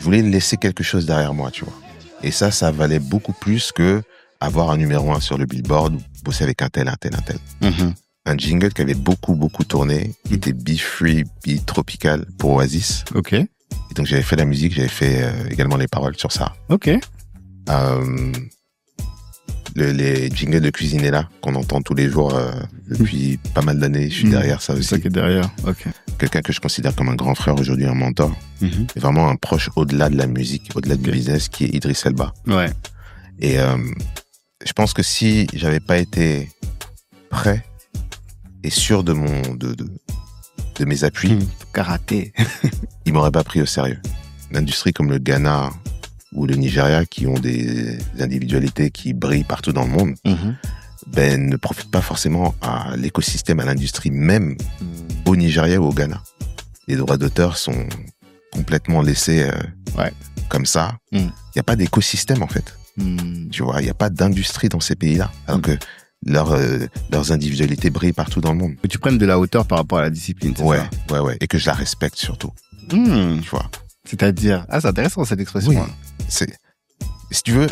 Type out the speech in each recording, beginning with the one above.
Je voulais laisser quelque chose derrière moi, tu vois. Et ça valait beaucoup plus que avoir un numéro 1 sur le Billboard ou bosser avec un tel. Mhm. Un jingle qui avait beaucoup tourné, qui était beat free, beat tropical pour Oasis. Ok. Et donc j'avais fait la musique, j'avais fait également les paroles sur ça. Ok. Les jingles de Cuisinella qu'on entend tous les jours depuis pas mal d'années, je suis derrière ça aussi. C'est ça qui est derrière, ok. Quelqu'un que je considère comme un grand frère aujourd'hui, un mentor. Mhm. Et vraiment un proche au-delà de la musique, au-delà du business, qui est Idriss Elba. Ouais. Et je pense que si j'avais pas été prêt et sûr de mes appuis, Karaté. il m'aurait pas pris au sérieux. Une industrie comme le Ghana ou le Nigeria, qui ont des individualités qui brillent partout dans le monde, ne profitent pas forcément à l'écosystème, à l'industrie même au Nigeria ou au Ghana. Les droits d'auteur sont complètement laissés comme ça. Il n'y a pas d'écosystème en fait. Tu vois, il n'y a pas d'industrie dans ces pays-là. Alors que leurs individualités brillent partout dans le monde. Que tu prennes de la hauteur par rapport à la discipline, c'est ça? Ouais. Et que je la respecte surtout. Tu vois. C'est-à-dire, c'est intéressant cette expression. Oui. Si tu veux,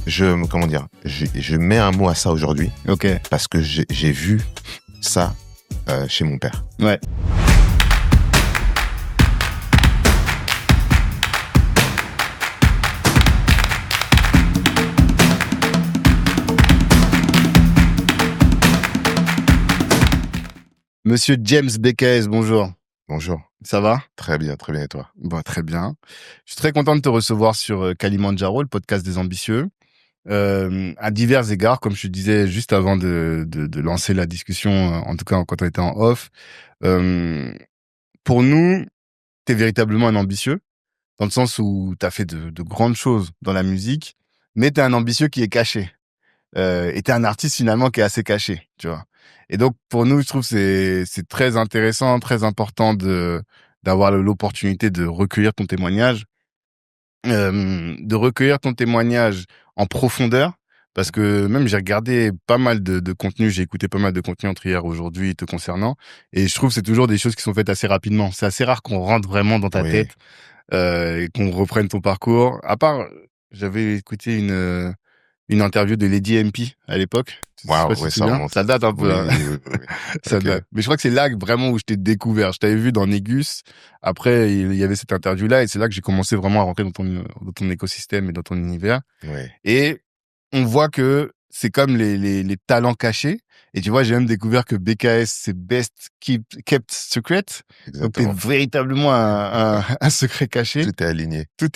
je mets un mot à ça aujourd'hui. Ok. Parce que j'ai vu ça chez mon père. Ouais. Monsieur James BKS, bonjour. Bonjour. Ça va? Très bien, et toi? Bon, très bien. Je suis très content de te recevoir sur Kalimandjaro, le podcast des ambitieux. À divers égards, comme je te disais juste avant de lancer la discussion, en tout cas quand on était en off, pour nous, t'es véritablement un ambitieux, dans le sens où t'as fait de grandes choses dans la musique, mais t'es un ambitieux qui est caché. Et t'es un artiste finalement qui est assez caché, tu vois. Et donc pour nous, je trouve que c'est très intéressant, très important d'avoir l'opportunité de recueillir ton témoignage, en profondeur, parce que même j'ai regardé pas mal de contenu, j'ai écouté pas mal de contenu entre hier et aujourd'hui te concernant, et je trouve que c'est toujours des choses qui sont faites assez rapidement. C'est assez rare qu'on rentre vraiment dans ta tête et qu'on reprenne ton parcours. À part, j'avais écouté une interview de Lady MP à l'époque. Waouh, ça date un peu. Oui. Ça date. Mais je crois que c'est là vraiment où je t'ai découvert. Je t'avais vu dans Négus. Après, il y avait cette interview-là et c'est là que j'ai commencé vraiment à rentrer dans ton écosystème et dans ton univers. Ouais. Et on voit que c'est comme les talents cachés. Et tu vois, j'ai même découvert que BKS, c'est Best Kept Secret. Exactement. Donc, t'es véritablement un secret caché. Tout est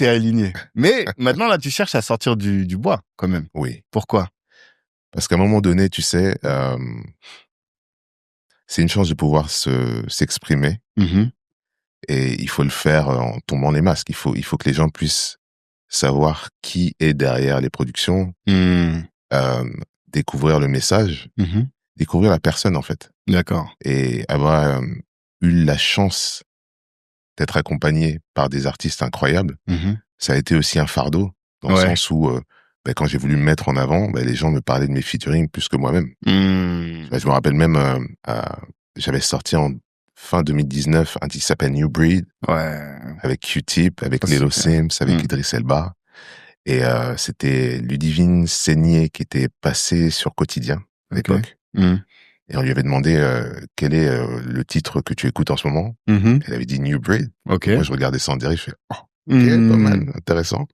aligné. Mais maintenant, là, tu cherches à sortir du bois, quand même. Oui. Pourquoi? Parce qu'à un moment donné, tu sais, c'est une chance de pouvoir s'exprimer. Et il faut le faire en tombant les masques. Il faut que les gens puissent savoir qui est derrière les productions, découvrir le message, découvrir la personne, en fait. D'accord. Et avoir eu la chance d'être accompagné par des artistes incroyables, ça a été aussi un fardeau, dans le sens où, quand j'ai voulu me mettre en avant, les gens me parlaient de mes featuring plus que moi-même. Je me rappelle même, j'avais sorti en fin 2019 un titre qui s'appelle New Breed, avec Q-Tip, avec Lilo Sims, avec Idriss Elba. Et c'était Ludivine Seigné qui était passée sur Quotidien à l'époque. Et on lui avait demandé quel est le titre que tu écoutes en ce moment. Elle avait dit New Breed. Moi, je regardais ça en direct, je fais ok, pas mal, intéressant.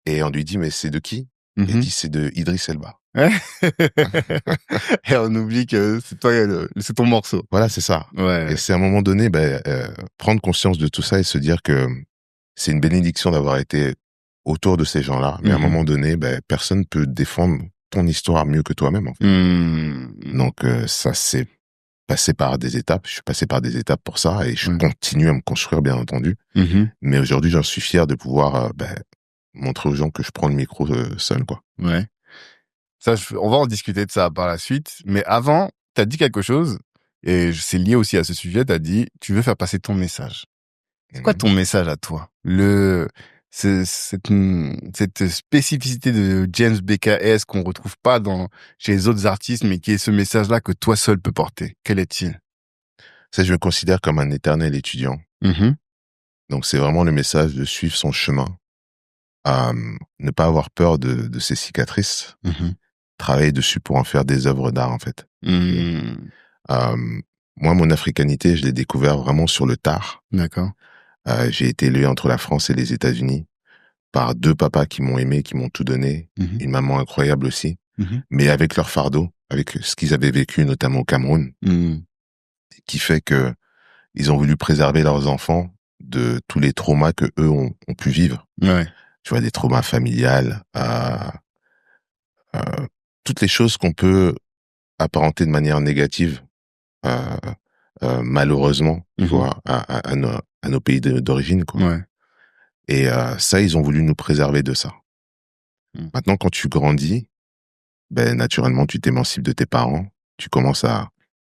Et on lui dit mais c'est de qui? Il dit c'est de Idriss Elba. Et on oublie que c'est toi, c'est ton morceau. Voilà, c'est ça. Et c'est à un moment donné prendre conscience de tout ça et se dire que c'est une bénédiction d'avoir été autour de ces gens-là. Mais à un moment donné, personne peut défendre ton histoire mieux que toi-même, en fait. Donc ça s'est passé par des étapes. Je suis passé par des étapes pour ça et je continue à me construire, bien entendu. Mais aujourd'hui, j'en suis fier de pouvoir montrer aux gens que je prends le micro seul, quoi. Ouais. Ça, on va en discuter de ça par la suite. Mais avant, t'as dit quelque chose et c'est lié aussi à ce sujet. T'as dit, tu veux faire passer ton message. C'est quoi ton message à toi? Cette spécificité de James BKS qu'on retrouve pas chez les autres artistes, mais qui est ce message-là que toi seul peux porter. Quel est-il? Ça, je me considère comme un éternel étudiant. Donc, c'est vraiment le message de suivre son chemin, ne pas avoir peur de ses cicatrices, travailler dessus pour en faire des œuvres d'art, en fait. Moi, mon africanité, je l'ai découvert vraiment sur le tard. D'accord. J'ai été élevé entre la France et les États-Unis par 2 papas qui m'ont aimé, qui m'ont tout donné, une maman incroyable aussi, mais avec leur fardeau, avec ce qu'ils avaient vécu, notamment au Cameroun, qui fait que ils ont voulu préserver leurs enfants de tous les traumas que eux ont pu vivre. Ouais. Tu vois, des traumas familiales, toutes les choses qu'on peut apparenter de manière négative, malheureusement, tu vois, à nos pays d'origine, quoi. Ouais. Et ça, ils ont voulu nous préserver de ça. Maintenant, quand tu grandis, ben naturellement, tu t'émancipes de tes parents. Tu commences à,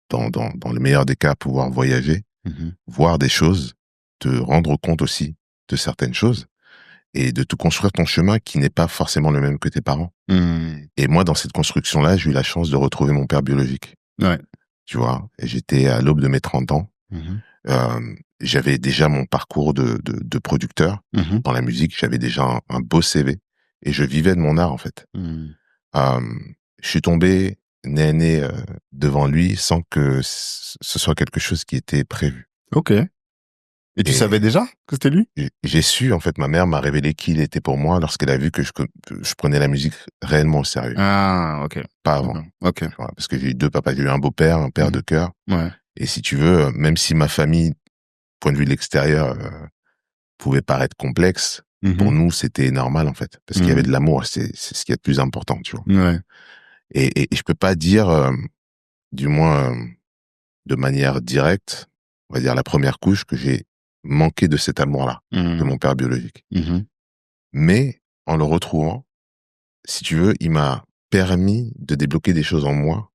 dans le meilleur des cas, pouvoir voyager, voir des choses, te rendre compte aussi de certaines choses et de te construire ton chemin qui n'est pas forcément le même que tes parents. Et moi, dans cette construction-là, j'ai eu la chance de retrouver mon père biologique. Ouais. Tu vois, et j'étais à l'aube de mes 30 ans. J'avais déjà mon parcours de producteur dans la musique. J'avais déjà un beau CV et je vivais de mon art, en fait. Je suis tombé nez à nez devant lui sans que ce soit quelque chose qui était prévu. Ok. Et tu savais déjà que c'était lui? J'ai su, en fait, ma mère m'a révélé qui il était pour moi lorsqu'elle a vu que je prenais la musique réellement au sérieux. Ah, ok. Pas avant. Ok. Parce que j'ai eu 2 papas. J'ai eu un beau-père, un père de cœur. Ouais. Et si tu veux, même si ma famille, point de vue de l'extérieur, pouvait paraître complexe, pour nous, c'était normal, en fait. Parce qu'il y avait de l'amour. C'est ce qui est le plus important, tu vois. Ouais. Et je peux pas dire, du moins de manière directe, on va dire la première couche, que j'ai manqué de cet amour-là, de mon père biologique. Mais en le retrouvant, si tu veux, il m'a permis de débloquer des choses en moi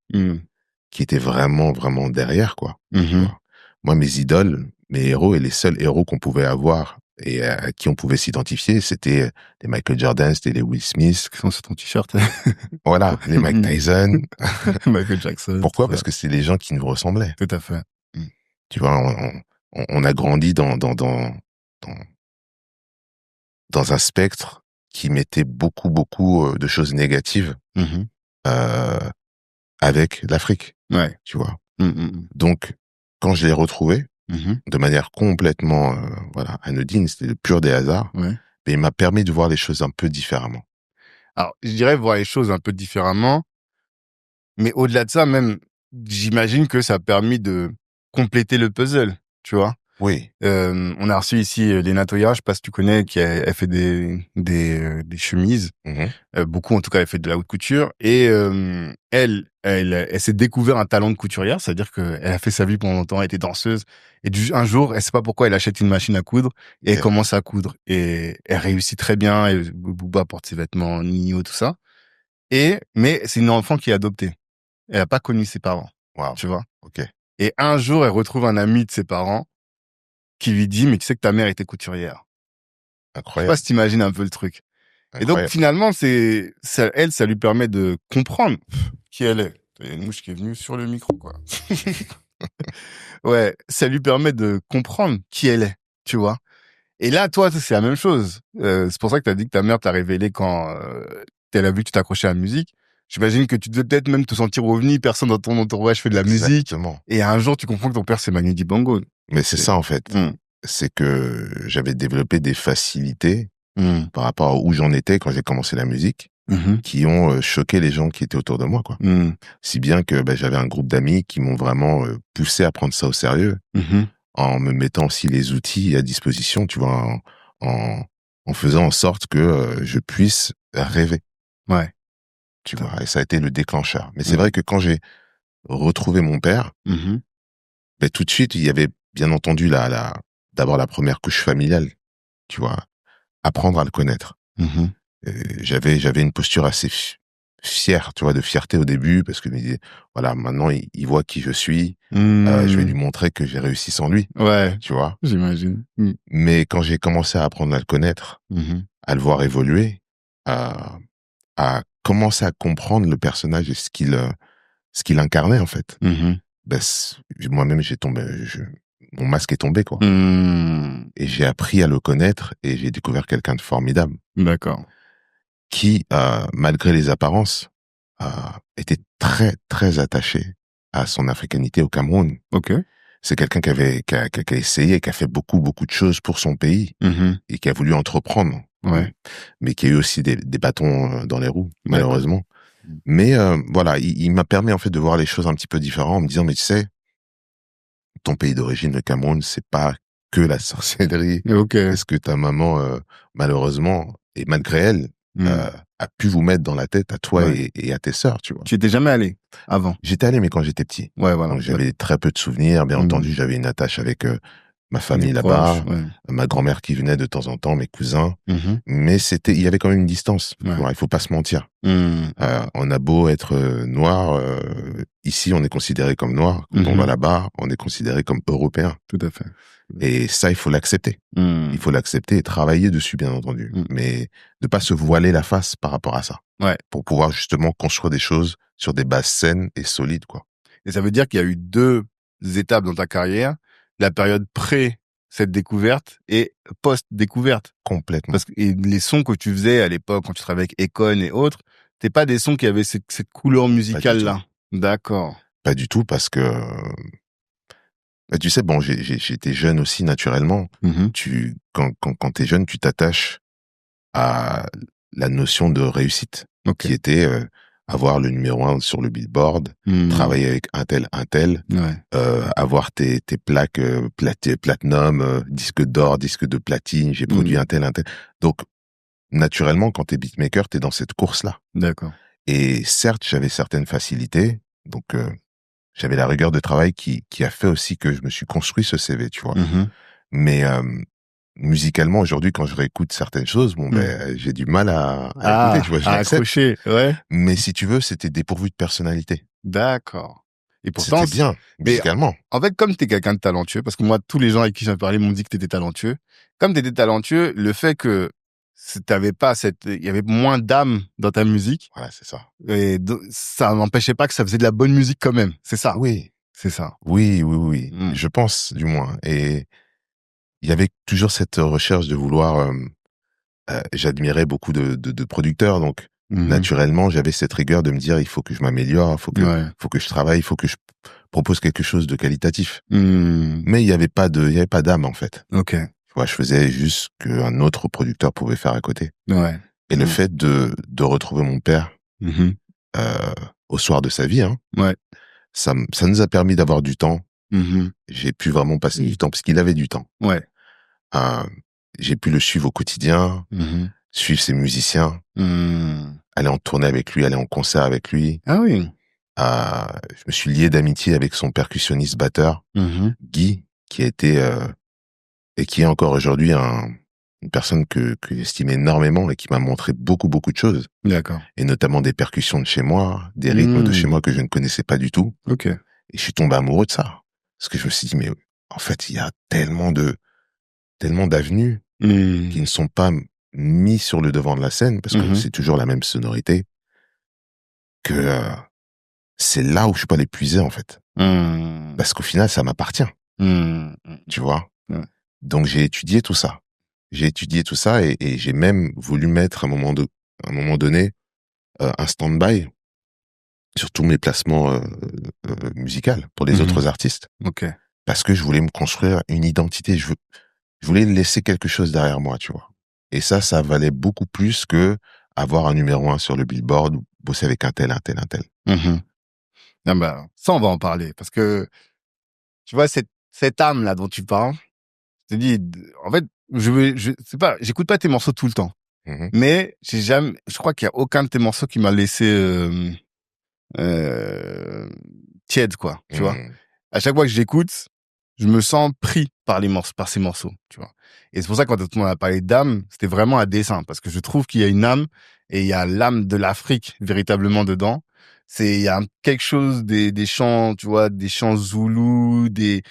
qui étaient vraiment, vraiment derrière, quoi. Tu vois. Moi, mes idoles, mes héros et les seuls héros qu'on pouvait avoir et à qui on pouvait s'identifier, c'était les Michael Jordan, c'était les Will Smith. Qui sont sur ton t-shirt. Voilà, les Mike Tyson. Michael Jackson. Pourquoi? Parce que c'est les gens qui nous ressemblaient. Tout à fait. Tu vois, on a grandi dans un spectre qui mettait beaucoup, beaucoup de choses négatives avec l'Afrique. Ouais. Tu vois. Donc, quand je l'ai retrouvé, de manière complètement voilà, anodine, c'était le pur des hasards, Ouais. mais il m'a permis de voir les choses un peu différemment. Alors, je dirais voir les choses un peu différemment, mais au-delà de ça, même, j'imagine que ça a permis de compléter le puzzle, tu vois. Oui. On a reçu ici Léna Toya, je sais pas si tu connais, elle fait des chemises. Beaucoup, en tout cas, elle fait de la haute couture. Et elle s'est découvert un talent de couturière, c'est-à-dire qu'elle a fait sa vie pendant longtemps, elle était danseuse. Et un jour, elle sait pas pourquoi, elle achète une machine à coudre et elle commence à coudre. Et elle réussit très bien. Et Booba porte ses vêtements, Nino, tout ça. Mais c'est une enfant qui est adoptée. Elle a pas connu ses parents. Wow. Tu vois. Ok. Et un jour, elle retrouve un ami de ses parents qui lui dit, mais tu sais que ta mère était couturière. Incroyable. Je sais pas si t'imagines un peu le truc. Incroyable. Et donc, finalement, ça lui permet de comprendre qui elle est. Il y a une mouche qui est venue sur le micro, quoi. Ouais, ça lui permet de comprendre qui elle est, tu vois. Et là, toi, c'est la même chose. C'est pour ça que t'as dit que ta mère t'a révélé quand elle a vu que tu t'accrochais à la musique. J'imagine que tu devais peut-être même te sentir ovni, personne dans ton entourage fait de la musique. Et un jour, tu comprends que ton père, c'est Manu Dibango. Mais c'est ça, en fait. C'est que j'avais développé des facilités par rapport à où j'en étais quand j'ai commencé la musique, qui ont choqué les gens qui étaient autour de moi, quoi. Si bien que j'avais un groupe d'amis qui m'ont vraiment poussé à prendre ça au sérieux, en me mettant aussi les outils à disposition, tu vois, en faisant en sorte que je puisse rêver. Ouais. Tu vois, et ça a été le déclencheur. Mais c'est vrai que quand j'ai retrouvé mon père, tout de suite, il y avait bien entendu d'abord la première couche familiale, tu vois, apprendre à le connaître. J'avais une posture assez fière, tu vois, de fierté au début, parce que je me disais, voilà, maintenant, il voit qui je suis, je vais lui montrer que j'ai réussi sans lui. Ouais. Tu vois. J'imagine. Mais quand j'ai commencé à apprendre à le connaître, à le voir évoluer, à commencer à comprendre le personnage et ce qu'il incarnait, en fait, moi-même, mon masque est tombé, quoi. Et j'ai appris à le connaître et j'ai découvert quelqu'un de formidable. D'accord. Qui, malgré les apparences, était très, très attaché à son africanité au Cameroun. Ok. C'est quelqu'un qui a essayé, qui a fait beaucoup, beaucoup de choses pour son pays et qui a voulu entreprendre. Ouais. Mais qui a eu aussi des bâtons dans les roues, malheureusement. D'accord. Mais voilà, il m'a permis en fait de voir les choses un petit peu différemment en me disant, mais tu sais, ton pays d'origine, le Cameroun, c'est pas que la sorcellerie. Ok. Est-ce que ta maman, malheureusement, et malgré elle, a pu vous mettre dans la tête à toi et à tes sœurs, tu vois. Tu étais jamais allé avant? J'étais allé, mais quand j'étais petit. Ouais, voilà. Donc j'avais très peu de souvenirs. Bien entendu, j'avais une attache avec ma famille là-bas, ma grand-mère qui venait de temps en temps, mes cousins. Mais il y avait quand même une distance. Ouais. Il faut pas se mentir. On a beau être noir, ici on est considéré comme noir. Quand on va là-bas, on est considéré comme européen. Tout à fait. Et ça, il faut l'accepter. Il faut l'accepter et travailler dessus, bien entendu. Mais ne pas se voiler la face par rapport à ça. Ouais. Pour pouvoir justement construire des choses sur des bases saines et solides, quoi. Et ça veut dire qu'il y a eu 2 étapes dans ta carrière. La période pré cette découverte et post-découverte. Complètement. Parce que les sons que tu faisais à l'époque, quand tu travaillais avec Akon et autres, c'était pas des sons qui avaient cette couleur musicale-là. D'accord. Pas du tout, parce que, bah, tu sais, bon, j'étais jeune aussi, naturellement. Quand t'es jeune, tu t'attaches à la notion de réussite, qui était avoir le numéro 1 sur le Billboard, travailler avec un tel, avoir tes plaques platinum, disque d'or, disque de platine, j'ai produit un tel. Donc, naturellement, quand t'es beatmaker, t'es dans cette course-là. D'accord. Et certes, j'avais certaines facilités, donc j'avais la rigueur de travail qui a fait aussi que je me suis construit ce CV, tu vois. Mais musicalement, aujourd'hui, quand je réécoute certaines choses, j'ai du mal à écouter, tu vois, je l'accepte. Accrocher, ouais. Mais si tu veux, c'était dépourvu de personnalité. D'accord. Et pourtant, c'était bien, musicalement. En fait, comme t'es quelqu'un de talentueux, parce que moi, tous les gens avec qui j'ai parlé m'ont dit que t'étais talentueux. Comme t'étais talentueux, le fait que il y avait moins d'âme dans ta musique. Voilà, c'est ça. Et ça n'empêchait pas que ça faisait de la bonne musique quand même. C'est ça. Oui. C'est ça. Oui. Je pense, du moins. Et il y avait toujours cette recherche de vouloir, j'admirais beaucoup de producteurs, donc naturellement, j'avais cette rigueur de me dire, il faut que je m'améliore, faut que je travaille, il faut que je propose quelque chose de qualitatif. Mais il y avait pas d'âme, en fait. Ok. Tu vois, je faisais juste ce qu'un autre producteur pouvait faire à côté. Ouais. Et le fait de retrouver mon père, au soir de sa vie, ça nous a permis d'avoir du temps. J'ai pu vraiment passer du temps, parce qu'il avait du temps. Ouais. J'ai pu le suivre au quotidien, suivre ses musiciens, aller en tournée avec lui, aller en concert avec lui. Ah oui. Je me suis lié d'amitié avec son percussionniste batteur, Guy, qui a été et qui est encore aujourd'hui une personne que j'estime énormément et qui m'a montré beaucoup, beaucoup de choses. D'accord. Et notamment des percussions de chez moi, des rythmes de chez moi que je ne connaissais pas du tout. Ok. Et je suis tombé amoureux de ça. Parce que je me suis dit, mais en fait, il y a tellement d'avenues qui ne sont pas mis sur le devant de la scène, parce que c'est toujours la même sonorité, que c'est là où je peux aller puiser, en fait. Parce qu'au final, ça m'appartient. Tu vois? Donc j'ai étudié tout ça. Et j'ai même voulu mettre à un moment donné un stand-by sur tous mes placements musicaux pour les autres artistes. Ok. Parce que je voulais me construire une identité. Je voulais laisser quelque chose derrière moi, tu vois. Et ça valait beaucoup plus que avoir un numéro 1 sur le Billboard ou bosser avec un tel. Ah bah, ça, on va en parler. Parce que, tu vois, cette âme-là dont tu parles, je te dis, en fait, j'écoute pas tes morceaux tout le temps. Mais je crois qu'il y a aucun de tes morceaux qui m'a laissé, tiède, quoi. Tu vois? À chaque fois que j'écoute, je me sens pris par ces morceaux, tu vois. Et c'est pour ça que quand on a parlé d'âme, c'était vraiment à dessein, parce que je trouve qu'il y a une âme et il y a l'âme de l'Afrique véritablement dedans. Il y a quelque chose des chants, tu vois, des chants zoulous, des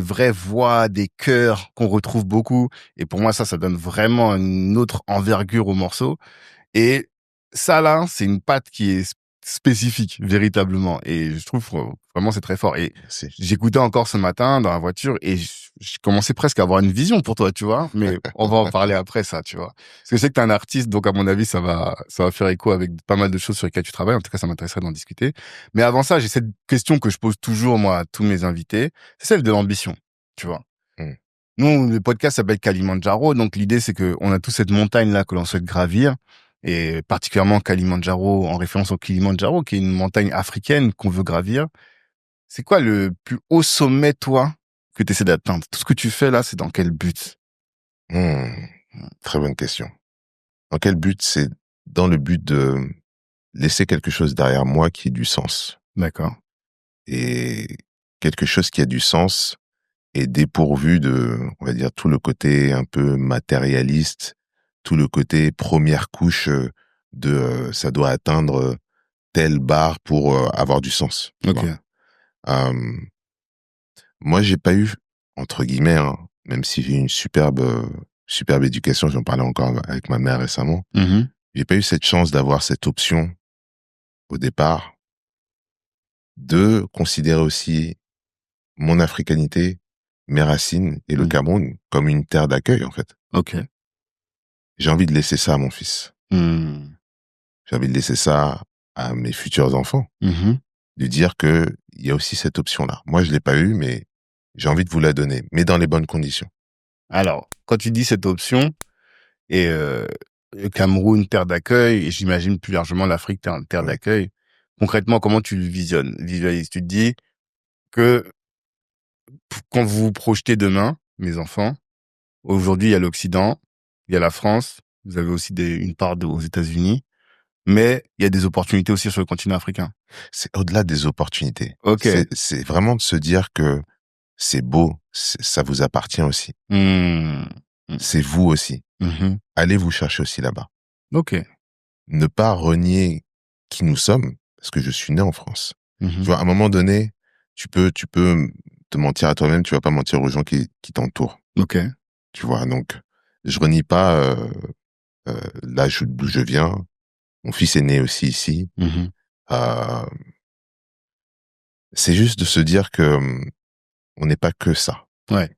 vraies voix, des chœurs qu'on retrouve beaucoup. Et pour moi, ça donne vraiment une autre envergure au morceau. Et ça, là, c'est une patte spécifique, véritablement. Et je trouve vraiment c'est très fort. Et j'écoutais encore ce matin dans la voiture et je commençais presque à avoir une vision pour toi, tu vois. Mais on va en parler après, ça, tu vois. Parce que je sais que t'es un artiste, donc à mon avis, ça va faire écho avec pas mal de choses sur lesquelles tu travailles. En tout cas, ça m'intéresserait d'en discuter. Mais avant ça, j'ai cette question que je pose toujours, moi, à tous mes invités. C'est celle de l'ambition, tu vois. Nous, le podcast s'appelle Kalimandjaro, donc l'idée c'est que on a toute cette montagne là que l'on souhaite gravir, et particulièrement Kalimandjaro en référence au Kilimandjaro, qui est une montagne africaine qu'on veut gravir. C'est quoi le plus haut sommet, toi, que tu essaies d'atteindre? Tout ce que tu fais là, c'est dans quel but? Très bonne question. Dans quel but? C'est dans le but de laisser quelque chose derrière moi qui ait du sens. D'accord. Et quelque chose qui a du sens est dépourvu de, on va dire, tout le côté un peu matérialiste, tout le côté première couche de ça doit atteindre telle barre pour avoir du sens. Ok. Moi, j'ai pas eu, entre guillemets, hein, même si j'ai eu une superbe éducation, j'en parlais encore avec ma mère récemment, j'ai pas eu cette chance d'avoir cette option au départ de considérer aussi mon africanité, mes racines et le Cameroun comme une terre d'accueil, en fait. Ok. J'ai envie de laisser ça à mon fils. J'ai envie de laisser ça à mes futurs enfants. De dire que il y a aussi cette option-là. Moi, je l'ai pas eu, mais j'ai envie de vous la donner, mais dans les bonnes conditions. Alors, quand tu dis cette option, et le Cameroun, terre d'accueil, et j'imagine plus largement l'Afrique, terre d'accueil, concrètement, comment tu le visualises? Tu te dis que quand vous vous projetez demain, mes enfants, aujourd'hui, il y a l'Occident, il y a la France, vous avez aussi une part aux États-Unis, mais il y a des opportunités aussi sur le continent africain. C'est au-delà des opportunités. Ok. C'est vraiment de se dire que c'est beau, ça vous appartient aussi. C'est vous aussi. Allez vous chercher aussi là-bas. Ok. Ne pas renier qui nous sommes, parce que je suis né en France. Tu vois, à un moment donné, tu peux te mentir à toi-même, tu vas pas mentir aux gens qui t'entourent. Ok. Tu vois, donc je renie pas là d'où je viens. Mon fils est né aussi ici. C'est juste de se dire que on n'est pas que ça. Ouais.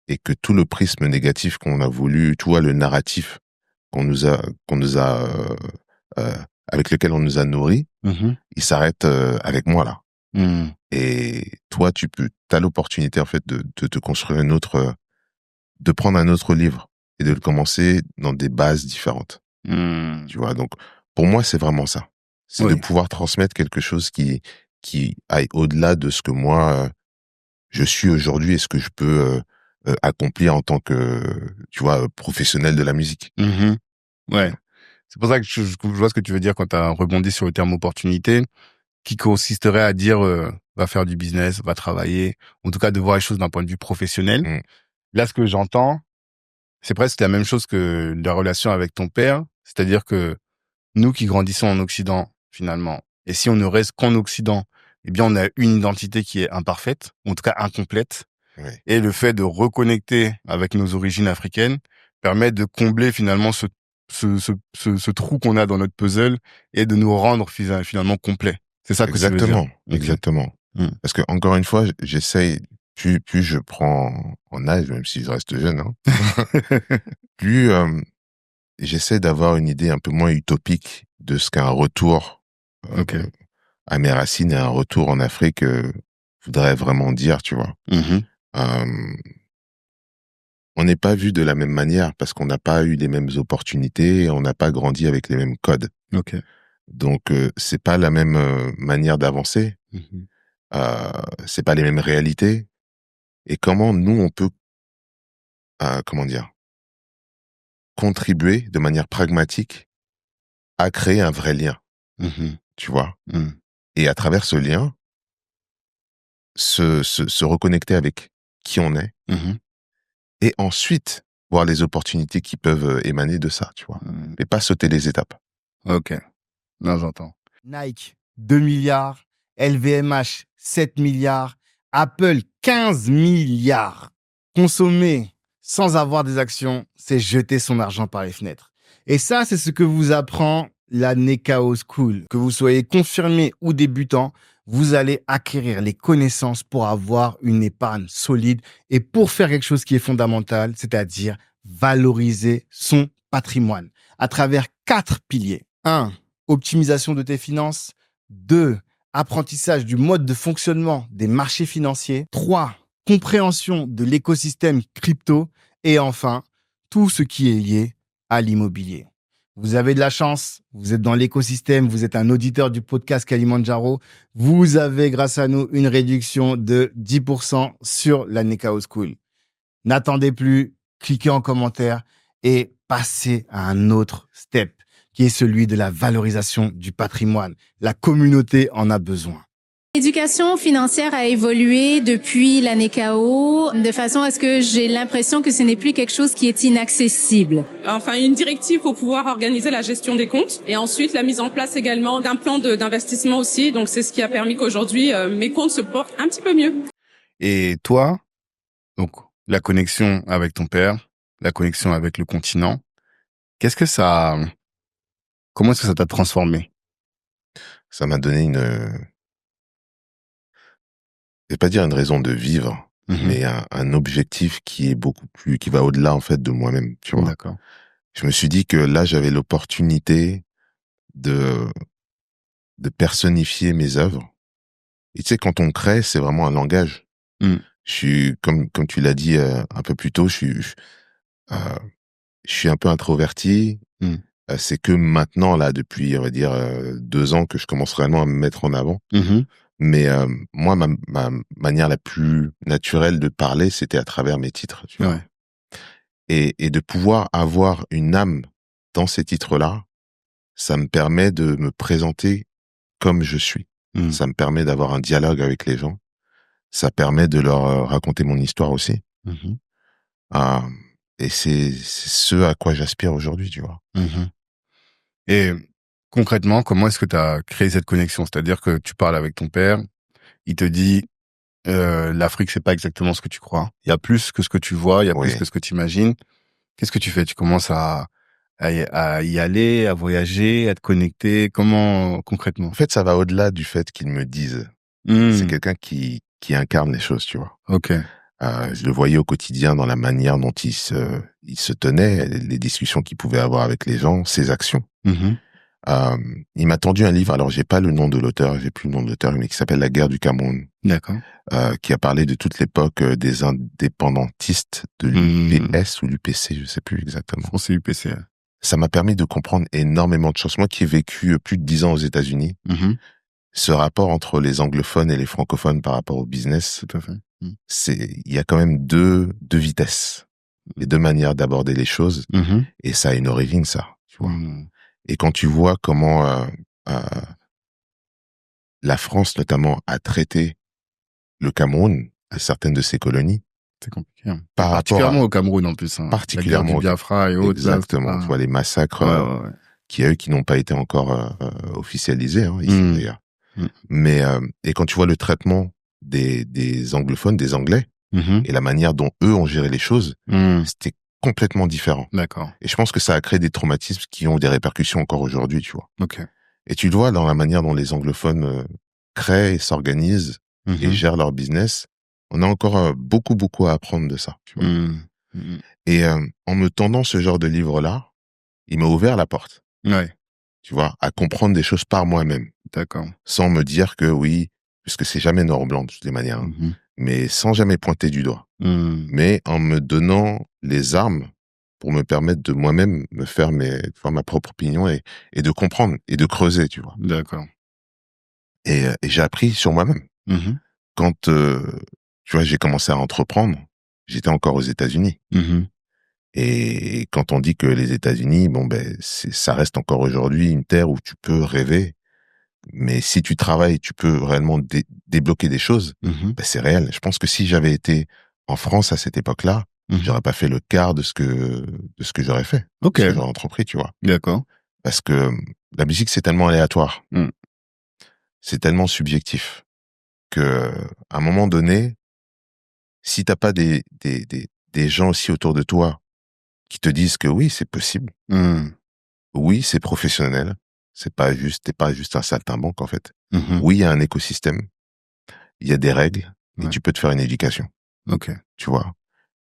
Et que tout le prisme négatif qu'on a voulu, tu vois, le narratif qu'on nous a avec lequel on nous a nourris, il s'arrête avec moi là. Et toi, t'as l'opportunité en fait de te construire de prendre un autre livre et de le commencer dans des bases différentes. Tu vois, donc pour moi, c'est vraiment ça. C'est de pouvoir transmettre quelque chose qui aille au-delà de ce que moi je suis aujourd'hui et ce que je peux accomplir en tant que, tu vois, professionnel de la musique. Ouais. C'est pour ça que je vois ce que tu veux dire quand tu as rebondi sur le terme opportunité, qui consisterait à dire va faire du business, va travailler, en tout cas de voir les choses d'un point de vue professionnel. Là, ce que j'entends, c'est presque la même chose que la relation avec ton père, c'est-à-dire que nous qui grandissons en Occident, finalement, et si on ne reste qu'en Occident, eh bien, on a une identité qui est imparfaite, ou en tout cas incomplète. Et le fait de reconnecter avec nos origines africaines permet de combler finalement ce trou qu'on a dans notre puzzle et de nous rendre finalement complets. C'est ça que tu veux dire. Exactement. Parce que encore une fois, j'essaye, plus je prends en âge, même si je reste jeune, hein, plus j'essaie d'avoir une idée un peu moins utopique de ce qu'un retour à mes racines et un retour en Afrique voudrait vraiment dire, tu vois. On n'est pas vu de la même manière parce qu'on n'a pas eu les mêmes opportunités et on n'a pas grandi avec les mêmes codes. Donc c'est pas la même manière d'avancer, c'est pas les mêmes réalités. Et comment nous on peut, comment dire, contribuer de manière pragmatique à créer un vrai lien, tu vois. Et à travers ce lien, se reconnecter avec qui on est, et ensuite voir les opportunités qui peuvent émaner de ça, tu vois. Mais pas sauter les étapes. Ok. Non, j'entends. Nike, 2 milliards. LVMH, 7 milliards. Apple, 15 milliards. Consommer sans avoir des actions, c'est jeter son argent par les fenêtres. Et ça, c'est ce que vous apprend la Nekao School, que vous soyez confirmé ou débutant, vous allez acquérir les connaissances pour avoir une épargne solide et pour faire quelque chose qui est fondamental, c'est-à-dire valoriser son patrimoine à travers 4 piliers. 1. Optimisation de tes finances. 2. Apprentissage du mode de fonctionnement des marchés financiers. 3. Compréhension de l'écosystème crypto. Et enfin, tout ce qui est lié à l'immobilier. Vous avez de la chance, vous êtes dans l'écosystème, vous êtes un auditeur du podcast Kalimandjaro. Vous avez, grâce à nous, une réduction de 10% sur la Nekao School. N'attendez plus, cliquez en commentaire et passez à un autre step, qui est celui de la valorisation du patrimoine. La communauté en a besoin. L'éducation financière a évolué depuis la Nekao de façon à ce que j'ai l'impression que ce n'est plus quelque chose qui est inaccessible. Enfin, une directive pour pouvoir organiser la gestion des comptes et ensuite la mise en place également d'un plan d'investissement aussi. Donc, c'est ce qui a permis qu'aujourd'hui, mes comptes se portent un petit peu mieux. Et toi, donc, la connexion avec ton père, la connexion avec le continent, comment est-ce que ça t'a transformé? Ça m'a donné je vais pas dire une raison de vivre, mais un objectif qui est qui va au-delà, en fait, de moi-même, tu vois. D'accord. Je me suis dit que là, j'avais l'opportunité de personnifier mes œuvres. Et tu sais, quand on crée, c'est vraiment un langage. Je suis, comme tu l'as dit un peu plus tôt, je suis un peu introverti. C'est que maintenant, là, depuis, on va dire, 2 ans que je commence réellement à me mettre en avant. Mais moi, ma manière la plus naturelle de parler, c'était à travers mes titres. Tu vois. Ouais. Et de pouvoir avoir une âme dans ces titres-là, ça me permet de me présenter comme je suis. Ça me permet d'avoir un dialogue avec les gens. Ça permet de leur raconter mon histoire aussi. Et c'est ce à quoi j'aspire aujourd'hui, tu vois. Et concrètement, comment est-ce que tu as créé cette connexion? C'est-à-dire que tu parles avec ton père, il te dit l'Afrique, c'est pas exactement ce que tu crois. Il y a plus que ce que tu vois, il y a plus que ce que tu imagines. Qu'est-ce que tu fais? Tu commences à y aller, à voyager, à te connecter. Comment, concrètement? En fait, ça va au-delà du fait qu'ils me disent. C'est quelqu'un qui incarne les choses, tu vois. Ok. Je le voyais au quotidien dans la manière dont il se tenait, les discussions qu'il pouvait avoir avec les gens, ses actions. Il m'a tendu un livre, alors j'ai pas le nom de l'auteur, j'ai plus le nom de l'auteur, mais qui s'appelle La guerre du Cameroun. D'accord. Qui a parlé de toute l'époque des indépendantistes de l'UPS ou l'UPC, je sais plus exactement. Je pense que c'est UPC. Ça m'a permis de comprendre énormément de choses. Moi qui ai vécu plus de 10 ans aux États-Unis, ce rapport entre les anglophones et les francophones par rapport au business, tout à fait. Il y a quand même deux vitesses, les deux manières d'aborder les choses, et ça a une origine, ça, tu vois. Et quand tu vois comment la France, notamment, a traité le Cameroun et certaines de ses colonies, c'est compliqué. Hein. Particulièrement au Cameroun, en plus. Hein. Particulièrement la guerre du Biafra et autres. Exactement. Tu vois, les massacres qui n'ont pas été encore officialisés, hein, ici, d'ailleurs. Mais, et quand tu vois le traitement des anglophones, des Anglais, et la manière dont eux ont géré les choses, c'était complètement différent. D'accord. Et je pense que ça a créé des traumatismes qui ont des répercussions encore aujourd'hui, tu vois. Ok. Et tu le vois dans la manière dont les anglophones créent et s'organisent et gèrent leur business. On a encore beaucoup à apprendre de ça, tu vois. Et en me tendant ce genre de livre-là, il m'a ouvert la porte. Ouais. Tu vois, à comprendre des choses par moi-même. D'accord. Sans me dire que oui, puisque c'est jamais noir ou blanc de toutes les manières, hein, mais sans jamais pointer du doigt. Mais en me donnant les armes pour me permettre de moi-même me faire ma propre opinion et de comprendre et de creuser, tu vois. D'accord. Et j'ai appris sur moi-même. Quand, tu vois, j'ai commencé à entreprendre, j'étais encore aux États-Unis. Et quand on dit que les États-Unis, ça reste encore aujourd'hui une terre où tu peux rêver. Mais si tu travailles, tu peux réellement débloquer des choses. C'est réel. Je pense que si j'avais été en France à cette époque-là, j'aurais pas fait le quart de ce que j'aurais fait. Ok. Ce que j'aurais entrepris, tu vois. D'accord. Parce que la musique, c'est tellement aléatoire. C'est tellement subjectif que, à un moment donné, si t'as pas des gens aussi autour de toi qui te disent que oui, c'est possible. Oui, c'est professionnel. t'es pas juste un saltimbanque, en fait. Oui, il y a un écosystème, il y a des règles, et tu peux te faire une éducation. Tu vois.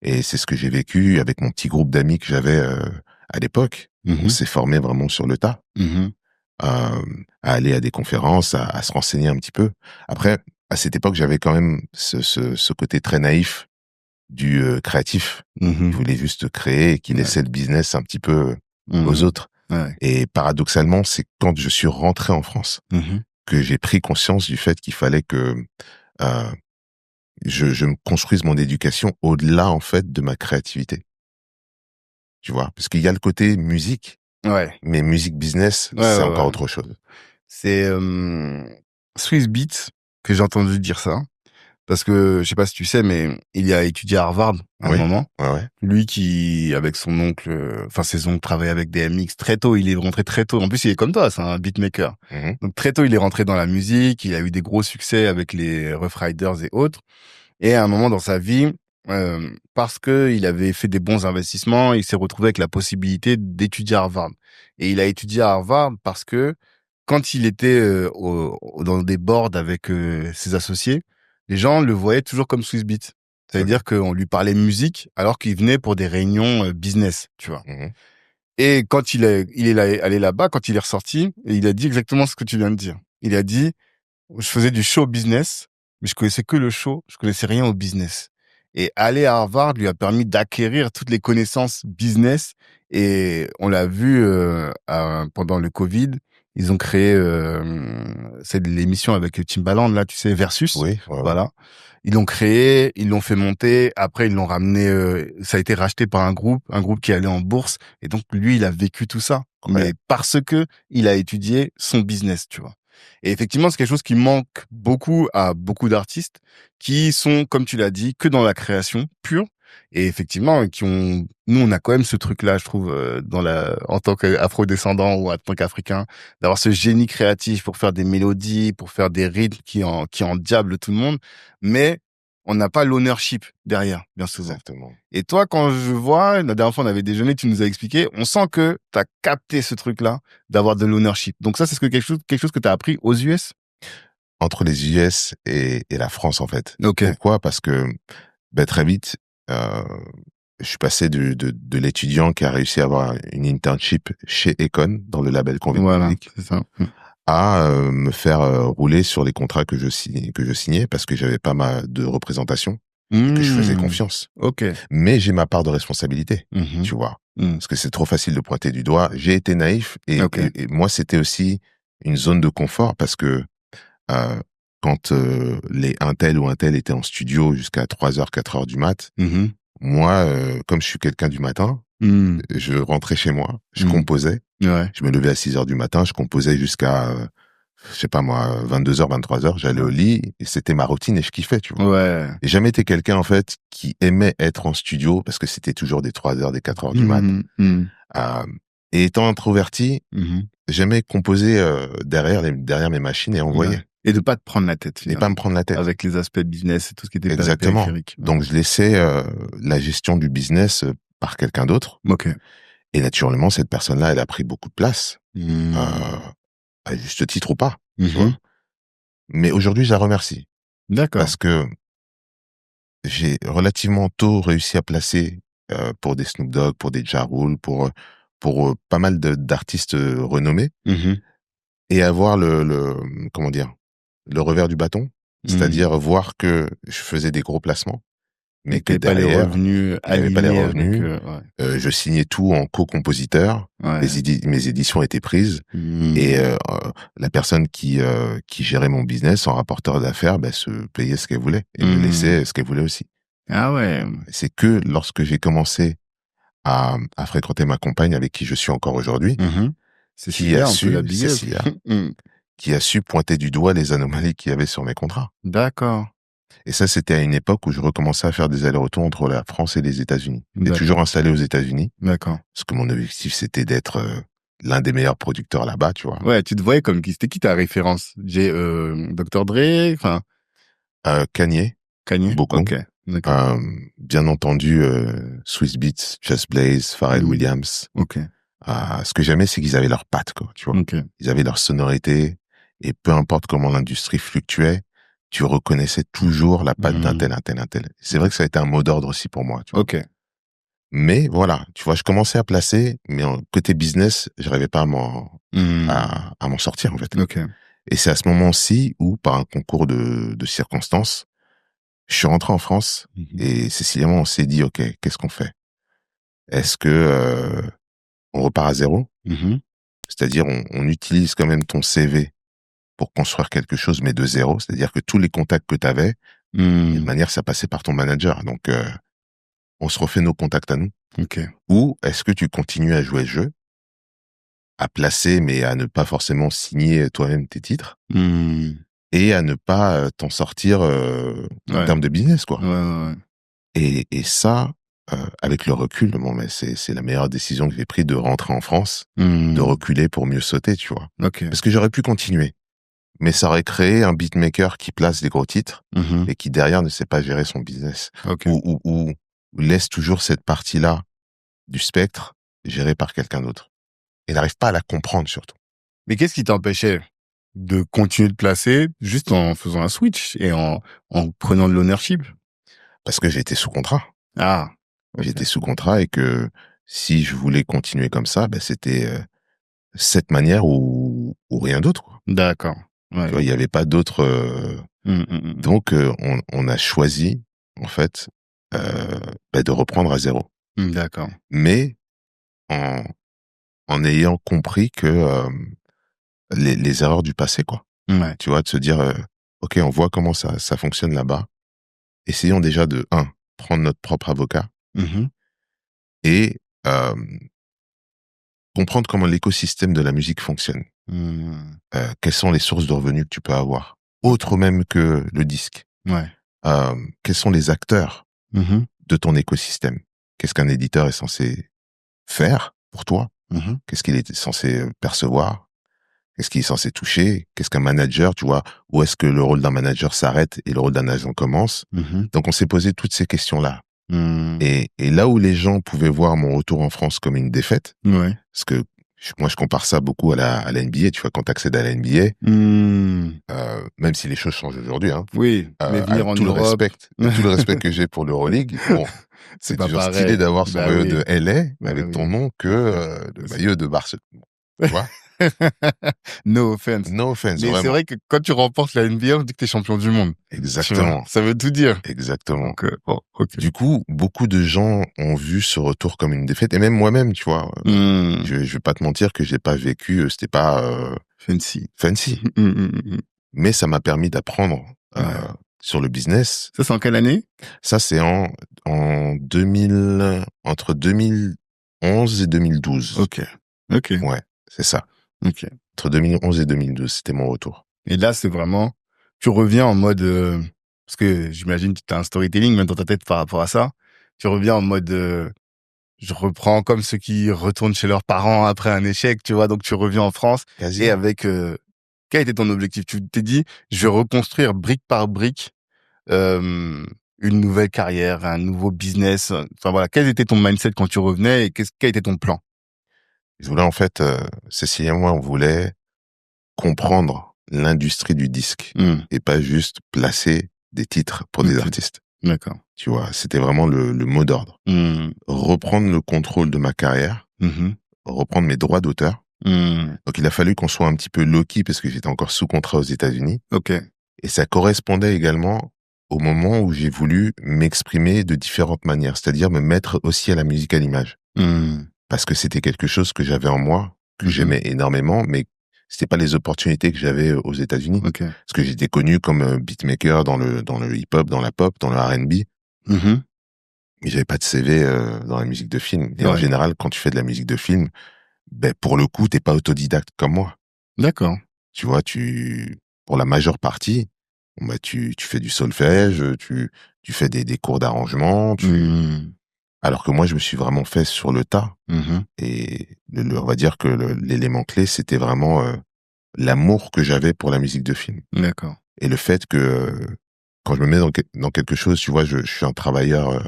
Et c'est ce que j'ai vécu avec mon petit groupe d'amis que j'avais à l'époque. On s'est formé vraiment sur le tas, à aller à des conférences, à se renseigner un petit peu. Après, à cette époque, j'avais quand même ce côté très naïf du créatif. Il voulait juste créer et qui laissait le business un petit peu aux autres. Et paradoxalement, c'est quand je suis rentré en France que j'ai pris conscience du fait qu'il fallait que je me construise mon éducation au-delà, en fait, de ma créativité. Tu vois, parce qu'il y a le côté musique, mais musique business, c'est encore autre chose. C'est Swiss Beats que j'ai entendu dire ça, parce que je sais pas si tu sais, mais il a étudié à Harvard à un moment. Lui qui, avec son oncle, ses oncles travaillaient avec des MX très tôt. Il est rentré très tôt. En plus, il est comme toi, c'est un beatmaker. Donc très tôt, il est rentré dans la musique. Il a eu des gros succès avec les Rough Riders et autres. Et à un moment dans sa vie, parce que il avait fait des bons investissements, il s'est retrouvé avec la possibilité d'étudier à Harvard. Et il a étudié à Harvard parce que quand il était dans des boards avec ses associés, les gens le voyaient toujours comme Swiss Beats. Ça veut dire qu'on lui parlait musique alors qu'il venait pour des réunions business, tu vois. Et quand il est allé là-bas, quand il est ressorti, il a dit exactement ce que tu viens de dire. Il a dit, je faisais du show business, mais je connaissais que le show, je connaissais rien au business. Et aller à Harvard lui a permis d'acquérir toutes les connaissances business. Et on l'a vu pendant le Covid, ils ont créé c'est l'émission avec Timbaland là, tu sais, Versus. Voilà. Ils l'ont créé, ils l'ont fait monter. Après, ils l'ont ramené. Ça a été racheté par un groupe qui allait en bourse. Et donc lui, il a vécu tout ça, mais parce que il a étudié son business, tu vois. Et effectivement, c'est quelque chose qui manque beaucoup à beaucoup d'artistes qui sont, comme tu l'as dit, que dans la création pure. Et effectivement, nous, on a quand même ce truc-là, je trouve, en tant qu'afro-descendant ou en tant qu'Africain, d'avoir ce génie créatif pour faire des mélodies, pour faire des rythmes qui endiablent tout le monde. Mais on n'a pas l'ownership derrière, bien souvent. Exactement. Et toi, quand je vois, la dernière fois, on avait déjeuné, tu nous as expliqué, on sent que tu as capté ce truc-là, d'avoir de l'ownership. Donc ça, c'est quelque chose que tu as appris aux US? Entre les US et la France, en fait. Pourquoi? Parce que très vite, je suis passé de l'étudiant qui a réussi à avoir une internship chez Econ, dans le label Convict Music, c'est ça. à me faire rouler sur les contrats que je signais parce que j'avais pas de représentation et que je faisais confiance. Mais j'ai ma part de responsabilité, tu vois. Parce que c'est trop facile de pointer du doigt. J'ai été naïf et moi, c'était aussi une zone de confort parce que quand les un tel ou un tel étaient en studio jusqu'à 3h, 4h du mat, moi, comme je suis quelqu'un du matin, je rentrais chez moi, je composais, je me levais à 6h du matin, je composais jusqu'à, je sais pas moi, 22h, 23h, j'allais au lit, et c'était ma routine et je kiffais, tu vois. J'ai jamais été quelqu'un, en fait, qui aimait être en studio, parce que c'était toujours des 3h, des 4h du mat. Et étant introverti, j'aimais composer derrière mes machines et envoyer. Et de pas te prendre la tête. Et pas me prendre la tête. Avec les aspects business et tout ce qui était exactement. Donc, je laissais la gestion du business par quelqu'un d'autre. Et naturellement, cette personne-là, elle a pris beaucoup de place. À juste titre ou pas. Tu vois. Mais aujourd'hui, je la remercie. Parce que j'ai relativement tôt réussi à placer pour des Snoop Dogg, pour des Ja Rule, pour pas mal d'artistes renommés. Et avoir le revers du bâton, c'est-à-dire voir que je faisais des gros placements, mais que derrière, il n'y avait pas les revenus. Je signais tout en co-compositeur, mes éditions étaient prises, et la personne qui gérait mon business en rapporteur d'affaires se payait ce qu'elle voulait, et me laissait ce qu'elle voulait aussi. C'est que lorsque j'ai commencé à fréquenter ma compagne, avec qui je suis encore aujourd'hui, qui a su pointer du doigt les anomalies qu'il y avait sur mes contrats. Et ça, c'était à une époque où je recommençais à faire des allers-retours entre la France et les États-Unis. J'étais toujours installé aux États-Unis. Parce que mon objectif, c'était d'être l'un des meilleurs producteurs là-bas, tu vois. Tu te voyais comme qui? C'était qui ta référence? J'ai Dr. Dre, Kanye. Beaucoup. Bien entendu, Swiss Beats, Just Blaze, Pharrell Williams. Ce que j'aimais, c'est qu'ils avaient leurs pattes, quoi, tu vois. Okay. Ils avaient leur sonorité, et peu importe comment l'industrie fluctuait, tu reconnaissais toujours la patte d'un tel, un tel, un tel. C'est vrai que ça a été un mot d'ordre aussi pour moi, tu vois. Ok. Mais voilà, tu vois, je commençais à placer, mais côté business, je n'arrivais pas à m'en sortir, en fait. Okay. Et c'est à ce moment-ci où, par un concours de circonstances, je suis rentré en France, et Cécilia, on s'est dit, OK, qu'est-ce qu'on fait? Est-ce que on repart à zéro? C'est-à-dire, on utilise quand même ton CV pour construire quelque chose, mais de zéro. C'est-à-dire que tous les contacts que tu avais, de manière, ça passait par ton manager. Donc, on se refait nos contacts à nous. Okay. Ou est-ce que tu continues à jouer le jeu, à placer, mais à ne pas forcément signer toi-même tes titres, et à ne pas t'en sortir en termes de business, quoi. Ouais. Et ça, avec le recul, bon, mais c'est la meilleure décision que j'ai prise, de rentrer en France, de reculer pour mieux sauter, tu vois. Okay. Parce que j'aurais pu continuer, mais ça aurait créé un beatmaker qui place des gros titres et qui derrière ne sait pas gérer son business. Okay. Ou laisse toujours cette partie-là du spectre gérée par quelqu'un d'autre. Et n'arrive pas à la comprendre, surtout. Mais qu'est-ce qui t'empêchait de continuer de placer juste en faisant un switch et en prenant de l'ownership? Parce que j'étais sous contrat. Ah. Okay. J'étais sous contrat, et que si je voulais continuer comme ça, c'était cette manière ou rien d'autre, quoi. D'accord. Ouais. Tu vois, il n'y avait pas d'autre. Donc, on a choisi, en fait, de reprendre à zéro. D'accord. Mais en ayant compris que les erreurs du passé, quoi. Ouais. Tu vois, de se dire, OK, on voit comment ça fonctionne là-bas. Essayons déjà de, prendre notre propre avocat, et comprendre comment l'écosystème de la musique fonctionne. Quelles sont les sources de revenus que tu peux avoir, autres même que le disque. Ouais. Quels sont les acteurs de ton écosystème? Qu'est-ce qu'un éditeur est censé faire pour toi? Qu'est-ce qu'il est censé percevoir? Qu'est-ce qu'il est censé toucher? Qu'est-ce qu'un manager, tu vois? Où est-ce que le rôle d'un manager s'arrête et le rôle d'un agent commence? Donc, on s'est posé toutes ces questions-là. Et là où les gens pouvaient voir mon retour en France comme une défaite, parce que moi, je compare ça beaucoup à la NBA, tu vois, quand tu accèdes à la NBA, même si les choses changent aujourd'hui, oui, mais venir en Europe, tout le respect que j'ai pour l'Euroleague, bon, c'est toujours pareil. stylé d'avoir son maillot de LA avec ton nom que le C'est... maillot de Barcelone. Tu vois? No offense. No offense, mais vraiment. C'est vrai que quand tu remportes la NBA, on dit que t'es champion du monde. Exactement. Ça veut tout dire. Exactement. Donc, okay. Du coup, beaucoup de gens ont vu ce retour comme une défaite, et même moi-même, tu vois. Je vais pas te mentir que j'ai pas vécu, c'était pas fancy. Mais ça m'a permis d'apprendre sur le business. Ça, c'est en quelle année? Ça, c'est en 2000, entre 2011 et 2012. Ok. Ouais, c'est ça. Ok. Entre 2011 et 2012, c'était mon retour. Et là, c'est vraiment, tu reviens en mode, parce que j'imagine que tu as un storytelling même dans ta tête par rapport à ça. Tu reviens en mode, je reprends comme ceux qui retournent chez leurs parents après un échec, tu vois. Donc, tu reviens en France. Quasi. Et avec, quel était ton objectif? Tu t'es dit, je vais reconstruire brique par brique, une nouvelle carrière, un nouveau business. Enfin, voilà. Quel était ton mindset quand tu revenais, et quel était ton plan? Je voulais, en fait, Cécilia et moi, on voulait comprendre l'industrie du disque et pas juste placer des titres pour des artistes. D'accord. Tu vois, c'était vraiment le mot d'ordre. Reprendre le contrôle de ma carrière, reprendre mes droits d'auteur. Donc, il a fallu qu'on soit un petit peu low-key parce que j'étais encore sous contrat aux États-Unis. Ok. Et ça correspondait également au moment où j'ai voulu m'exprimer de différentes manières, c'est-à-dire me mettre aussi à la musique à l'image. Parce que c'était quelque chose que j'avais en moi, que j'aimais énormément, mais c'était pas les opportunités que j'avais aux États-Unis. Okay. Parce que j'étais connu comme beatmaker dans le hip-hop, dans la pop, dans le R&B. Mais j'avais pas de CV dans la musique de film. Et en général, quand tu fais de la musique de film, pour le coup, t'es pas autodidacte comme moi. D'accord. Tu vois, pour la majeure partie, tu fais du solfège, tu fais des cours d'arrangement, alors que moi, je me suis vraiment fait sur le tas. Et on va dire que l'élément clé, c'était vraiment l'amour que j'avais pour la musique de film. D'accord. Et le fait que quand je me mets dans quelque chose, tu vois, je suis un travailleur,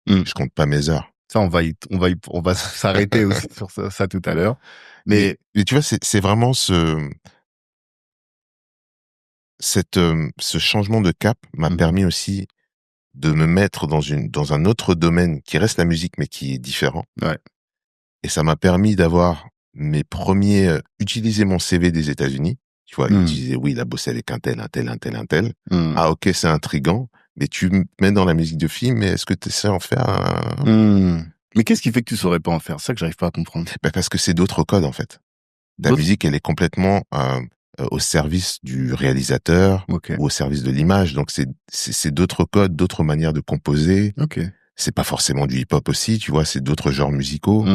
je compte pas mes heures. Ça, on va s'arrêter aussi sur ça tout à l'heure. Mais tu vois, c'est vraiment ce changement de cap m'a permis aussi de me mettre dans un autre domaine qui reste la musique, mais qui est différent. Ouais. Et ça m'a permis d'avoir mes premiers, utiliser mon CV des États-Unis. Tu vois, utiliser, oui, il a bossé avec un tel. Ah, ok, c'est intriguant, mais tu me mets dans la musique de film, mais est-ce que tu sais en faire Mais qu'est-ce qui fait que tu saurais pas en faire? C'est ça que j'arrive pas à comprendre. Ben parce que c'est d'autres codes, en fait. La musique, elle est complètement au service du réalisateur ou au service de l'image. Donc, c'est d'autres codes, d'autres manières de composer. C'est pas forcément du hip-hop aussi, tu vois, c'est d'autres genres musicaux.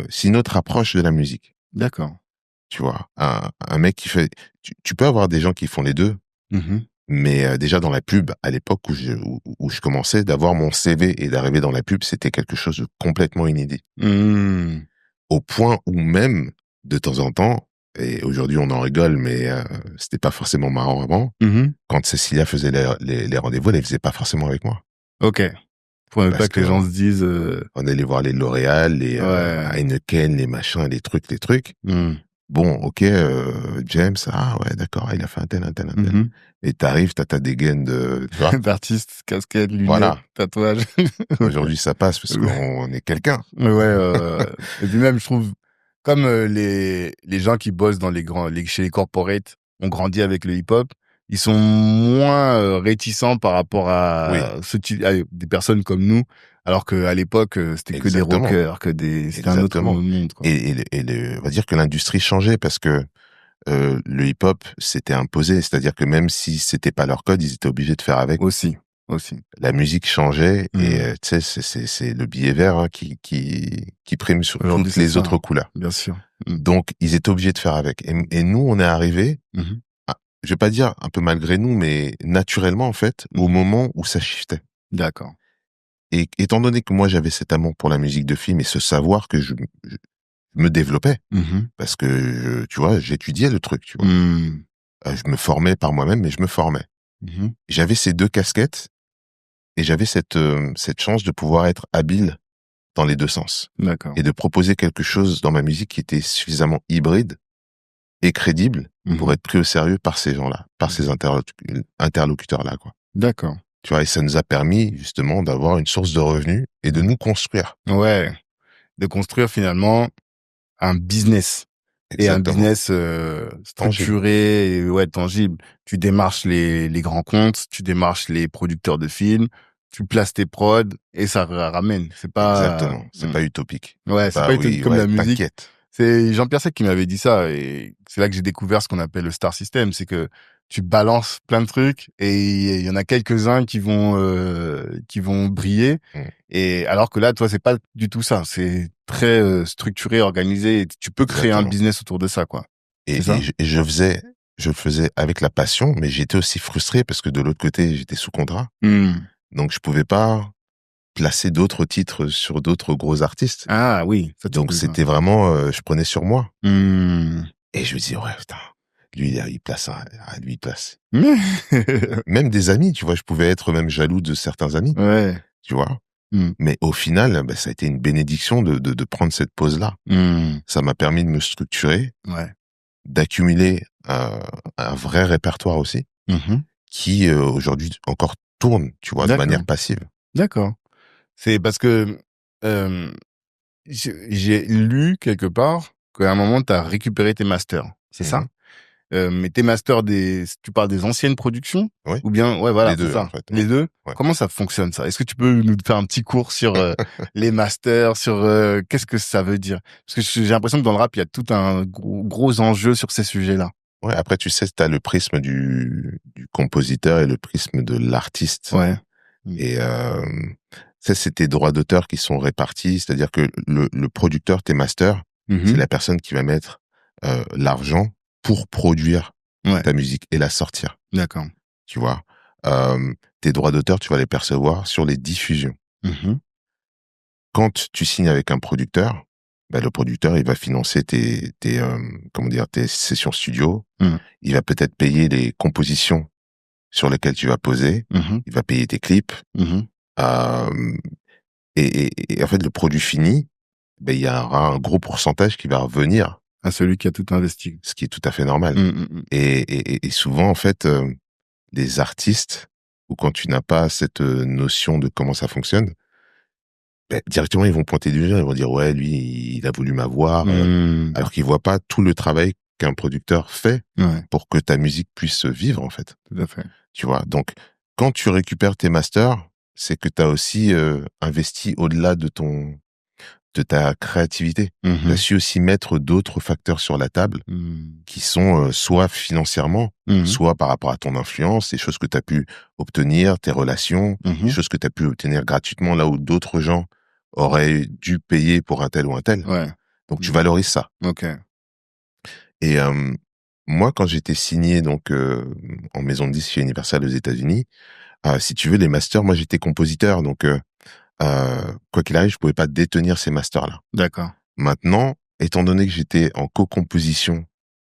C'est une autre approche de la musique. D'accord. Tu vois, un mec qui fait... Tu peux avoir des gens qui font les deux, mais déjà dans la pub, à l'époque où je commençais, d'avoir mon CV et d'arriver dans la pub, c'était quelque chose de complètement inédit. Au point où même, de temps en temps, et aujourd'hui on en rigole, mais c'était pas forcément marrant avant, quand Cécilia faisait les rendez-vous, elle les faisait pas forcément avec moi. Ok. Pour ne pas que les gens se disent... On allait voir les L'Oréal, les Heineken, les machins, les trucs. Bon, ok, James, ah ouais, d'accord, il a fait un tel. Et t'arrives, t'as ta dégaine d'artiste, casquette, lunettes, tatouage. Aujourd'hui, ça passe parce qu'on est quelqu'un. Et puis même, je trouve, comme les gens qui bossent dans chez les corporates ont grandi avec le hip-hop, ils sont moins réticents par rapport à des personnes comme nous, alors qu'à l'époque, c'était que des rockers, c'était un autre monde, quoi. Et on va dire que l'industrie changeait parce que le hip-hop s'était imposé, c'est-à-dire que même si c'était pas leur code, ils étaient obligés de faire avec. Aussi. La musique changeait et tu sais, c'est le billet vert qui prime sur toutes les autres couleurs. Bien sûr. Donc ils étaient obligés de faire avec. Et nous, on est arrivés, je vais pas dire un peu malgré nous, mais naturellement en fait, au moment où ça shiftait. D'accord. Et étant donné que moi j'avais cet amour pour la musique de film et ce savoir que je me développais, parce que tu vois, j'étudiais le truc, tu vois. Je me formais par moi-même, mais je me formais. J'avais ces deux casquettes et j'avais cette chance de pouvoir être habile dans les deux sens. D'accord. Et de proposer quelque chose dans ma musique qui était suffisamment hybride et crédible pour être pris au sérieux par ces gens-là, par ces interlocuteurs-là, quoi. D'accord. Tu vois, et ça nous a permis justement d'avoir une source de revenus et de nous construire. Ouais. De construire finalement un business. Exactement. Et un business structuré et tangible. Tu démarches les grands comptes, tu démarches les producteurs de films, tu places tes prods et ça ramène. C'est pas... Exactement. C'est pas utopique. Ouais, c'est pas utopique comme la musique. T'inquiète. C'est Jean-Pierre Sec qui m'avait dit ça et c'est là que j'ai découvert ce qu'on appelle le star system. C'est que tu balances plein de trucs et il y en a quelques-uns qui vont briller. Et alors que là, toi, c'est pas du tout ça. C'est très structuré, organisé. Et tu peux créer un business autour de ça, quoi. Et je le faisais avec la passion, mais j'étais aussi frustré parce que de l'autre côté, j'étais sous contrat. Donc je pouvais pas placer d'autres titres sur d'autres gros artistes. Ah oui. Donc c'était vraiment, je prenais sur moi. Et je me disais, ouais, putain, lui, il place lui, il place. Même des amis, tu vois, je pouvais être même jaloux de certains amis. Ouais. Tu vois. Mais au final, ça a été une bénédiction de prendre cette pause-là. Ça m'a permis de me structurer, d'accumuler un vrai répertoire aussi, qui aujourd'hui encore tourne, tu vois, de manière passive. D'accord. C'est parce que j'ai lu quelque part qu'à un moment, tu as récupéré tes masters. C'est ça? Mais tes masters tu parles des anciennes productions? Oui. Ou bien, voilà, les deux, ça. En fait. Les deux? Ouais. Comment ça fonctionne, ça? Est-ce que tu peux nous faire un petit cours sur les masters, sur qu'est-ce que ça veut dire? Parce que j'ai l'impression que dans le rap, il y a tout un gros enjeu sur ces sujets-là. Ouais, après, tu sais, t'as le prisme du compositeur et le prisme de l'artiste. Ouais. Et ça, c'est tes droits d'auteur qui sont répartis, c'est-à-dire que le producteur, tes masters, c'est la personne qui va mettre l'argent pour produire ta musique et la sortir. D'accord. Tu vois, tes droits d'auteur, tu vas les percevoir sur les diffusions. Quand tu signes avec un producteur, le producteur, il va financer tes sessions studio. Il va peut-être payer les compositions sur lesquelles tu vas poser. Il va payer tes clips. Et en fait, le produit fini, il y aura un gros pourcentage qui va revenir à celui qui a tout investi. Ce qui est tout à fait normal. Et souvent, en fait, les artistes, ou quand tu n'as pas cette notion de comment ça fonctionne, directement, ils vont pointer du doigt, ils vont dire, ouais, lui, il a voulu m'avoir, alors qu'ils voient pas tout le travail qu'un producteur fait pour que ta musique puisse vivre, en fait. Tout à fait. Tu vois, donc, quand tu récupères tes masters, c'est que tu as aussi investi au-delà de ta créativité. Tu as su aussi mettre d'autres facteurs sur la table qui sont soit financièrement, soit par rapport à ton influence, les choses que tu as pu obtenir, tes relations, les choses que tu as pu obtenir gratuitement là où d'autres gens auraient dû payer pour un tel ou un tel. Donc tu valorises ça. Et moi, quand j'étais signé donc en maison de disques chez Universal aux États-Unis, si tu veux, les masters, moi j'étais compositeur, donc quoi qu'il arrive, je pouvais pas détenir ces masters-là. D'accord. Maintenant, étant donné que j'étais en co-composition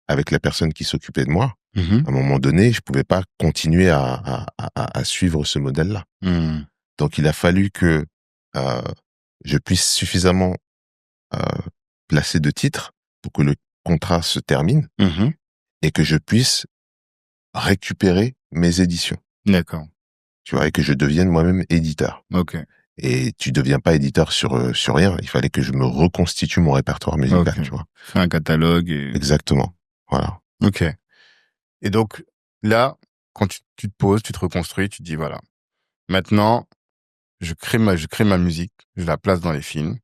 avec la personne qui s'occupait de moi, à un moment donné, je pouvais pas continuer à suivre ce modèle-là. Donc, il a fallu que je puisse suffisamment placer de titres pour que le contrat se termine et que je puisse récupérer mes éditions. D'accord. Tu vois, et que je devienne moi-même éditeur. Et tu deviens pas éditeur sur rien. Il fallait que je me reconstitue mon répertoire musical, tu vois. Fais un catalogue. Exactement. Voilà. Et donc, là, quand tu te poses, tu te reconstruis, tu te dis, voilà. Maintenant, je crée ma musique, je la place dans les films.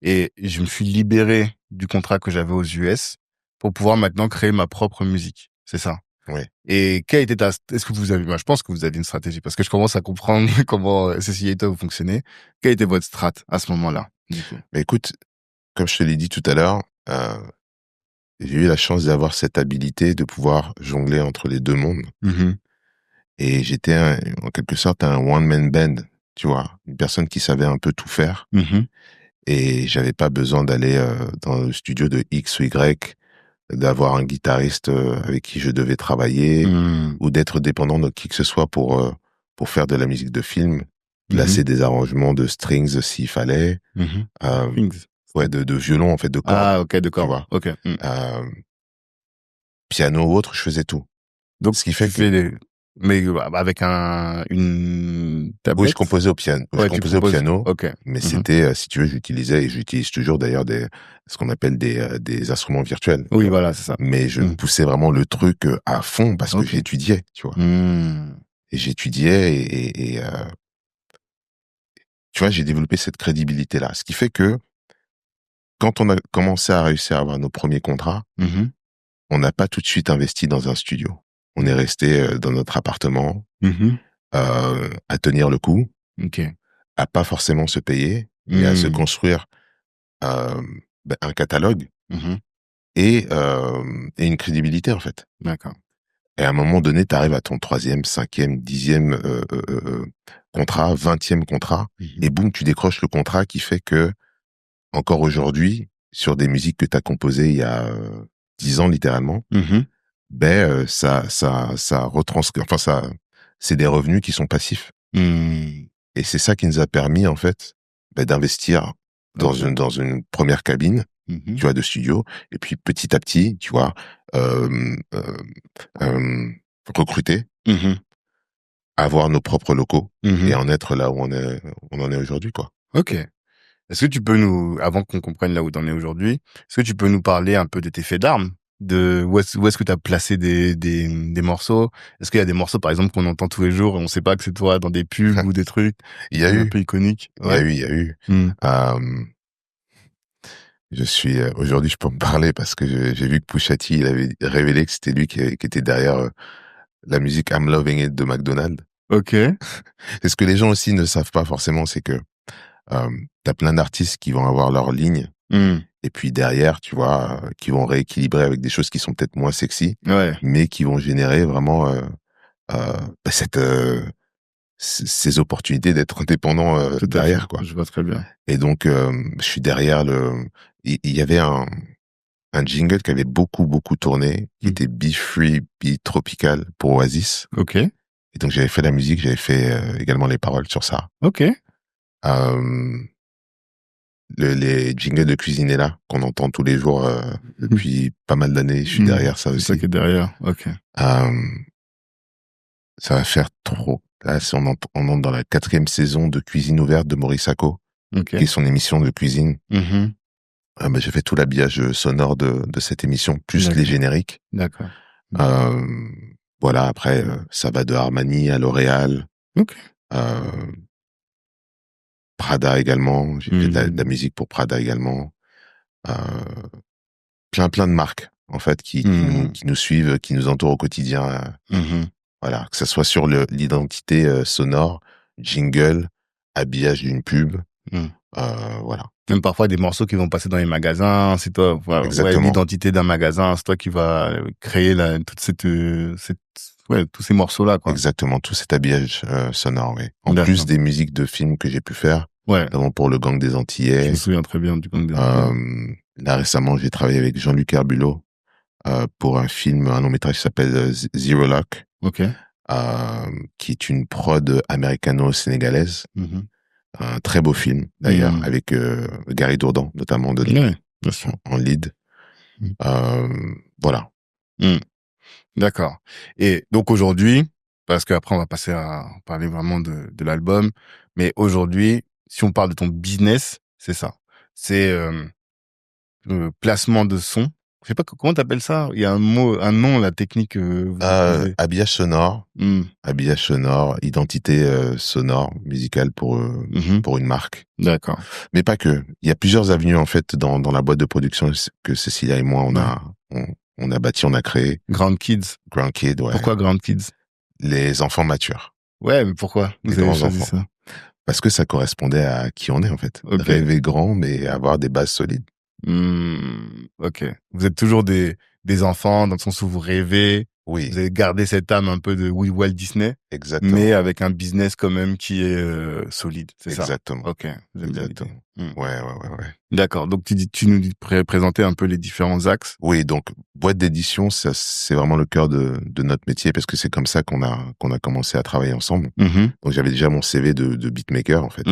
Et je me suis libéré du contrat que j'avais aux US pour pouvoir maintenant créer ma propre musique. C'est ça? Oui. Et quelle était est-ce que vous avez, je pense que vous aviez une stratégie parce que je commence à comprendre comment Cécilia et toi vous fonctionnez. Quelle était votre strat à ce moment-là? Mais écoute, comme je te l'ai dit tout à l'heure, j'ai eu la chance d'avoir cette habilité de pouvoir jongler entre les deux mondes. Et j'étais en quelque sorte un one-man band, tu vois, une personne qui savait un peu tout faire. Et j'avais pas besoin d'aller dans le studio de X ou Y, d'avoir un guitariste avec qui je devais travailler ou d'être dépendant de qui que ce soit pour faire de la musique de film, placer des arrangements de strings s'il fallait, de violon en fait, de cordes. De cordes. Piano ou autre, je faisais tout. Donc ce qui fait que mais avec une tablette. Oui, je composais au piano. Je composais au piano. Mais c'était, si tu veux, j'utilisais et j'utilise toujours d'ailleurs ce qu'on appelle des instruments virtuels. Oui, voilà, c'est ça. Mais je poussais vraiment le truc à fond parce que j'étudiais, tu vois. Et j'étudiais et tu vois, j'ai développé cette crédibilité-là. Ce qui fait que quand on a commencé à réussir à avoir nos premiers contrats, on n'a pas tout de suite investi dans un studio. On est resté dans notre appartement, à tenir le coup, à pas forcément se payer, mais à se construire un catalogue et une crédibilité, en fait. D'accord. Et à un moment donné, tu arrives à ton 3e, 5e, 10e contrat, 20e contrat, et boum, tu décroches le contrat qui fait que, encore aujourd'hui, sur des musiques que tu as composées il y a 10 ans littéralement, ça retranscrit, c'est des revenus qui sont passifs. Et c'est ça qui nous a permis, en fait, d'investir dans une première cabine, tu vois, de studio, et puis petit à petit, tu vois, recruter, avoir nos propres locaux, et en être là où on en est aujourd'hui, quoi. Est-ce que tu peux avant qu'on comprenne là où t'en es aujourd'hui, est-ce que tu peux nous parler un peu de tes faits d'armes? Où est-ce que tu as placé des morceaux? Est-ce qu'il y a des morceaux, par exemple, qu'on entend tous les jours et on sait pas que c'est toi dans des pubs ou des trucs? Il y a eu. Un peu iconiques. Il y a eu. Aujourd'hui, je peux en parler parce que j'ai vu que Pusha T, il avait révélé que c'était lui qui était derrière la musique I'm Loving It de McDonald's. Et ce que les gens aussi ne savent pas forcément, c'est que t'as plein d'artistes qui vont avoir leur ligne. Et puis derrière, tu vois, qui vont rééquilibrer avec des choses qui sont peut-être moins sexy, mais qui vont générer vraiment ces opportunités d'être indépendant derrière, quoi. Je vois très bien. Et donc, je suis derrière il y avait un jingle qui avait beaucoup tourné, qui était Be Free, Be Tropical pour Oasis. Et donc, j'avais fait la musique, j'avais fait également les paroles sur ça. Les jingles de Cuisinella qu'on entend tous les jours depuis pas mal d'années. Je suis derrière ça aussi. C'est ça qui est derrière. Ok. Ça va faire trop. Là, on entre dans la 4e saison de Cuisine ouverte de Maurice Sacco, qui est son émission de cuisine. J'ai fait tout l'habillage sonore de cette émission, plus les génériques. D'accord. Voilà, après, ça va de Armani à L'Oréal. Prada également. J'ai fait de la musique pour Prada également. Plein de marques, en fait, qui nous suivent, qui nous entourent au quotidien. Voilà, que ça soit sur l'identité sonore, jingle, habillage d'une pub. Voilà. Même parfois des morceaux qui vont passer dans les magasins, c'est toi, l'identité d'un magasin, c'est toi qui va créer tous ces morceaux-là, quoi. Exactement, tout cet habillage sonore, oui. En plus des musiques de films que j'ai pu faire, notamment pour le Gang des Antillais. Je me souviens très bien du Gang des Antillais. Là, récemment, j'ai travaillé avec Jean-Luc Herbulot pour un long métrage qui s'appelle Zero Lock, qui est une prod américano-sénégalaise. Un très beau film, d'ailleurs, avec Gary Dourdan, notamment, en lead. Voilà. D'accord. Et donc aujourd'hui, parce qu'après on va passer à parler vraiment de l'album, mais aujourd'hui, si on parle de ton business, c'est ça. C'est le placement de son. Je sais pas comment t'appelles ça. Il y a un nom, la technique. Habillage sonore. Habillage sonore, identité sonore, musicale pour une marque. D'accord. Mais pas que. Il y a plusieurs avenues en fait dans la boîte de production que Cécilia et moi on a bâti, on a créé. Ground Kids. Ground Kids, ouais. Pourquoi Ground Kids? Les enfants matures. Ouais, mais pourquoi vous avez choisi ça? Parce que ça correspondait à qui on est en fait. Rêver grand, mais avoir des bases solides. Ok. Vous êtes toujours des enfants dans le sens où vous rêvez. Oui. Vous avez gardé cette âme un peu de Walt Disney. Exactement. Mais avec un business quand même qui est solide. C'est ça. Exactement. Ok. Exactement. Ouais. D'accord. Donc tu nous présenter un peu les différents axes. Oui. Donc boîte d'édition, ça c'est vraiment le cœur de notre métier parce que c'est comme ça qu'on a commencé à travailler ensemble. Donc j'avais déjà mon CV de beatmaker en fait.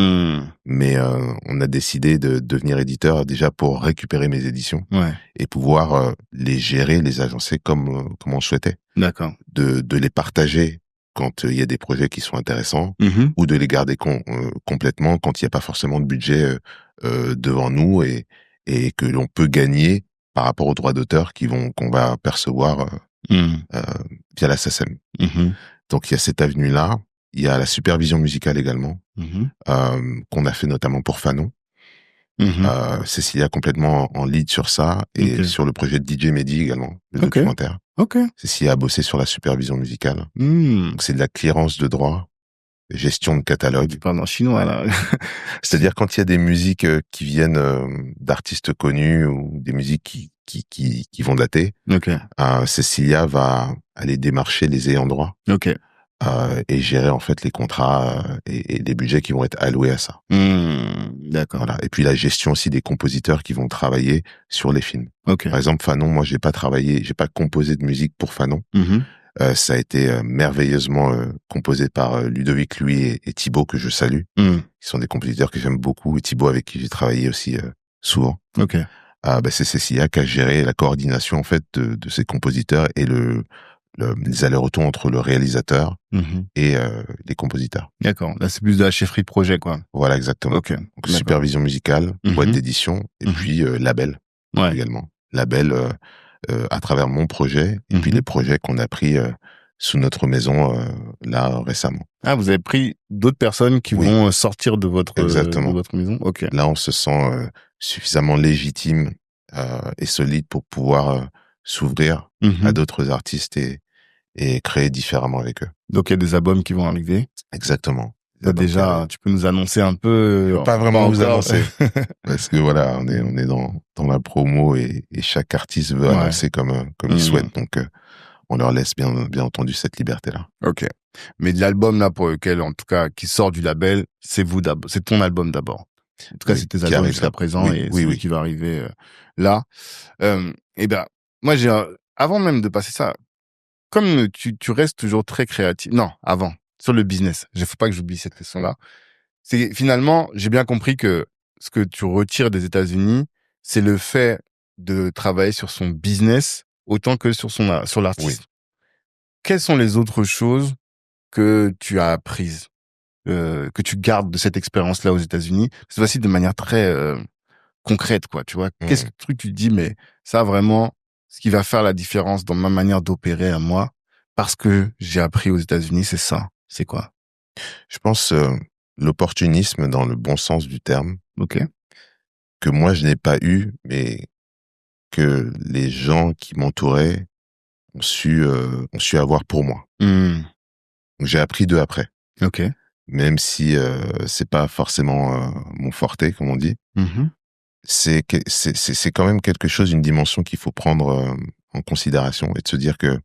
Mais on a décidé de devenir éditeur déjà pour récupérer mes éditions et pouvoir les gérer, les agencer comme on souhaitait. D'accord. De les partager quand il y a des projets qui sont intéressants ou de les garder complètement quand il n'y a pas forcément de budget devant nous et que l'on peut gagner par rapport aux droits d'auteur qu'on va percevoir via la SACEM. Donc il y a cette avenue-là. Il y a la supervision musicale également qu'on a fait notamment pour Fanon. Cécilia complètement en lead sur ça et sur le projet de DJ Mehdi également, le documentaire. Cécilia a bossé sur la supervision musicale. Donc c'est de la clearance de droit, gestion de catalogue. Tu parles en chinois là. C'est-à-dire quand il y a des musiques qui viennent d'artistes connus ou des musiques qui vont dater, Cécilia va aller démarcher les ayants droit. Et gérer en fait les contrats et les budgets qui vont être alloués à ça. D'accord. Voilà. Et puis la gestion aussi des compositeurs qui vont travailler sur les films. Par exemple, Fanon, moi j'ai pas composé de musique pour Fanon. Ça a été merveilleusement composé par Ludovic Louis et Thibaut que je salue. Ils sont des compositeurs que j'aime beaucoup et Thibaut avec qui j'ai travaillé aussi souvent. C'est Cécilia qui a géré la coordination en fait de ces compositeurs et les allers-retours entre le réalisateur et les compositeurs. D'accord. Là, c'est plus de la chefferie de projet, quoi. Voilà, exactement. Donc, supervision musicale, boîte d'édition, et puis label également. Label à travers mon projet, et puis les projets qu'on a pris sous notre maison là récemment. Ah, vous avez pris d'autres personnes qui vont sortir de votre maison. Là, on se sent suffisamment légitime et solide pour pouvoir s'ouvrir à d'autres artistes et créer différemment avec eux. Donc il y a des albums qui vont arriver. Exactement. Déjà, tu peux nous annoncer un peu. Je peux pas vraiment vous annoncer parce que voilà, on est dans la promo et chaque artiste veut annoncer comme il souhaite. Donc on leur laisse bien entendu cette liberté-là. Ok. Mais l'album là pour lequel, en tout cas, qui sort du label, c'est vous d'abord. C'est ton album d'abord. En tout cas, c'est tes albums jusqu'à présent et celui qui va arriver là. Et ben, moi avant même de passer ça, comme tu restes toujours très créatif. Non, avant, sur le business. Il faut pas que j'oublie cette question-là. C'est finalement, j'ai bien compris que ce que tu retires des États-Unis, c'est le fait de travailler sur son business autant que sur l'artiste. Oui. Quelles sont les autres choses que tu as apprises, que tu gardes de cette expérience-là aux États-Unis? C'est aussi de manière très concrète, quoi, tu vois. Qu'est-ce que tu te dis, mais ça vraiment, ce qui va faire la différence dans ma manière d'opérer à moi, parce que j'ai appris aux États-Unis, c'est ça. C'est quoi? Je pense l'opportunisme dans le bon sens du terme. Ok. Que moi je n'ai pas eu, mais que les gens qui m'entouraient ont su avoir pour moi. Donc j'ai appris d'eux après. Ok. Même si c'est pas forcément mon forte, comme on dit. C'est quand même quelque chose, une dimension qu'il faut prendre en considération et de se dire que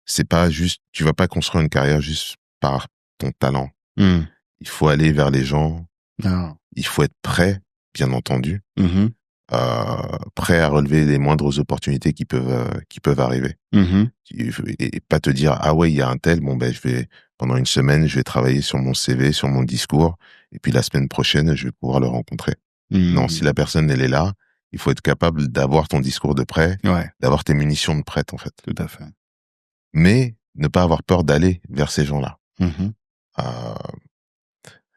c'est pas juste, tu vas pas construire une carrière juste par ton talent. Il faut aller vers les gens. Il faut être prêt, bien entendu. Prêt à relever les moindres opportunités qui peuvent arriver. Et pas te dire, ah ouais, il y a un tel, bon ben pendant une semaine, je vais travailler sur mon CV, sur mon discours, et puis la semaine prochaine, je vais pouvoir le rencontrer. Non, si la personne, elle est là, il faut être capable d'avoir ton discours de prêt, d'avoir tes munitions de prête, en fait. Tout à fait. Mais ne pas avoir peur d'aller vers ces gens-là.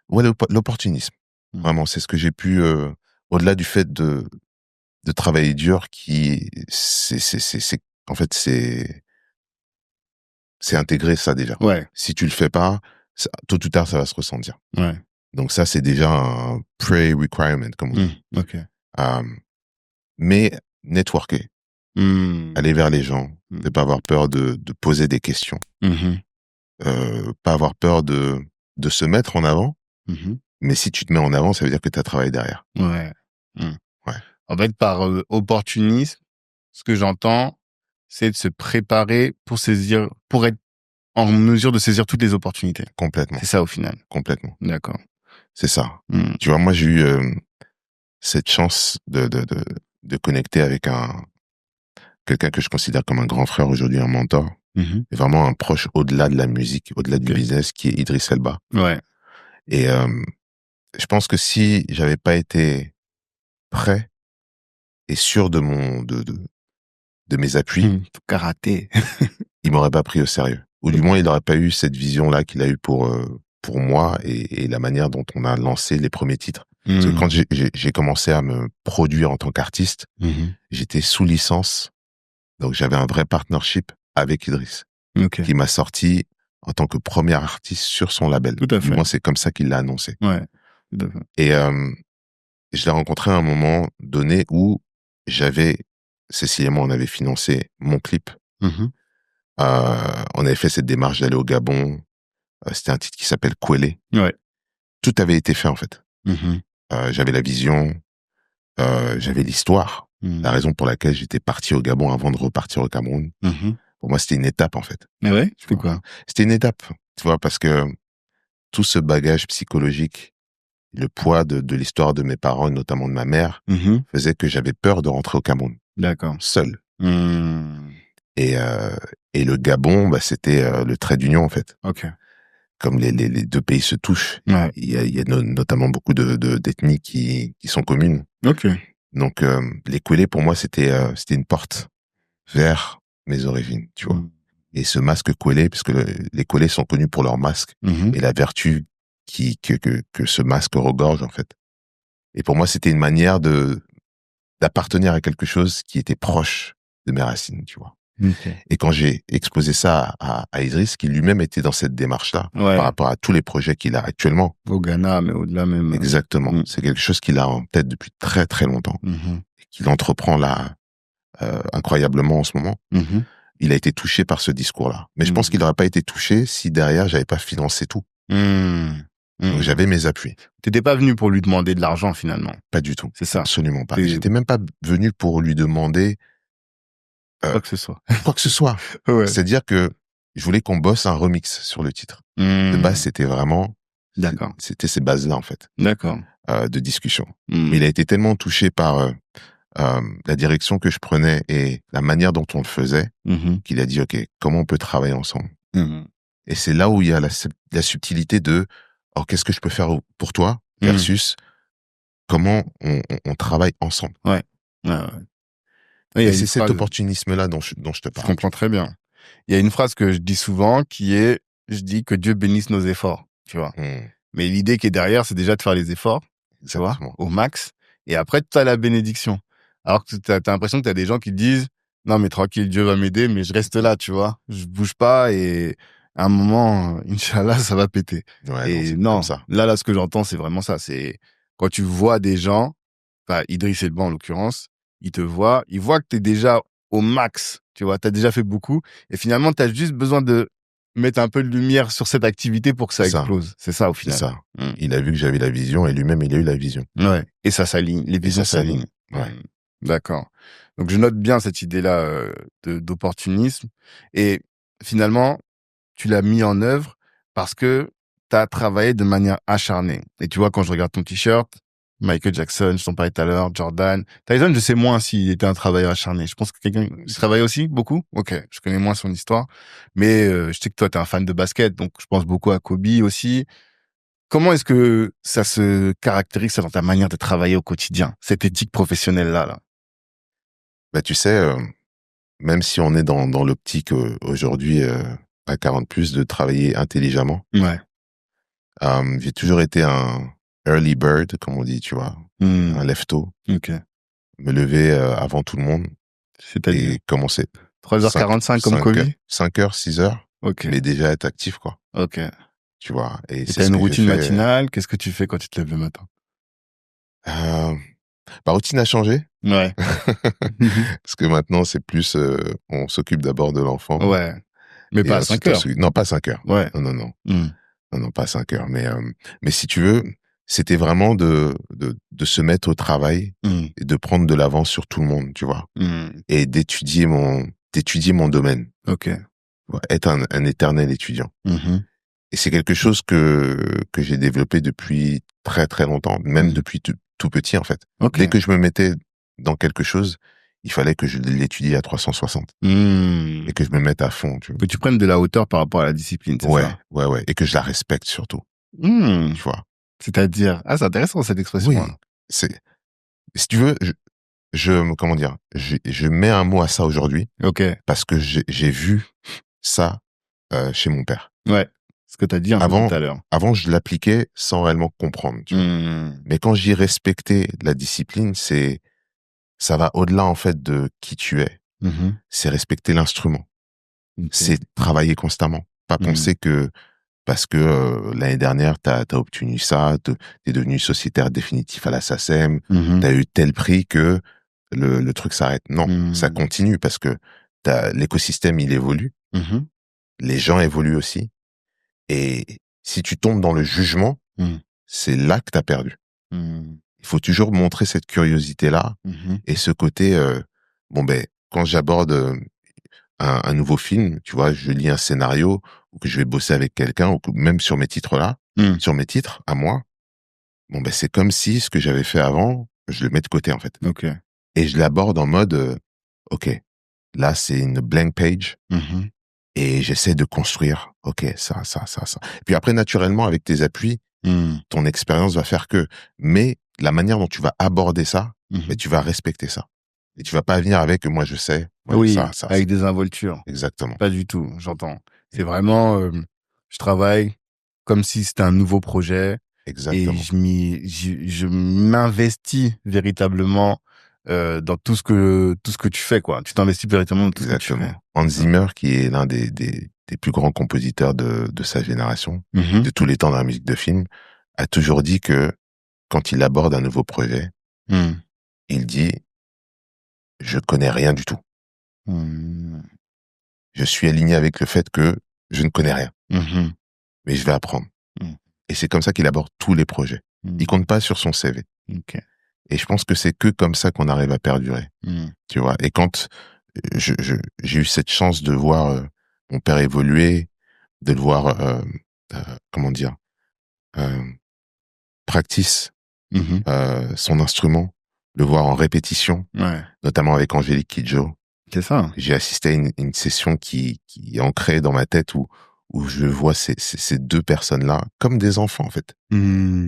Ouais, l'opportunisme. Vraiment, c'est ce que j'ai pu, au-delà du fait de travailler dur, en fait, c'est intégrer ça déjà. Ouais. Si tu le fais pas, tôt ou tard, ça va se ressentir. Ouais. Donc ça, c'est déjà un pre-requirement, comme on dit. Ok. Mais networker, aller vers les gens, ne pas avoir peur de poser des questions, pas avoir peur de se mettre en avant. Mais si tu te mets en avant, ça veut dire que tu as travaillé derrière. Ouais. Ouais. En fait, par opportunisme, ce que j'entends, c'est de se préparer pour être en mesure de saisir toutes les opportunités. Complètement. C'est ça au final. Complètement. D'accord. C'est ça. Tu vois, moi, j'ai eu cette chance de connecter avec quelqu'un que je considère comme un grand frère aujourd'hui, un mentor, et vraiment un proche au-delà de la musique, au-delà du business, qui est Idriss Elba. Ouais. Et je pense que si j'avais pas été prêt et sûr de mes appuis, karaté, il m'aurait pas pris au sérieux. Ou du moins, il n'aurait pas eu cette vision-là qu'il a eue pour moi et la manière dont on a lancé les premiers titres. Parce que quand j'ai commencé à me produire en tant qu'artiste, j'étais sous licence. Donc, j'avais un vrai partnership avec Idriss, qui m'a sorti en tant que premier artiste sur son label. Tout à fait. Du moins, c'est comme ça qu'il l'a annoncé. Ouais. Tout à fait. Et je l'ai rencontré à un moment donné où Cécile et moi, on avait financé mon clip. On avait fait cette démarche d'aller au Gabon. C'était un titre qui s'appelle Kwele. Ouais. Tout avait été fait, en fait. J'avais la vision, j'avais l'histoire, la raison pour laquelle j'étais parti au Gabon avant de repartir au Cameroun. Pour moi, c'était une étape, en fait. Mais ouais, tu fais quoi? C'était une étape, tu vois, parce que tout ce bagage psychologique, le poids de l'histoire de mes parents, et notamment de ma mère, faisait que j'avais peur de rentrer au Cameroun. D'accord. Seul. Et le Gabon, bah, c'était le trait d'union, en fait. Ok. Comme les deux pays se touchent, il y a notamment beaucoup d'ethnies qui sont communes. Ok. Donc les Kwele, pour moi, c'était une porte vers mes origines, tu vois. Et ce masque Kwele, puisque les Kwele sont connus pour leur masque et la vertu que ce masque regorge, en fait. Et pour moi, c'était une manière d'appartenir à quelque chose qui était proche de mes racines, tu vois. Et quand j'ai exposé ça à Idriss, qui lui-même était dans cette démarche-là, par rapport à tous les projets qu'il a actuellement. Au Ghana, mais au-delà même. Exactement. C'est quelque chose qu'il a en tête depuis très très longtemps. Et qu'il entreprend là, incroyablement en ce moment. Il a été touché par ce discours-là. Mais je pense qu'il n'aurait pas été touché si derrière, j'avais pas financé tout. Donc j'avais mes appuis. T'étais pas venu pour lui demander de l'argent finalement. Pas du tout. C'est ça. Absolument pas. J'étais même pas venu pour lui demander quoi que ce soit. Quoi que ce soit. Ouais. C'est-à-dire que je voulais qu'on bosse un remix sur le titre. De base, c'était vraiment... D'accord. C'était ces bases-là, en fait. D'accord. De discussion. Mais il a été tellement touché par la direction que je prenais et la manière dont on le faisait qu'il a dit, OK, comment on peut travailler ensemble? Et c'est là où il y a la subtilité de, alors qu'est-ce que je peux faire pour toi versus comment on travaille ensemble. Ouais. Et c'est cet opportunisme-là dont je te parle. Je comprends très bien. Il y a une phrase que je dis souvent qui est, je dis que Dieu bénisse nos efforts, tu vois. Mais l'idée qui est derrière, c'est déjà de faire les efforts, tu vois, au max. Et après, tu as la bénédiction. Alors que tu as l'impression que tu as des gens qui te disent, non, mais tranquille, Dieu va m'aider, mais je reste là, tu vois. Je bouge pas et à un moment, Inch'Allah, ça va péter. Ouais, et non, ça. là, ce que j'entends, c'est vraiment ça. C'est quand tu vois des gens, enfin, Idriss Elba en l'occurrence, il voit que tu es déjà au max, tu vois, tu as déjà fait beaucoup. Et finalement, tu as juste besoin de mettre un peu de lumière sur cette activité pour que ça explose. C'est ça, au final. C'est ça. Il a vu que j'avais la vision et lui-même, il a eu la vision. Ouais. Et ça s'aligne. Les visions s'alignent. Ouais. D'accord. Donc, je note bien cette idée-là d'opportunisme. Et finalement, tu l'as mis en œuvre parce que tu as travaillé de manière acharnée. Et tu vois, quand je regarde ton t-shirt, Michael Jackson, je t'en parlais tout à l'heure, Jordan. Tyson, je sais moins s'il était un travailleur acharné. Je pense que quelqu'un travaille aussi beaucoup. Ok, je connais moins son histoire. Mais je sais que toi, t'es un fan de basket, donc je pense beaucoup à Kobe aussi. Comment est-ce que ça se caractérise ça, dans ta manière de travailler au quotidien, cette éthique professionnelle-là là? Bah, tu sais, même si on est dans l'optique aujourd'hui à 40+, de travailler intelligemment, Ouais. J'ai toujours été un early bird, comme on dit, tu vois, un lève-tôt. Ok. Me lever avant tout le monde. C'est-à-dire et commencer 3h45 comme Kobe. 5h, 6h. Ok. Mais déjà être actif, quoi. Ok. Tu vois. Et t'as une routine matinale. Qu'est-ce que tu fais quand tu te lèves le matin? Ma routine a changé. Ouais. Parce que maintenant, c'est plus, on s'occupe d'abord de l'enfant. Ouais. Mais pas à 5h. Non, pas à 5h. Ouais. Non. Non, pas à 5h. Mais si tu veux, c'était vraiment de se mettre au travail et de prendre de l'avance sur tout le monde, tu vois. Et d'étudier mon domaine. Ok. Être un éternel étudiant. Et c'est quelque chose que j'ai développé depuis très très longtemps, même depuis tout petit en fait. Okay. Dès que je me mettais dans quelque chose, il fallait que je l'étudie à 360 et que je me mette à fond. Que tu prennes de la hauteur par rapport à la discipline, c'est ça? Ouais, et que je la respecte surtout. Tu vois. C'est-à-dire, c'est intéressant cette expression. Oui, si tu veux, je mets un mot à ça aujourd'hui. Ok. Parce que j'ai vu ça chez mon père. Ouais. Ce que tu as dit un peu tout à l'heure. Avant, je l'appliquais sans réellement comprendre. Tu vois. Mais quand j'y respectais la discipline, ça va au-delà en fait de qui tu es. C'est respecter l'instrument. Okay. C'est travailler constamment. Pas penser que parce que l'année dernière, t'as obtenu ça, t'es devenu sociétaire définitif à la SACEM, t'as eu tel prix que le truc s'arrête. Non, ça continue parce que l'écosystème, il évolue. Les gens évoluent aussi. Et si tu tombes dans le jugement, c'est là que t'as perdu. Il faut toujours montrer cette curiosité-là et ce côté, quand j'aborde un nouveau film, tu vois, je lis un scénario ou que je vais bosser avec quelqu'un ou que même sur mes titres-là, sur mes titres à moi, c'est comme si ce que j'avais fait avant, je le mets de côté en fait. Okay. Et je l'aborde en mode, ok, là c'est une blank page. Et j'essaie de construire, ok, ça. Et puis après, naturellement, avec tes appuis, ton expérience va faire que. Mais la manière dont tu vas aborder ça, tu vas respecter ça. Et tu vas pas venir avec moi je sais. Ça, avec des involtures. Exactement. Pas du tout, j'entends. C'est vraiment, je travaille comme si c'était un nouveau projet. Exactement. Et je m'investis véritablement dans tout ce que tu fais, quoi. Tu t'investis véritablement dans tout ce que tu fais. Hans Zimmer, qui est l'un des plus grands compositeurs de sa génération, de tous les temps dans la musique de film, a toujours dit que quand il aborde un nouveau projet, il dit « Je connais rien du tout. Je suis aligné avec le fait que je ne connais rien. Mais je vais apprendre. » Et c'est comme ça qu'il aborde tous les projets. Il compte pas sur son CV. Okay. Et je pense que c'est que comme ça qu'on arrive à perdurer. Tu vois. Et quand j'ai eu cette chance de voir mon père évoluer, de le voir, practice son instrument, le voir en répétition, notamment avec Angélique Kidjo. C'est ça. J'ai assisté à une session qui est ancrée dans ma tête où où je vois ces deux personnes-là comme des enfants, en fait,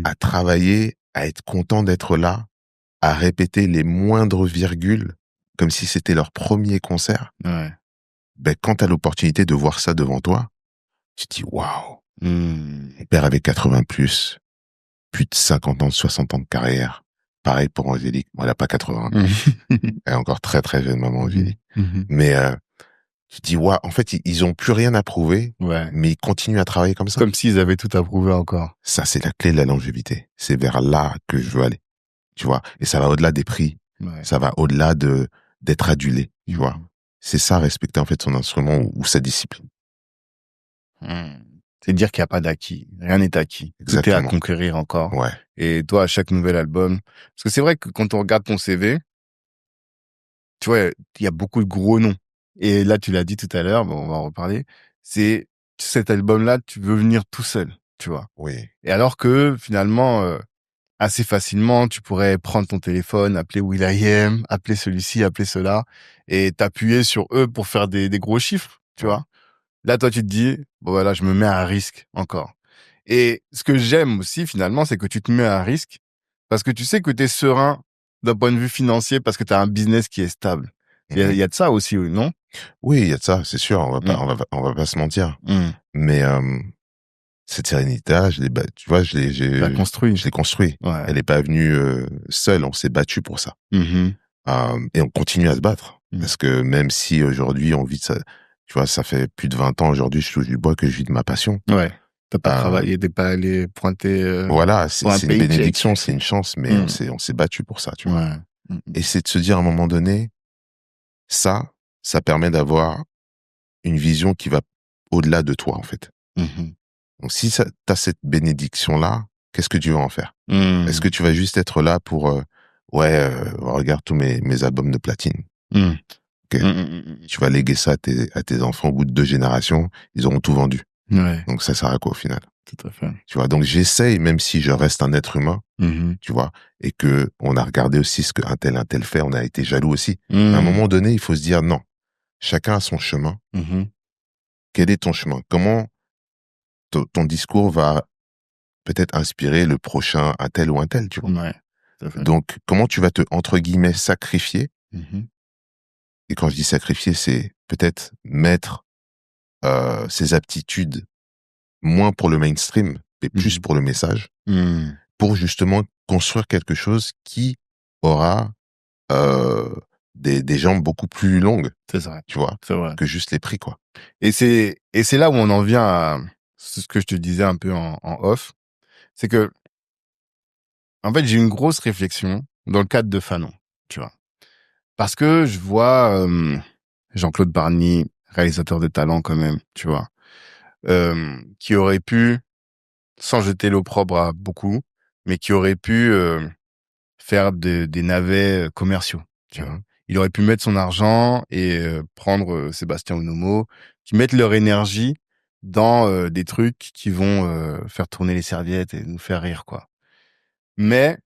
à travailler, à être contents d'être là, à répéter les moindres virgules comme si c'était leur premier concert. Ouais. Ben, quand t'as l'opportunité de voir ça devant toi, tu te dis, waouh, mon père avait 80 plus de 50 ans, 60 ans de carrière. Pareil pour Angélique. Bon, elle a pas 80. Elle est encore très, très jeune, maman Angélique. Mais, tu te dis, waouh, en fait, ils ont plus rien à prouver, mais ils continuent à travailler comme ça. Comme s'ils avaient tout à prouver encore. Ça, c'est la clé de la longévité. C'est vers là que je veux aller. Tu vois? Et ça va au-delà des prix. Ouais. Ça va au-delà d'être adulé. Tu vois? C'est ça, respecter, en fait, son instrument ou sa discipline. C'est dire qu'il n'y a pas d'acquis. Rien n'est acquis. Exactement. Tout est à conquérir encore. Ouais. Et toi, à chaque nouvel album, parce que c'est vrai que quand on regarde ton CV, tu vois, il y a beaucoup de gros noms. Et là, tu l'as dit tout à l'heure, bon, on va en reparler. C'est cet album-là, tu veux venir tout seul, tu vois. Oui. Et alors que finalement, assez facilement, tu pourrais prendre ton téléphone, appeler will.i.am, appeler celui-ci, appeler cela, et t'appuyer sur eux pour faire des gros chiffres, tu vois. Là, toi, tu te dis, bon, voilà, je me mets à risque encore. Et ce que j'aime aussi, finalement, c'est que tu te mets à risque parce que tu sais que tu es serein d'un point de vue financier parce que tu as un business qui est stable. Il y a de ça aussi, non? Oui, il y a de ça, c'est sûr. On va pas se mentir. Mais, cette sérénité-là, tu vois, je l'ai construit. Ouais. Elle n'est pas venue seule. On s'est battu pour ça. Et on continue à se battre. Parce que même si aujourd'hui on vit de ça, tu vois, ça fait plus de 20 ans aujourd'hui, je touche du bois que je vis de ma passion. Ouais. T'as pas travaillé, t'es pas allé pointer. Voilà, c'est une bénédiction, c'est une chance, mais on s'est battu pour ça, tu vois. Et c'est de se dire à un moment donné, ça permet d'avoir une vision qui va au-delà de toi, en fait. Donc si t'as cette bénédiction-là, qu'est-ce que tu vas en faire? Est-ce que tu vas juste être là pour regarde tous mes albums de platine. Tu vas léguer ça à tes enfants au bout de 2 générations, ils auront tout vendu. Donc ça sert à quoi au final? Tout à fait. Tu vois, donc j'essaye, même si je reste un être humain, tu vois, et que on a regardé aussi ce qu'un tel fait, on a été jaloux aussi. À un moment donné, il faut se dire non, chacun a son chemin. Quel est ton chemin? Comment ton discours va peut-être inspirer le prochain un tel ou un tel, tu vois. Donc, comment tu vas te, entre guillemets, sacrifier? Et quand je dis sacrifier, c'est peut-être mettre ses aptitudes moins pour le mainstream, mais plus pour le message, pour justement construire quelque chose qui aura des jambes beaucoup plus longues. C'est vrai. Tu vois, c'est vrai. que juste les prix, quoi. Et c'est là où on en vient à ce que je te disais un peu en off. C'est que, en fait, j'ai une grosse réflexion dans le cadre de Fanon, tu vois. Parce que je vois Jean-Claude Bargny, réalisateur de talent quand même, tu vois, qui aurait pu, sans jeter l'opprobre à beaucoup, mais qui aurait pu faire des navets commerciaux, tu vois. Il aurait pu mettre son argent et prendre Sébastien Onomo, qui mettent leur énergie dans des trucs qui vont faire tourner les serviettes et nous faire rire, quoi. Mais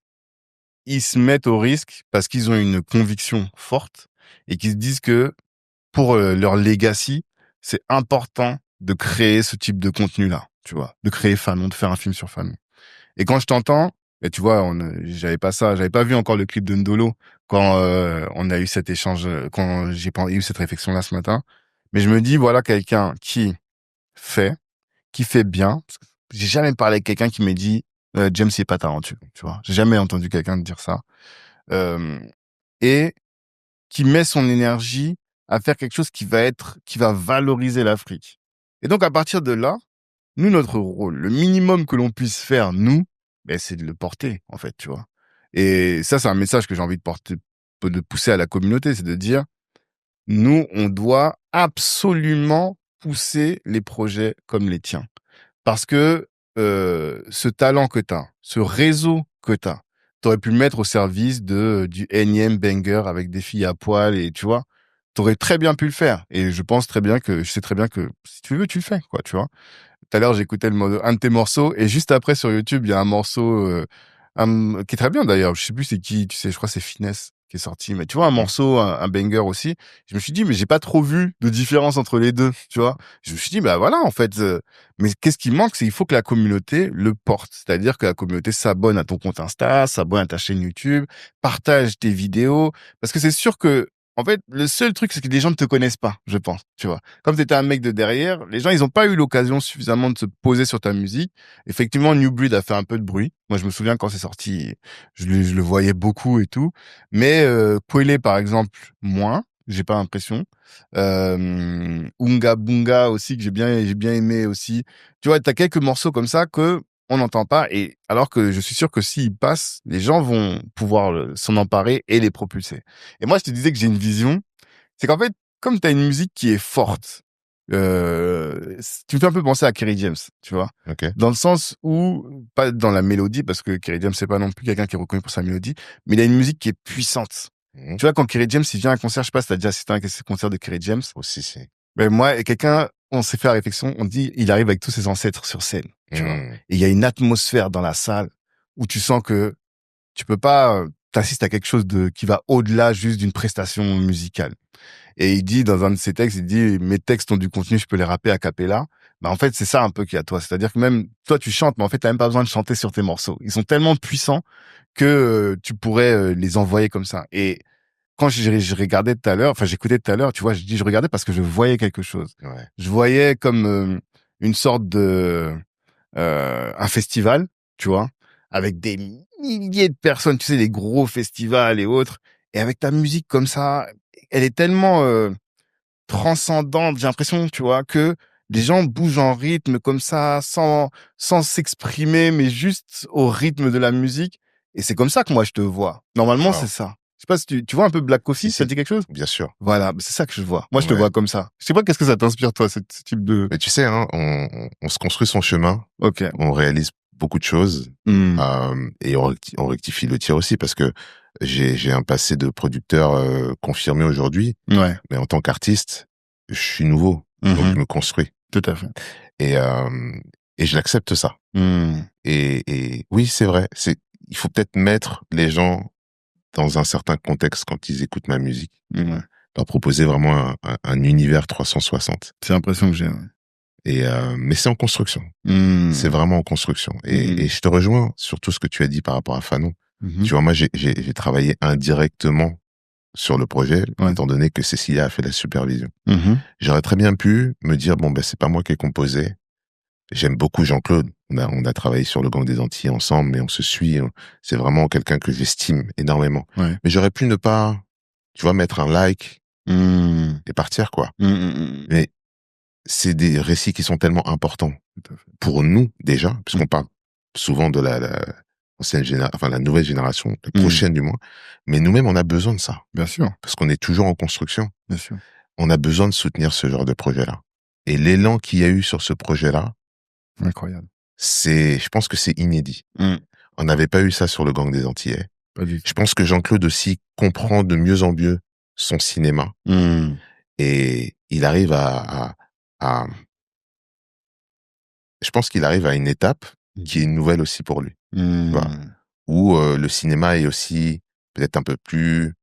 ils se mettent au risque parce qu'ils ont une conviction forte et qu'ils se disent que pour leur legacy, c'est important de créer ce type de contenu-là, tu vois, de créer Fanon, de faire un film sur Fanon. Et quand je t'entends, et tu vois, j'avais pas vu encore le clip de Ndolo quand on a eu cet échange, quand j'ai eu cette réflexion-là ce matin. Mais je me dis, voilà quelqu'un qui fait bien. Parce que j'ai jamais parlé avec quelqu'un qui m'a dit James c'est pas talentueux, tu vois. J'ai jamais entendu quelqu'un dire ça. Et qui met son énergie à faire quelque chose qui va valoriser l'Afrique. Et donc à partir de là, nous, notre rôle, le minimum que l'on puisse faire, nous, ben, c'est de le porter, en fait, tu vois. Et ça, c'est un message que j'ai envie de pousser à la communauté, c'est de dire, nous, on doit absolument pousser les projets comme les tiens. Parce que ce talent que t'as, ce réseau que t'aurais pu le mettre au service du énième banger avec des filles à poil et tu vois, t'aurais très bien pu le faire. Et je sais très bien que si tu veux, tu le fais, quoi, tu vois. Tout à l'heure, j'écoutais un de tes morceaux et juste après sur YouTube, il y a un morceau qui est très bien d'ailleurs. Je sais plus c'est qui, tu sais, je crois que c'est Finesse qui est sorti. Mais tu vois, un morceau, un banger aussi. Je me suis dit, mais j'ai pas trop vu de différence entre les deux, tu vois. Je me suis dit, bah voilà, en fait. Mais qu'est-ce qui manque, c'est qu'il faut que la communauté le porte. C'est-à-dire que la communauté s'abonne à ton compte Insta, s'abonne à ta chaîne YouTube, partage tes vidéos. Parce que c'est sûr que, en fait, le seul truc, c'est que les gens ne te connaissent pas, je pense, tu vois. Comme t'étais un mec de derrière, les gens, ils ont pas eu l'occasion suffisamment de se poser sur ta musique. Effectivement, New Breed a fait un peu de bruit. Moi, je me souviens quand c'est sorti, je le voyais beaucoup et tout. Mais Kwele, par exemple, moins. J'ai pas l'impression. Unga Bunga aussi, que j'ai bien aimé aussi. Tu vois, t'as quelques morceaux comme ça que on n'entend pas, et alors que je suis sûr que s'ils passent, les gens vont pouvoir s'en emparer et les propulser. Et moi, je te disais que j'ai une vision, c'est qu'en fait, comme tu as une musique qui est forte, tu me fais un peu penser à Kerry James, tu vois, Okay. dans le sens où, pas dans la mélodie, parce que Kerry James, c'est pas non plus quelqu'un qui est reconnu pour sa mélodie, mais il a une musique qui est puissante. Mmh. Tu vois, quand Kerry James, il vient à un concert, je sais pas si t'as déjà assisté à un concert de Kerry James. Aussi, c'est. Ben moi, et quelqu'un, on s'est fait la réflexion, on dit, il arrive avec tous ses ancêtres sur scène, tu vois. Et il y a une atmosphère dans la salle où tu sens que tu peux pas, t'assistes à quelque chose qui va au-delà juste d'une prestation musicale. Et il dit, dans un de ses textes, il dit, mes textes ont du contenu, je peux les rapper a cappella. Bah, en fait, c'est ça un peu qu'il y a toi. C'est-à-dire que même, toi, tu chantes, mais en fait, t'as même pas besoin de chanter sur tes morceaux. Ils sont tellement puissants que tu pourrais les envoyer comme ça. Et quand je regardais tout à l'heure, enfin j'écoutais tout à l'heure, tu vois, je regardais parce que je voyais quelque chose. Ouais. Je voyais comme une sorte de un festival, tu vois, avec des milliers de personnes, tu sais, les gros festivals et autres, et avec ta musique comme ça, elle est tellement transcendante, j'ai l'impression, tu vois, que les gens bougent en rythme comme ça, sans s'exprimer, mais juste au rythme de la musique. Et c'est comme ça que moi je te vois. Normalement, Wow. c'est ça. Je sais pas si tu vois un peu Black Coffee, Si, ça te dit quelque chose? Bien sûr. Voilà, c'est ça que je vois. Moi, je te Ouais. vois comme ça. Je sais pas qu'est-ce que ça t'inspire, toi, ce type de... Mais tu sais, hein, on se construit son chemin, Ok. on réalise beaucoup de choses, et on rectifie le tir aussi, parce que j'ai un passé de producteur confirmé aujourd'hui, Ouais. mais en tant qu'artiste, je suis nouveau, donc je me construis. Tout à fait. Et je l'accepte ça. Et oui, c'est vrai, il faut peut-être mettre les gens dans un certain contexte quand ils écoutent ma musique. Ouais. Leur proposer vraiment un univers 360. C'est l'impression que j'ai. Ouais. Et mais c'est en construction. C'est vraiment en construction. Et je te rejoins sur tout ce que tu as dit par rapport à Fanon. Tu vois, moi, j'ai travaillé indirectement sur le projet, étant donné que Cécilia a fait la supervision. J'aurais très bien pu me dire, bon, ben, c'est pas moi qui ai composé. J'aime beaucoup Jean-Claude. On a travaillé sur le Gang des Antilles ensemble, mais on se suit. C'est vraiment quelqu'un que j'estime énormément. Ouais. Mais j'aurais pu ne pas, tu vois, mettre un like et partir, quoi. Mais c'est des récits qui sont tellement importants pour nous, déjà, puisqu'on parle souvent de la nouvelle génération, la prochaine du moins. Mais nous-mêmes, on a besoin de ça. Bien sûr. Parce qu'on est toujours en construction. Bien sûr. On a besoin de soutenir ce genre de projet-là. Et l'élan qu'il y a eu sur ce projet-là, incroyable. Je pense que c'est inédit. On n'avait pas eu ça sur le Gang des Antillais. Pas du tout. Je pense que Jean-Claude aussi comprend de mieux en mieux son cinéma. Et il arrive je pense qu'il arrive à une étape qui est nouvelle aussi pour lui. Voilà. Où le cinéma est aussi peut-être un peu plus,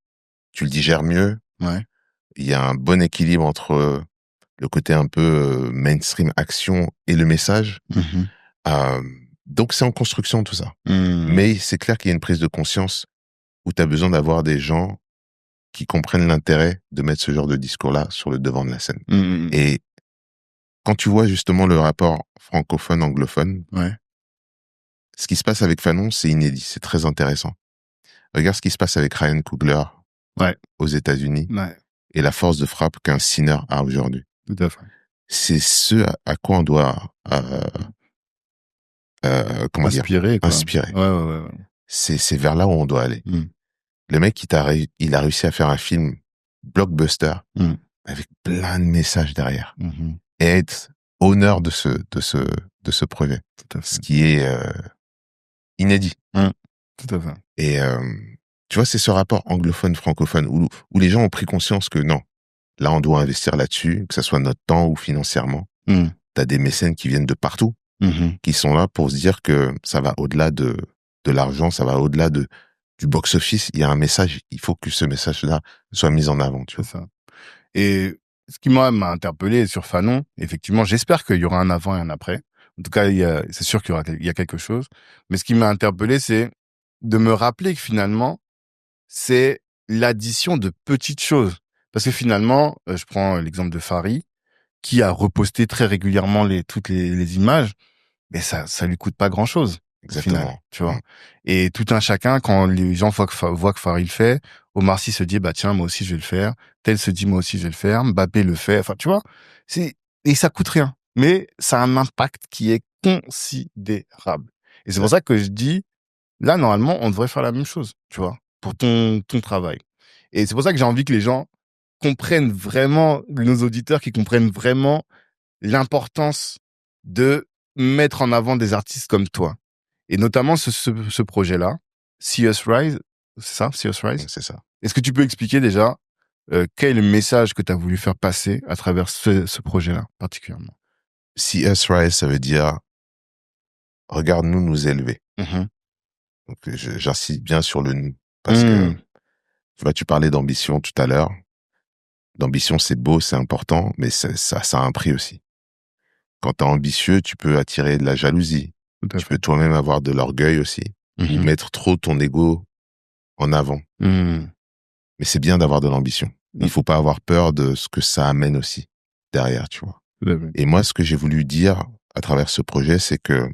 tu le digères mieux. Ouais. Il y a un bon équilibre entre le côté un peu mainstream action et le message. Donc c'est en construction tout ça. Mais c'est clair qu'il y a une prise de conscience où tu as besoin d'avoir des gens qui comprennent l'intérêt de mettre ce genre de discours-là sur le devant de la scène. Et quand tu vois justement le rapport francophone-anglophone, ce qui se passe avec Fanon, c'est inédit, c'est très intéressant. Regarde ce qui se passe avec Ryan Coogler aux États-Unis et la force de frappe qu'un Sinner a aujourd'hui. Tout à fait. C'est ce à quoi on doit inspirer. Ouais. C'est vers là où on doit aller. Le mec, il a réussi à faire un film blockbuster avec plein de messages derrière et être honneur de ce projet. Ce qui est inédit. Tout à fait. Et tu vois, c'est ce rapport anglophone-francophone où les gens ont pris conscience que non, là, on doit investir là-dessus, que ça soit notre temps ou financièrement. T'as des mécènes qui viennent de partout, qui sont là pour se dire que ça va au-delà de l'argent, ça va au-delà de du box-office, il y a un message, il faut que ce message-là soit mis en avant, tu vois. C'est ça. Et ce qui m'a interpellé sur Fanon, effectivement, j'espère qu'il y aura un avant et un après. En tout cas, c'est sûr qu'il y a quelque chose. Mais ce qui m'a interpellé, c'est de me rappeler que finalement, c'est l'addition de petites choses. Parce que finalement, je prends l'exemple de Farid, qui a reposté très régulièrement toutes les images, mais ça lui coûte pas grand-chose. Exactement. Au final, tu vois. Et tout un chacun, quand les gens voient que Farid le fait, Omar Sy se dit, bah tiens, moi aussi je vais le faire. Tel se dit, moi aussi je vais le faire. Mbappé le fait. Enfin, tu vois, et ça coûte rien. Mais ça a un impact qui est considérable. Et c'est pour ça que je dis, là, normalement, on devrait faire la même chose, tu vois, pour ton travail. Et c'est pour ça que j'ai envie que les gens comprennent vraiment, nos auditeurs qui comprennent vraiment l'importance de mettre en avant des artistes comme toi. Et notamment ce projet-là, See Us Rise, c'est ça, See Us Rise? C'est ça. Est-ce que tu peux expliquer déjà quel est le message que tu as voulu faire passer à travers ce projet-là, particulièrement? See Us Rise, ça veut dire regarde-nous nous élever. Donc, j'insiste bien sur le nous. Parce que, tu vois, tu parlais d'ambition tout à l'heure. L'ambition, c'est beau, c'est important, mais ça a un prix aussi. Quand t'es ambitieux, tu peux attirer de la jalousie. Tu peux toi-même avoir de l'orgueil aussi. Ou mettre trop ton ego en avant. Mais c'est bien d'avoir de l'ambition. Il faut pas avoir peur de ce que ça amène aussi derrière, tu vois. Et moi, ce que j'ai voulu dire à travers ce projet, c'est que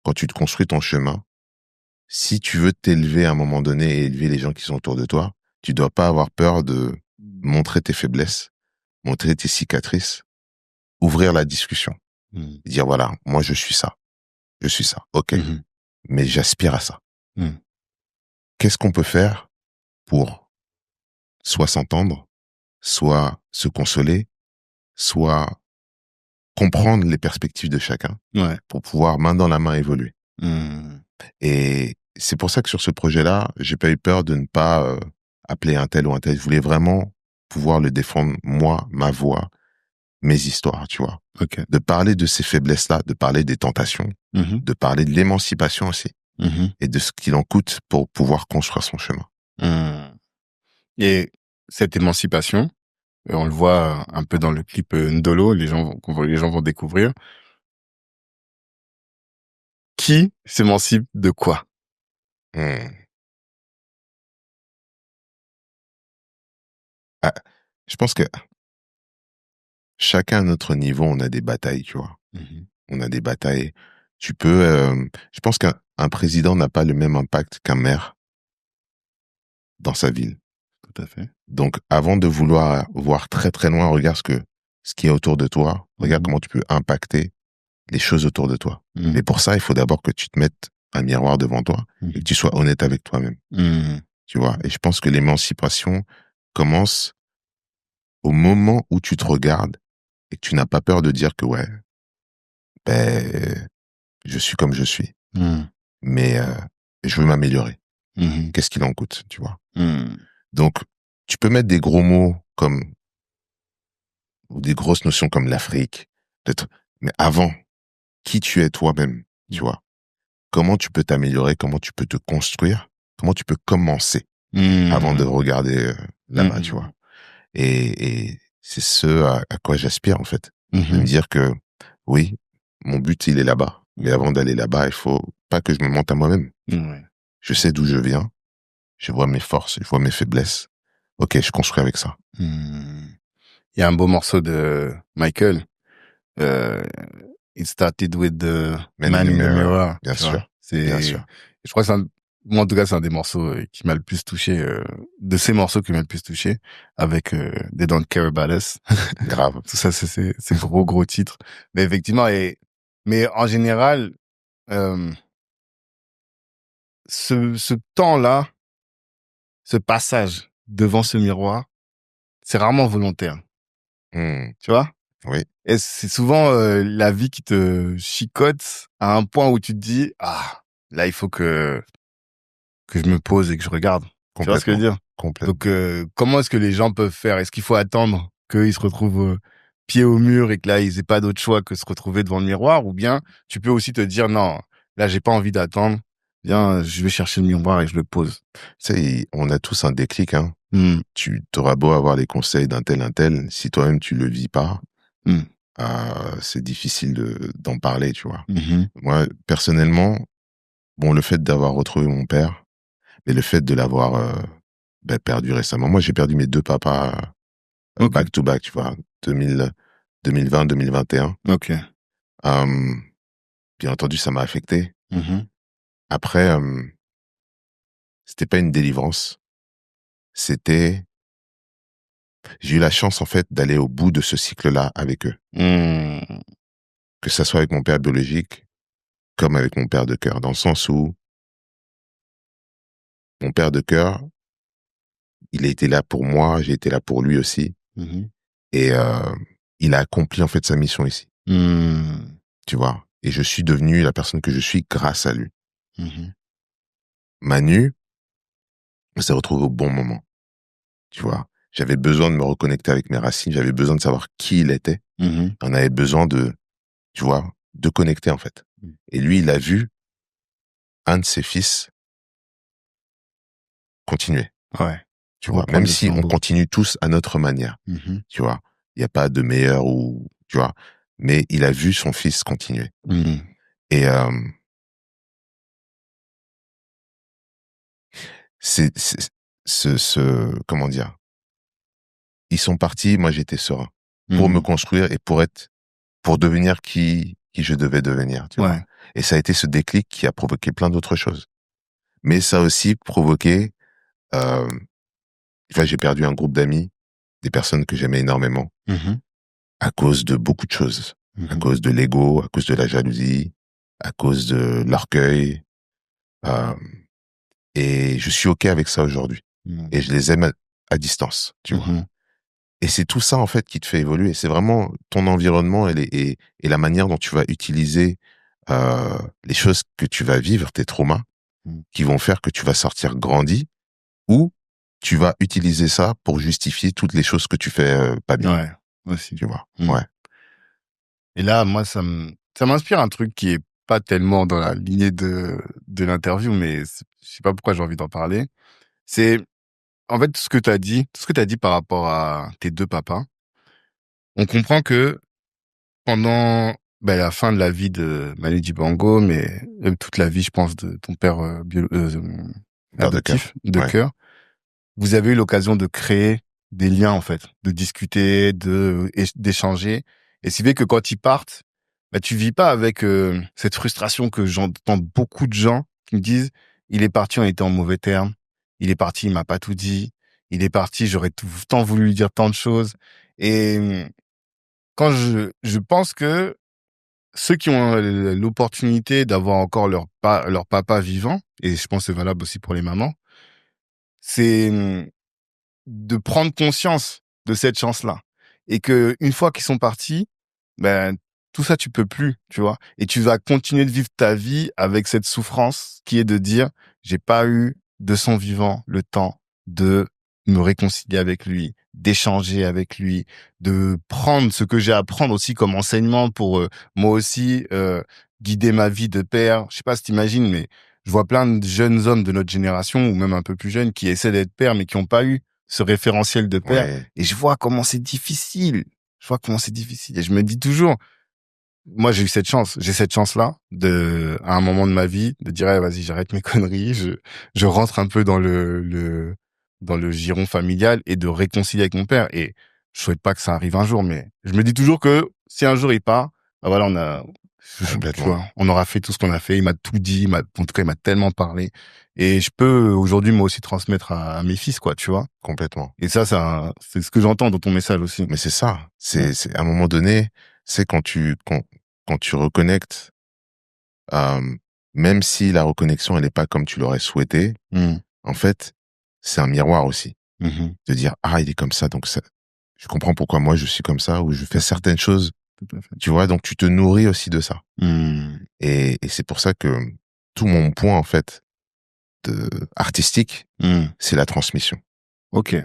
quand tu te construis ton chemin, si tu veux t'élever à un moment donné et élever les gens qui sont autour de toi, tu dois pas avoir peur de montrer tes faiblesses, montrer tes cicatrices, ouvrir la discussion. Dire voilà, moi je suis ça. Ok. Mais j'aspire à ça. Qu'est-ce qu'on peut faire pour soit s'entendre, soit se consoler, soit comprendre les perspectives de chacun pour pouvoir main dans la main évoluer. Et c'est pour ça que sur ce projet-là, j'ai pas eu peur de ne pas appeler un tel ou un tel. Je voulais vraiment pouvoir le défendre, moi, ma voix, mes histoires, tu vois. De parler de ces faiblesses-là, de parler des tentations, de parler de l'émancipation aussi, et de ce qu'il en coûte pour pouvoir construire son chemin. Et cette émancipation, on le voit un peu dans le clip Ndolo, les gens vont découvrir. Qui s'émancipe de quoi? Je pense que chacun à notre niveau, on a des batailles, tu vois. On a des batailles. Tu peux... je pense qu'un président n'a pas le même impact qu'un maire dans sa ville. Tout à fait. Donc, avant de vouloir voir très très loin, regarde ce qui est autour de toi. Regarde comment tu peux impacter les choses autour de toi. Mais pour ça, il faut d'abord que tu te mettes un miroir devant toi et que tu sois honnête avec toi-même. Tu vois. Et je pense que l'émancipation commence au moment où tu te regardes et que tu n'as pas peur de dire que ouais, je suis comme je suis. Mais je veux m'améliorer. Qu'est-ce qu'il en coûte, tu vois. Donc, tu peux mettre des gros mots ou des grosses notions comme l'Afrique, peut-être, mais avant, qui tu es toi-même, tu vois. Comment tu peux t'améliorer, comment tu peux te construire, comment tu peux commencer avant de regarder là-bas, tu vois. Et c'est ce à quoi j'aspire, en fait. De me dire que, oui, mon but, il est là-bas. Mais avant d'aller là-bas, il faut pas que je me mente à moi-même. Je sais d'où je viens. Je vois mes forces, je vois mes faiblesses. Ok, je construis avec ça. Il y a un beau morceau de Michael. It started with the man in the mirror. Bien sûr. Bien sûr. Je crois que moi, en tout cas, c'est un des morceaux qui m'a le plus touché, de ces morceaux qui m'a le plus touché, avec They Don't Care About Us. Grave. Tout ça, c'est gros titres. Mais effectivement, mais en général, ce temps-là, ce passage devant ce miroir, c'est rarement volontaire. Tu vois? Oui. Et c'est souvent la vie qui te chicote à un point où tu te dis, ah, là, il faut que je me pose et que je regarde. Tu vois ce que je veux dire? Complètement. Donc, comment est-ce que les gens peuvent faire? Est-ce qu'il faut attendre qu'ils se retrouvent pieds au mur et que là, ils aient pas d'autre choix que se retrouver devant le miroir? Ou bien, tu peux aussi te dire, non, là, j'ai pas envie d'attendre. Viens, je vais chercher le miroir et je le pose. Tu sais, on a tous un déclic, hein. Tu t'auras beau avoir les conseils d'un tel, si toi-même tu le vis pas, c'est difficile d'en parler, tu vois. Moi, personnellement, bon, le fait d'avoir retrouvé mon père, mais le fait de l'avoir perdu récemment. Moi, j'ai perdu mes 2 papas back to back, tu vois, 2020, 2021. Ok. Bien entendu, ça m'a affecté. Après, c'était pas une délivrance. J'ai eu la chance, en fait, d'aller au bout de ce cycle-là avec eux. Que ça soit avec mon père biologique, comme avec mon père de cœur, dans le sens où mon père de cœur, il a été là pour moi, j'ai été là pour lui aussi. Et il a accompli, en fait, sa mission ici. Tu vois? Et je suis devenu la personne que je suis grâce à lui. Manu, on s'est retrouvé au bon moment. Tu vois? J'avais besoin de me reconnecter avec mes racines, j'avais besoin de savoir qui il était. On avait besoin tu vois, de connecter, en fait. Et lui, il a vu un de ses fils continuer. Ouais. Tu vois, même si on continue tous à notre manière. Tu vois, il n'y a pas de meilleur ou, tu vois, mais il a vu son fils continuer. Et comment dire, ils sont partis, moi j'étais serein pour me construire et pour devenir qui je devais devenir, tu vois. Et ça a été ce déclic qui a provoqué plein d'autres choses. Mais ça a aussi provoqué, j'ai perdu un groupe d'amis, des personnes que j'aimais énormément, à cause de beaucoup de choses. À cause de l'ego, à cause de la jalousie, à cause de l'orgueil. Et je suis OK avec ça aujourd'hui. Et je les aime à distance, tu vois. Et c'est tout ça, en fait, qui te fait évoluer. C'est vraiment ton environnement et la manière dont tu vas utiliser les choses que tu vas vivre, tes traumas, qui vont faire que tu vas sortir grandi, ou tu vas utiliser ça pour justifier toutes les choses que tu fais pas bien. Ouais, aussi. Tu vois, ouais. Et là, moi, ça m'inspire un truc qui est pas tellement dans la lignée de l'interview, mais je sais pas pourquoi j'ai envie d'en parler. C'est, en fait, tout ce que tu as dit par rapport à tes 2 papas. On comprend que pendant la fin de la vie de Manu Dibango, mais toute la vie, je pense, de ton père adoptif, de cœur, vous avez eu l'occasion de créer des liens, en fait, de discuter, d'échanger. Et ce qui fait que quand ils partent, tu vis pas avec cette frustration que j'entends beaucoup de gens qui me disent « Il est parti, on était en mauvais termes. Il est parti, il m'a pas tout dit. Il est parti, j'aurais tout le temps voulu lui dire tant de choses. » Et quand je pense que ceux qui ont l'opportunité d'avoir encore leur papa vivant, et je pense que c'est valable aussi pour les mamans, c'est de prendre conscience de cette chance-là. Et que une fois qu'ils sont partis, tout ça, tu peux plus, tu vois. Et tu vas continuer de vivre ta vie avec cette souffrance qui est de dire, j'ai pas eu de son vivant le temps de me réconcilier avec lui, d'échanger avec lui, de prendre ce que j'ai à prendre aussi comme enseignement pour moi aussi guider ma vie de père. Je sais pas si t'imagines, mais je vois plein de jeunes hommes de notre génération ou même un peu plus jeunes qui essaient d'être pères mais qui n'ont pas eu ce référentiel de père. Ouais. Et je vois comment c'est difficile. Et je me dis toujours, moi j'ai cette chance-là à un moment de ma vie de dire vas-y, j'arrête mes conneries, je rentre un peu dans le giron familial et de réconcilier avec mon père. Et je souhaite pas que ça arrive un jour, mais je me dis toujours que si un jour il part, voilà, on aura fait tout ce qu'on a fait. Il m'a tout dit, en tout cas il m'a tellement parlé. Et je peux aujourd'hui moi aussi transmettre à mes fils, quoi, tu vois. Complètement. Et ça c'est ce que j'entends dans ton message aussi. Mais c'est ça. C'est à un moment donné, c'est quand tu reconnectes, même si la reconnexion elle est pas comme tu l'aurais souhaité, en fait, c'est un miroir aussi. De dire il est comme ça, donc ça, je comprends pourquoi moi je suis comme ça, ou je fais certaines choses. Tu vois, donc tu te nourris aussi de ça. Et c'est pour ça que tout mon point en fait artistique, c'est la transmission. Ok.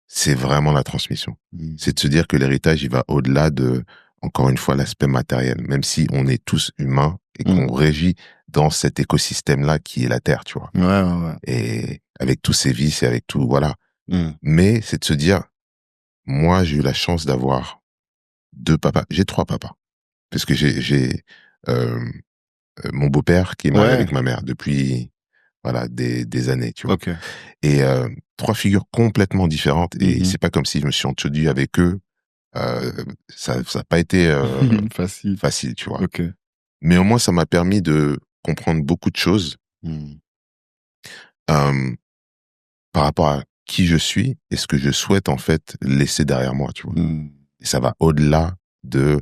C'est vraiment la transmission. C'est de se dire que l'héritage il va au-delà de, encore une fois, l'aspect matériel. Même si on est tous humains et qu'on régit dans cet écosystème-là qui est la Terre, tu vois. Ouais. Et avec tous ses vices et avec tout, voilà. Mais c'est de se dire, moi, j'ai eu la chance d'avoir 2 papas. J'ai 3 papas. Parce que j'ai mon beau-père qui est marié avec ma mère depuis, voilà, des années, tu vois. Okay. Et 3 figures complètement différentes. Et c'est pas comme si je me suis introduit avec eux. Ça a pas été facile, tu vois. Okay. Mais au moins, ça m'a permis de comprendre beaucoup de choses par rapport à qui je suis et ce que je souhaite en fait laisser derrière moi, tu vois. Et ça va au-delà de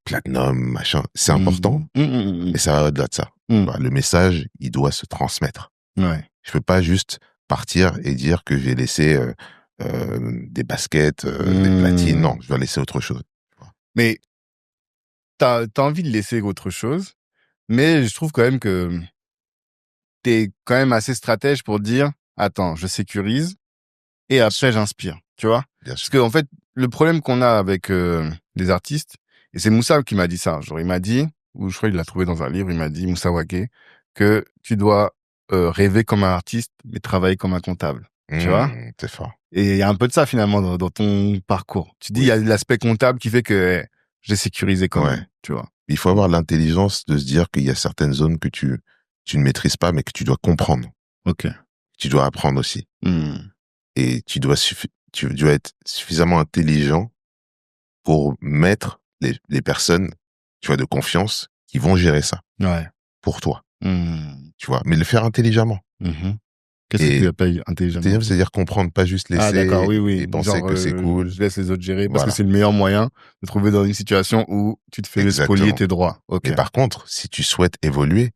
platinum, machin. C'est important, mais ça va au-delà de ça. Le message, il doit se transmettre. Ouais. Je peux pas juste partir et dire que j'ai laissé des baskets, des platines. Non, je dois laisser autre chose. Mais t'as envie de laisser autre chose, mais je trouve quand même que t'es quand même assez stratège pour dire, attends, je sécurise et après j'inspire, tu vois? Parce que en fait, le problème qu'on a avec les artistes, et c'est Moussa qui m'a dit ça, genre il m'a dit, ou je crois qu'il l'a trouvé dans un livre, il m'a dit, Moussa Wagué, que tu dois rêver comme un artiste, mais travailler comme un comptable, tu vois? C'est fort. Et il y a un peu de ça finalement dans ton parcours. Tu dis, il y a l'aspect comptable qui fait que j'ai sécurisé quand même, tu vois? Il faut avoir l'intelligence de se dire qu'il y a certaines zones que tu ne maîtrises pas, mais que tu dois comprendre. Ok. Tu dois apprendre aussi. Et tu dois être suffisamment intelligent pour mettre les personnes, tu vois, de confiance qui vont gérer ça. Ouais. Pour toi. Tu vois, mais le faire intelligemment. Qu'est-ce que tu appelles intelligemment? C'est-à-dire comprendre, pas juste laisser et penser genre, que c'est cool. Je laisse les autres gérer parce que c'est le meilleur moyen de trouver dans une situation où tu te fais spolier tes droits. Okay. Mais par contre, si tu souhaites évoluer,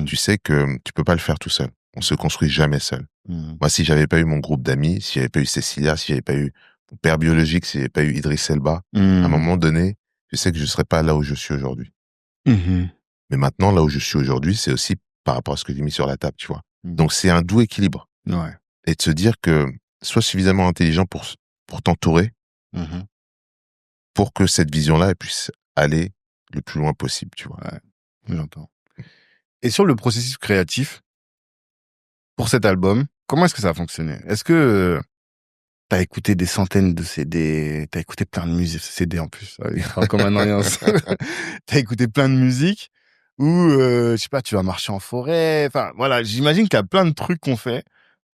tu sais que tu peux pas le faire tout seul. On se construit jamais seul. Moi, si j'avais pas eu mon groupe d'amis, si j'avais pas eu Cécilia, si j'avais pas eu mon père biologique, si j'avais pas eu Idriss Elba, à un moment donné, je sais que je serais pas là où je suis aujourd'hui. Mais maintenant, là où je suis aujourd'hui, c'est aussi par rapport à ce que j'ai mis sur la table, tu vois. Donc, c'est un doux équilibre. Ouais. Et de se dire que sois suffisamment intelligent pour t'entourer, pour que cette vision-là elle puisse aller le plus loin possible, tu vois. Ouais, j'entends. Et sur le processus créatif, pour cet album, comment est-ce que ça a fonctionné? Est-ce que t'as écouté des centaines de CD, t'as écouté plein de musique, CD en plus, comme un alliance. T'as écouté plein de musique, ou je sais pas, tu vas marcher en forêt, enfin voilà, j'imagine qu'il y a plein de trucs qu'on fait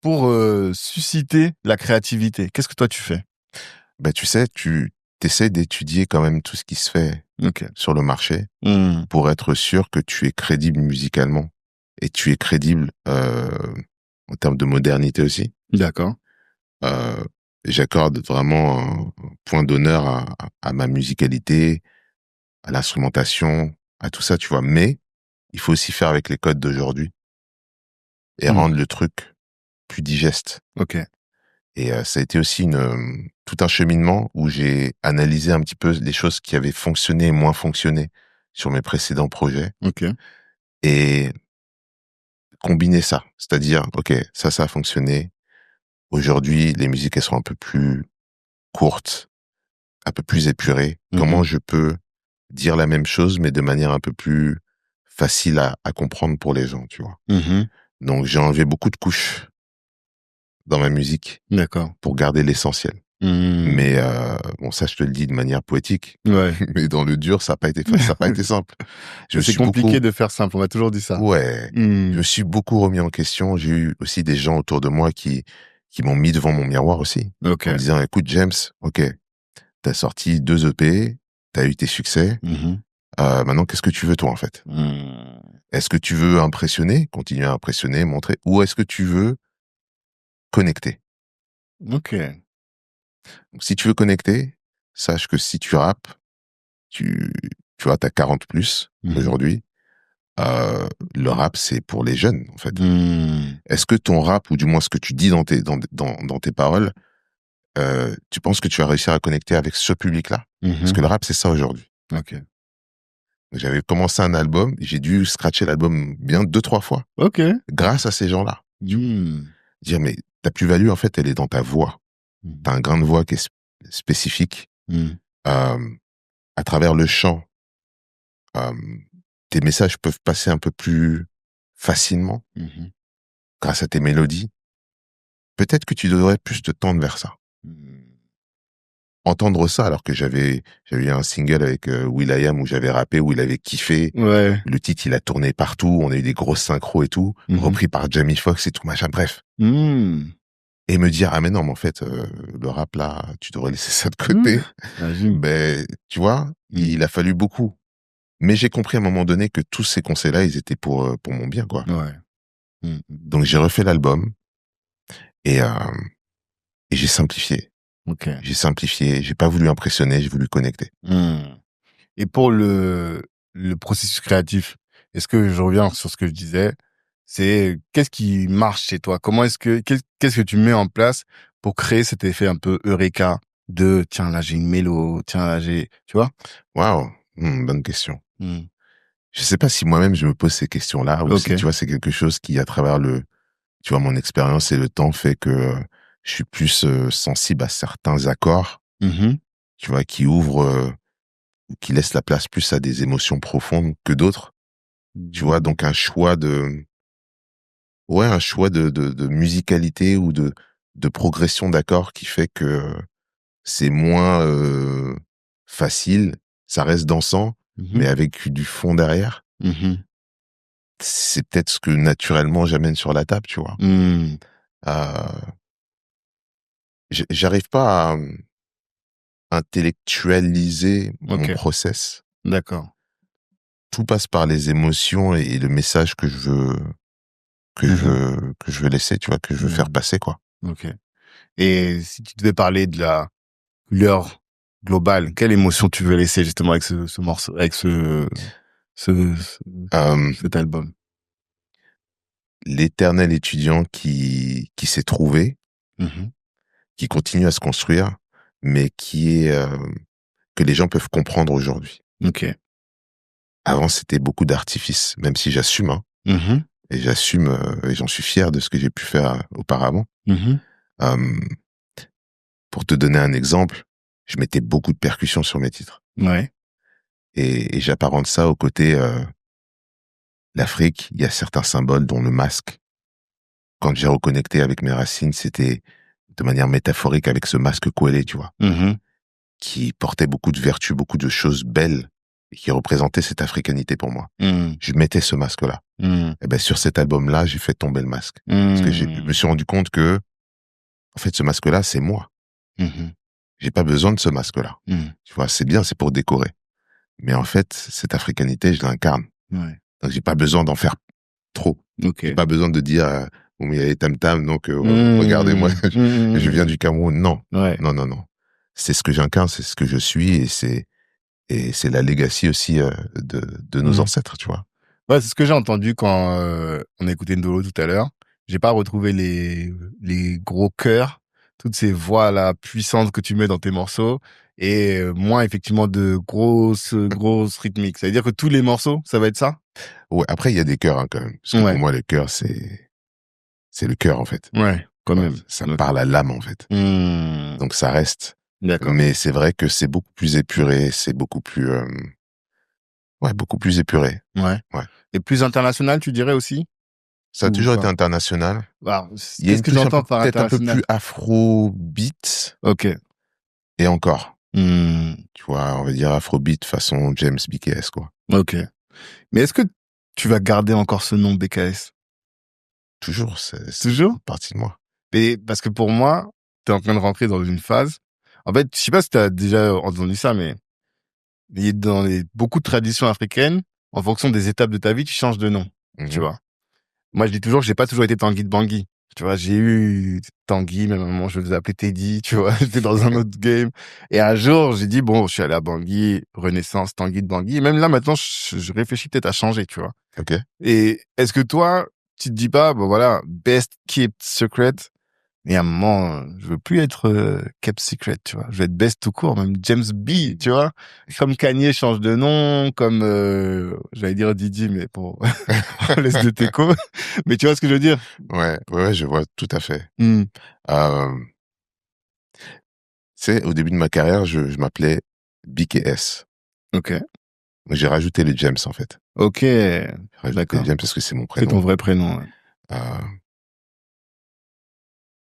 pour susciter la créativité. Qu'est-ce que toi tu fais? Ben tu sais, tu essaies d'étudier quand même tout ce qui se fait sur le marché pour être sûr que tu es crédible musicalement et tu es crédible en termes de modernité aussi. D'accord. J'accorde vraiment un point d'honneur à ma musicalité, à l'instrumentation, à tout ça, tu vois. Mais il faut aussi faire avec les codes d'aujourd'hui et rendre le truc plus digeste. Ok. Et ça a été aussi tout un cheminement où j'ai analysé un petit peu les choses qui avaient fonctionné et moins fonctionné sur mes précédents projets. Ok. Et combiner ça. C'est-à-dire, ok, ça a fonctionné. Aujourd'hui, les musiques, elles sont un peu plus courtes, un peu plus épurées. Comment je peux dire la même chose, mais de manière un peu plus facile à comprendre pour les gens, tu vois. Donc, j'ai enlevé beaucoup de couches dans ma musique. D'accord. Pour garder l'essentiel. Mais bon, ça, je te le dis de manière poétique. Ouais. Mais dans le dur, ça n'a pas été facile, ça n'a pas été simple. C'est compliqué de faire simple. On m'a toujours dit ça. Ouais. Je me suis beaucoup remis en question. J'ai eu aussi des gens autour de moi qui m'ont mis devant mon miroir aussi. Okay. En me disant, écoute, James, ok, t'as sorti 2 EP, t'as eu tes succès. Maintenant, qu'est-ce que tu veux, toi, en fait? Est-ce que tu veux impressionner, continuer à impressionner, montrer, ou est-ce que tu veux connecter? Ok. Donc, si tu veux connecter, sache que si tu rappes, tu vois, t'as 40 plus aujourd'hui. Le rap, c'est pour les jeunes, en fait. Est-ce que ton rap, ou du moins ce que tu dis dans tes paroles, tu penses que tu vas réussir à connecter avec ce public-là? Parce que le rap, c'est ça aujourd'hui. Ok. J'avais commencé un album, j'ai dû scratcher l'album bien 2-3 fois. Ok. Grâce à ces gens-là. Dire, mais ta plus-value, en fait, elle est dans ta voix. T'as un grain de voix qui est spécifique. À travers le chant, tes messages peuvent passer un peu plus facilement grâce à tes mélodies. Peut-être que tu devrais plus te tendre vers ça. Entendre ça alors que j'avais eu un single avec will.i.am où j'avais rappé, où il avait kiffé. Ouais. Le titre, il a tourné partout. On a eu des grosses synchros et tout, repris par Jamie Foxx et tout, machin, bref. Et me dire, ah mais non, mais en fait, le rap là, tu devrais laisser ça de côté. Ben, tu vois, il a fallu beaucoup. Mais j'ai compris à un moment donné que tous ces conseils-là, ils étaient pour mon bien, quoi. Ouais. Donc j'ai refait l'album et j'ai simplifié. Okay. J'ai simplifié, j'ai pas voulu impressionner, j'ai voulu connecter. Et pour le processus créatif, est-ce que je reviens sur ce que je disais, c'est qu'est-ce qui marche chez toi? Comment qu'est-ce que tu mets en place pour créer cet effet un peu eureka de tiens là j'ai une mélo, tiens là j'ai, tu vois? Waouh, bonne question. Je sais pas si moi-même je me pose ces questions-là ou si tu vois c'est quelque chose qui à travers tu vois mon expérience et le temps fait que je suis plus sensible à certains accords, tu vois, qui ouvrent, qui laissent la place plus à des émotions profondes que d'autres. Tu vois, donc un choix de musicalité ou de progression d'accords qui fait que c'est moins facile, ça reste dansant, mais avec du fond derrière. C'est peut-être ce que naturellement j'amène sur la table, tu vois. J'arrive pas à intellectualiser mon process. D'accord. Tout passe par les émotions et le message que je veux laisser, tu vois, que je veux faire passer, quoi. Ok. Et si tu devais parler de la couleur globale, quelle émotion tu veux laisser justement avec ce morceau, avec cet album? L'éternel étudiant qui s'est trouvé, qui continue à se construire, mais qui est que les gens peuvent comprendre aujourd'hui. Ok. Avant, c'était beaucoup d'artifices, même si j'assume, hein. Et j'assume et j'en suis fier de ce que j'ai pu faire auparavant. Pour te donner un exemple, je mettais beaucoup de percussions sur mes titres. Ouais. Et j'apparente ça au côté l'Afrique, il y a certains symboles dont le masque. Quand j'ai reconnecté avec mes racines, c'était de manière métaphorique avec ce masque Kwélé, tu vois, qui portait beaucoup de vertus, beaucoup de choses belles et qui représentait cette africanité pour moi. Je mettais ce masque-là. Et ben sur cet album-là, j'ai fait tomber le masque. Parce que je me suis rendu compte que, en fait, ce masque-là, c'est moi. J'ai pas besoin de ce masque-là. Tu vois, c'est bien, c'est pour décorer. Mais en fait, cette africanité, je l'incarne. Donc, j'ai pas besoin d'en faire trop. J'ai pas besoin de dire, bon, mais il y a les tam-tam, donc regardez-moi, je viens du Cameroun. Non, non. C'est ce que j'incarne, c'est ce que je suis, et c'est la legacy aussi de nos ancêtres, tu vois. Ouais, c'est ce que j'ai entendu quand on a écouté Ndolo tout à l'heure. J'ai pas retrouvé les gros chœurs, toutes ces voix là puissantes que tu mets dans tes morceaux, et moins effectivement de grosses rythmiques. Ça veut dire que tous les morceaux, ça va être ça? Ouais, après il y a des chœurs, hein, quand même. Parce que pour moi, le chœur, c'est le cœur, en fait. Ouais, quand même. Ça parle à l'âme, en fait. Donc ça reste. D'accord. Mais c'est vrai que c'est beaucoup plus épuré, c'est beaucoup plus beaucoup plus épuré. Ouais. Et plus international, tu dirais aussi? Ça a toujours été international. Qu'est-ce que j'entends par international? Peut-être un peu plus afrobeat. Ok. Et encore. Tu vois, on va dire afrobeat façon James BKS, quoi. Ok. Mais est-ce que tu vas garder encore ce nom BKS? Toujours, c'est toujours partie de moi. Et parce que pour moi, t'es en train de rentrer dans une phase. En fait, je sais pas si t'as déjà entendu ça, mais dans beaucoup de traditions africaines, en fonction des étapes de ta vie, tu changes de nom. Tu vois. Moi, je dis toujours que j'ai pas toujours été Tanguy de Bangui. Tu vois, j'ai eu Tanguy, même à un moment, je les appelais Teddy, tu vois, j'étais dans un autre game. Et un jour, j'ai dit, bon, je suis allé à Bangui, Renaissance, Tanguy de Bangui. Et même là, maintenant, je réfléchis peut-être à changer, tu vois. Ok. Et est-ce que toi, tu te dis pas, bon voilà, best kept secret, mais à un moment, je veux plus être kept secret, tu vois. Je veux être best tout court, même James B, tu vois. Comme Kanye change de nom, comme, j'allais dire Didi, mais pour laisse de Teco. Mais tu vois ce que je veux dire? Ouais, je vois tout à fait. Tu sais, au début de ma carrière, je m'appelais BKS. Ok. J'ai rajouté le James, en fait. Ok, d'accord. Bien parce que c'est mon C'est prénom. ton vrai prénom. Ouais.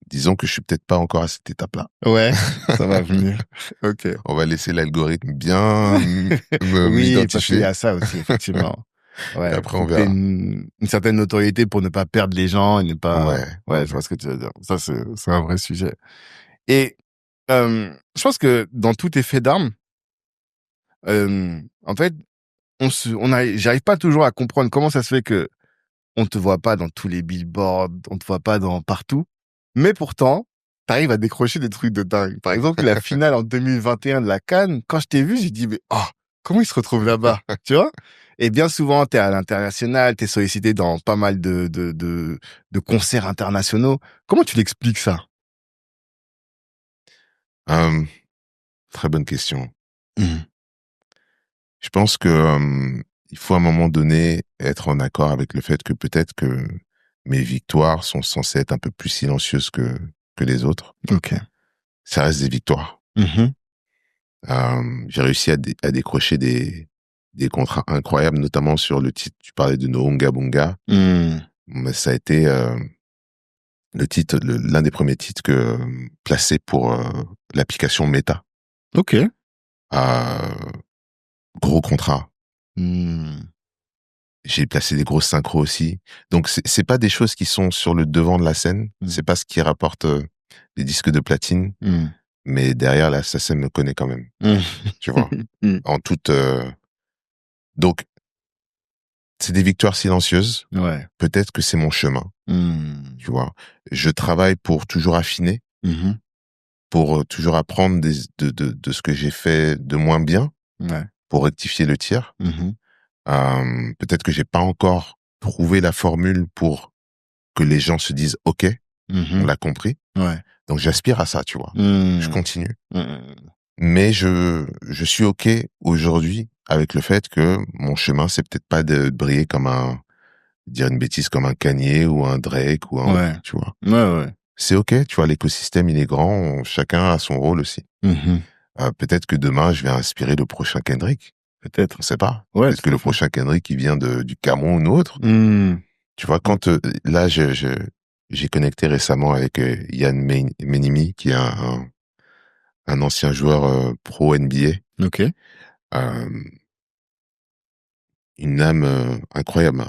Disons que je suis peut-être pas encore à cette étape-là. Ouais, ça va venir. Ok. On va laisser l'algorithme bien Oui, parce qu'il y m'identifier. a ça aussi, effectivement. Ouais, Et après, faut on que t'aies verra. une certaine notoriété pour ne pas perdre les gens et ne pas... Ouais. je vois ce que tu veux dire. Ça, c'est un vrai sujet. Et je pense que dans tous tes faits d'armes, en fait, j'arrive pas toujours à comprendre comment ça se fait que on te voit pas dans tous les billboards, on te voit pas dans partout, mais pourtant, t'arrives à décrocher des trucs de dingue. Par exemple, la finale en 2021 de la CAN, quand je t'ai vu, j'ai dit, mais comment il se retrouve là-bas, tu vois? Et bien souvent, t'es à l'international, t'es sollicité dans pas mal de concerts internationaux. Comment tu l'expliques ça? Très bonne question. Mmh. Je pense que il faut à un moment donné être en accord avec le fait que peut-être que mes victoires sont censées être un peu plus silencieuses que les autres. Ok. Ça reste des victoires. Mmh. J'ai réussi à décrocher des contrats incroyables, notamment sur le titre. Tu parlais de No Unga Bunga. Mais ça a été l'un des premiers titres placés pour l'application Meta. Ok. Gros contrat. Mmh. J'ai placé des grosses synchros aussi. Donc c'est pas des choses qui sont sur le devant de la scène. C'est pas ce qui rapporte les disques de platine. Mais derrière, la SACEM me connaît quand même. Tu vois. En toute. Donc c'est des victoires silencieuses. Ouais. Peut-être que c'est mon chemin. Tu vois. Je travaille pour toujours affiner, pour toujours apprendre de ce que j'ai fait de moins bien, pour rectifier le tir. Peut-être que j'ai pas encore trouvé la formule pour que les gens se disent OK, on l'a compris. Donc j'aspire à ça, tu vois. Je continue. Mais je suis OK aujourd'hui avec le fait que mon chemin, c'est peut-être pas de briller comme dire une bêtise, comme un Kanye ou un Drake ou un, tu vois. C'est OK, tu vois, l'écosystème, il est grand, chacun a son rôle aussi. Peut-être que demain, je vais inspirer le prochain Kendrick. Peut-être. On sait pas. Ouais, Peut-être que le prochain Kendrick, il vient du Cameroun ou autre. Tu vois, quand là, j'ai connecté récemment avec Yann Menimi, qui est un ancien joueur pro NBA. Ok. Une âme incroyable.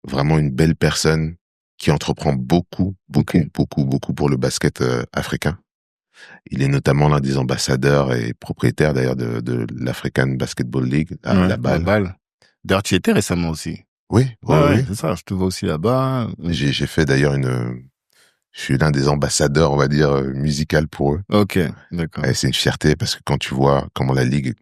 Vraiment une belle personne qui entreprend beaucoup pour le basket africain. Il est notamment l'un des ambassadeurs et propriétaire d'ailleurs de l'African Basketball League, la BAL. D'ailleurs, tu y étais récemment aussi. Oui. C'est ça, je te vois aussi là-bas. J'ai fait d'ailleurs je suis l'un des ambassadeurs, on va dire, musical pour eux. Ok, d'accord. Et c'est une fierté parce que quand tu vois comment la ligue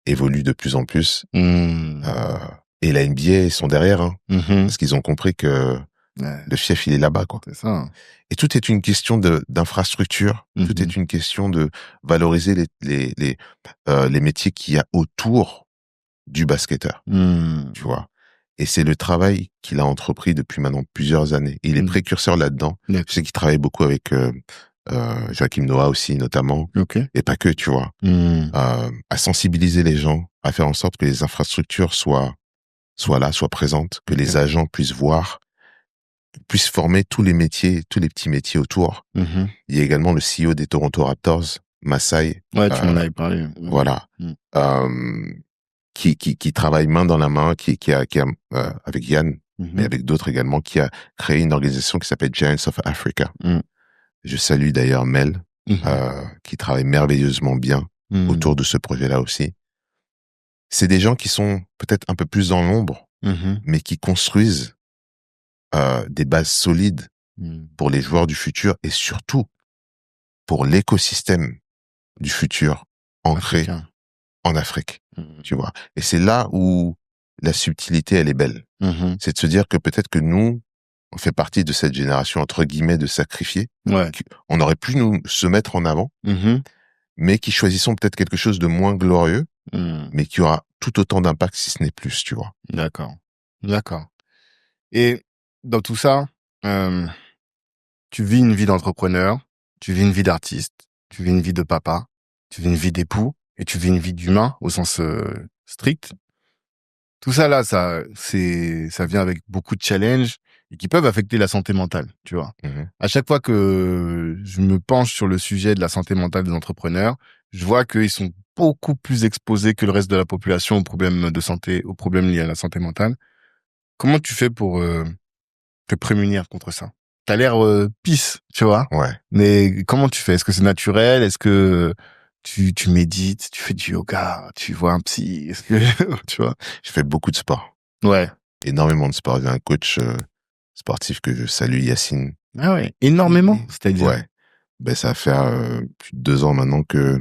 évolue de plus en plus, et la NBA, ils sont derrière, hein, parce qu'ils ont compris que le fief, il est là-bas, quoi. C'est ça. Et tout est une question d'infrastructure. Tout est une question de valoriser les métiers qu'il y a autour du basketteur. Tu vois. Et c'est le travail qu'il a entrepris depuis maintenant plusieurs années. Il est précurseur là-dedans. Je sais qu'il travaille beaucoup avec Joachim Noah aussi, notamment. Et pas que, tu vois. À sensibiliser les gens, à faire en sorte que les infrastructures soient là, soient présentes, que les agents puissent voir, puissent former tous les métiers, tous les petits métiers autour. Il y a également le CEO des Toronto Raptors, Masai. Ouais, tu m'en avais parlé. Voilà. Qui travaille main dans la main, qui a avec Yann, mais avec d'autres également, qui a créé une organisation qui s'appelle Giants of Africa. Je salue d'ailleurs Mel, qui travaille merveilleusement bien autour de ce projet-là aussi. C'est des gens qui sont peut-être un peu plus dans l'ombre, mais qui construisent des bases solides pour les joueurs du futur et surtout pour l'écosystème du futur ancré en Afrique, tu vois. Et c'est là où la subtilité, elle est belle. C'est de se dire que peut-être que nous, on fait partie de cette génération, entre guillemets, de sacrifiés. On aurait pu nous se mettre en avant, mais qui choisissons peut-être quelque chose de moins glorieux, mais qui aura tout autant d'impact, si ce n'est plus, tu vois. D'accord. Et dans tout ça, tu vis une vie d'entrepreneur, tu vis une vie d'artiste, tu vis une vie de papa, tu vis une vie d'époux, et tu vis une vie d'humain au sens strict. tout ça là, ça vient avec beaucoup de challenges et qui peuvent affecter la santé mentale, tu vois. À chaque fois que je me penche sur le sujet de la santé mentale des entrepreneurs, je vois qu'ils sont beaucoup plus exposés que le reste de la population aux problèmes de santé, aux problèmes liés à la santé mentale. Comment tu fais pour te prémunir contre ça? T'as l'air peace, tu vois. Ouais. Mais comment tu fais? Est-ce que c'est naturel? Est-ce que tu médites, tu fais du yoga, tu vois un psy? Est-ce que tu vois? Je fais beaucoup de sport. Ouais. Énormément de sport. J'ai un coach sportif que je salue, Yacine. Ah ouais. Énormément, c'est-à-dire? Ouais. Ben, ça va faire plus de 2 ans maintenant que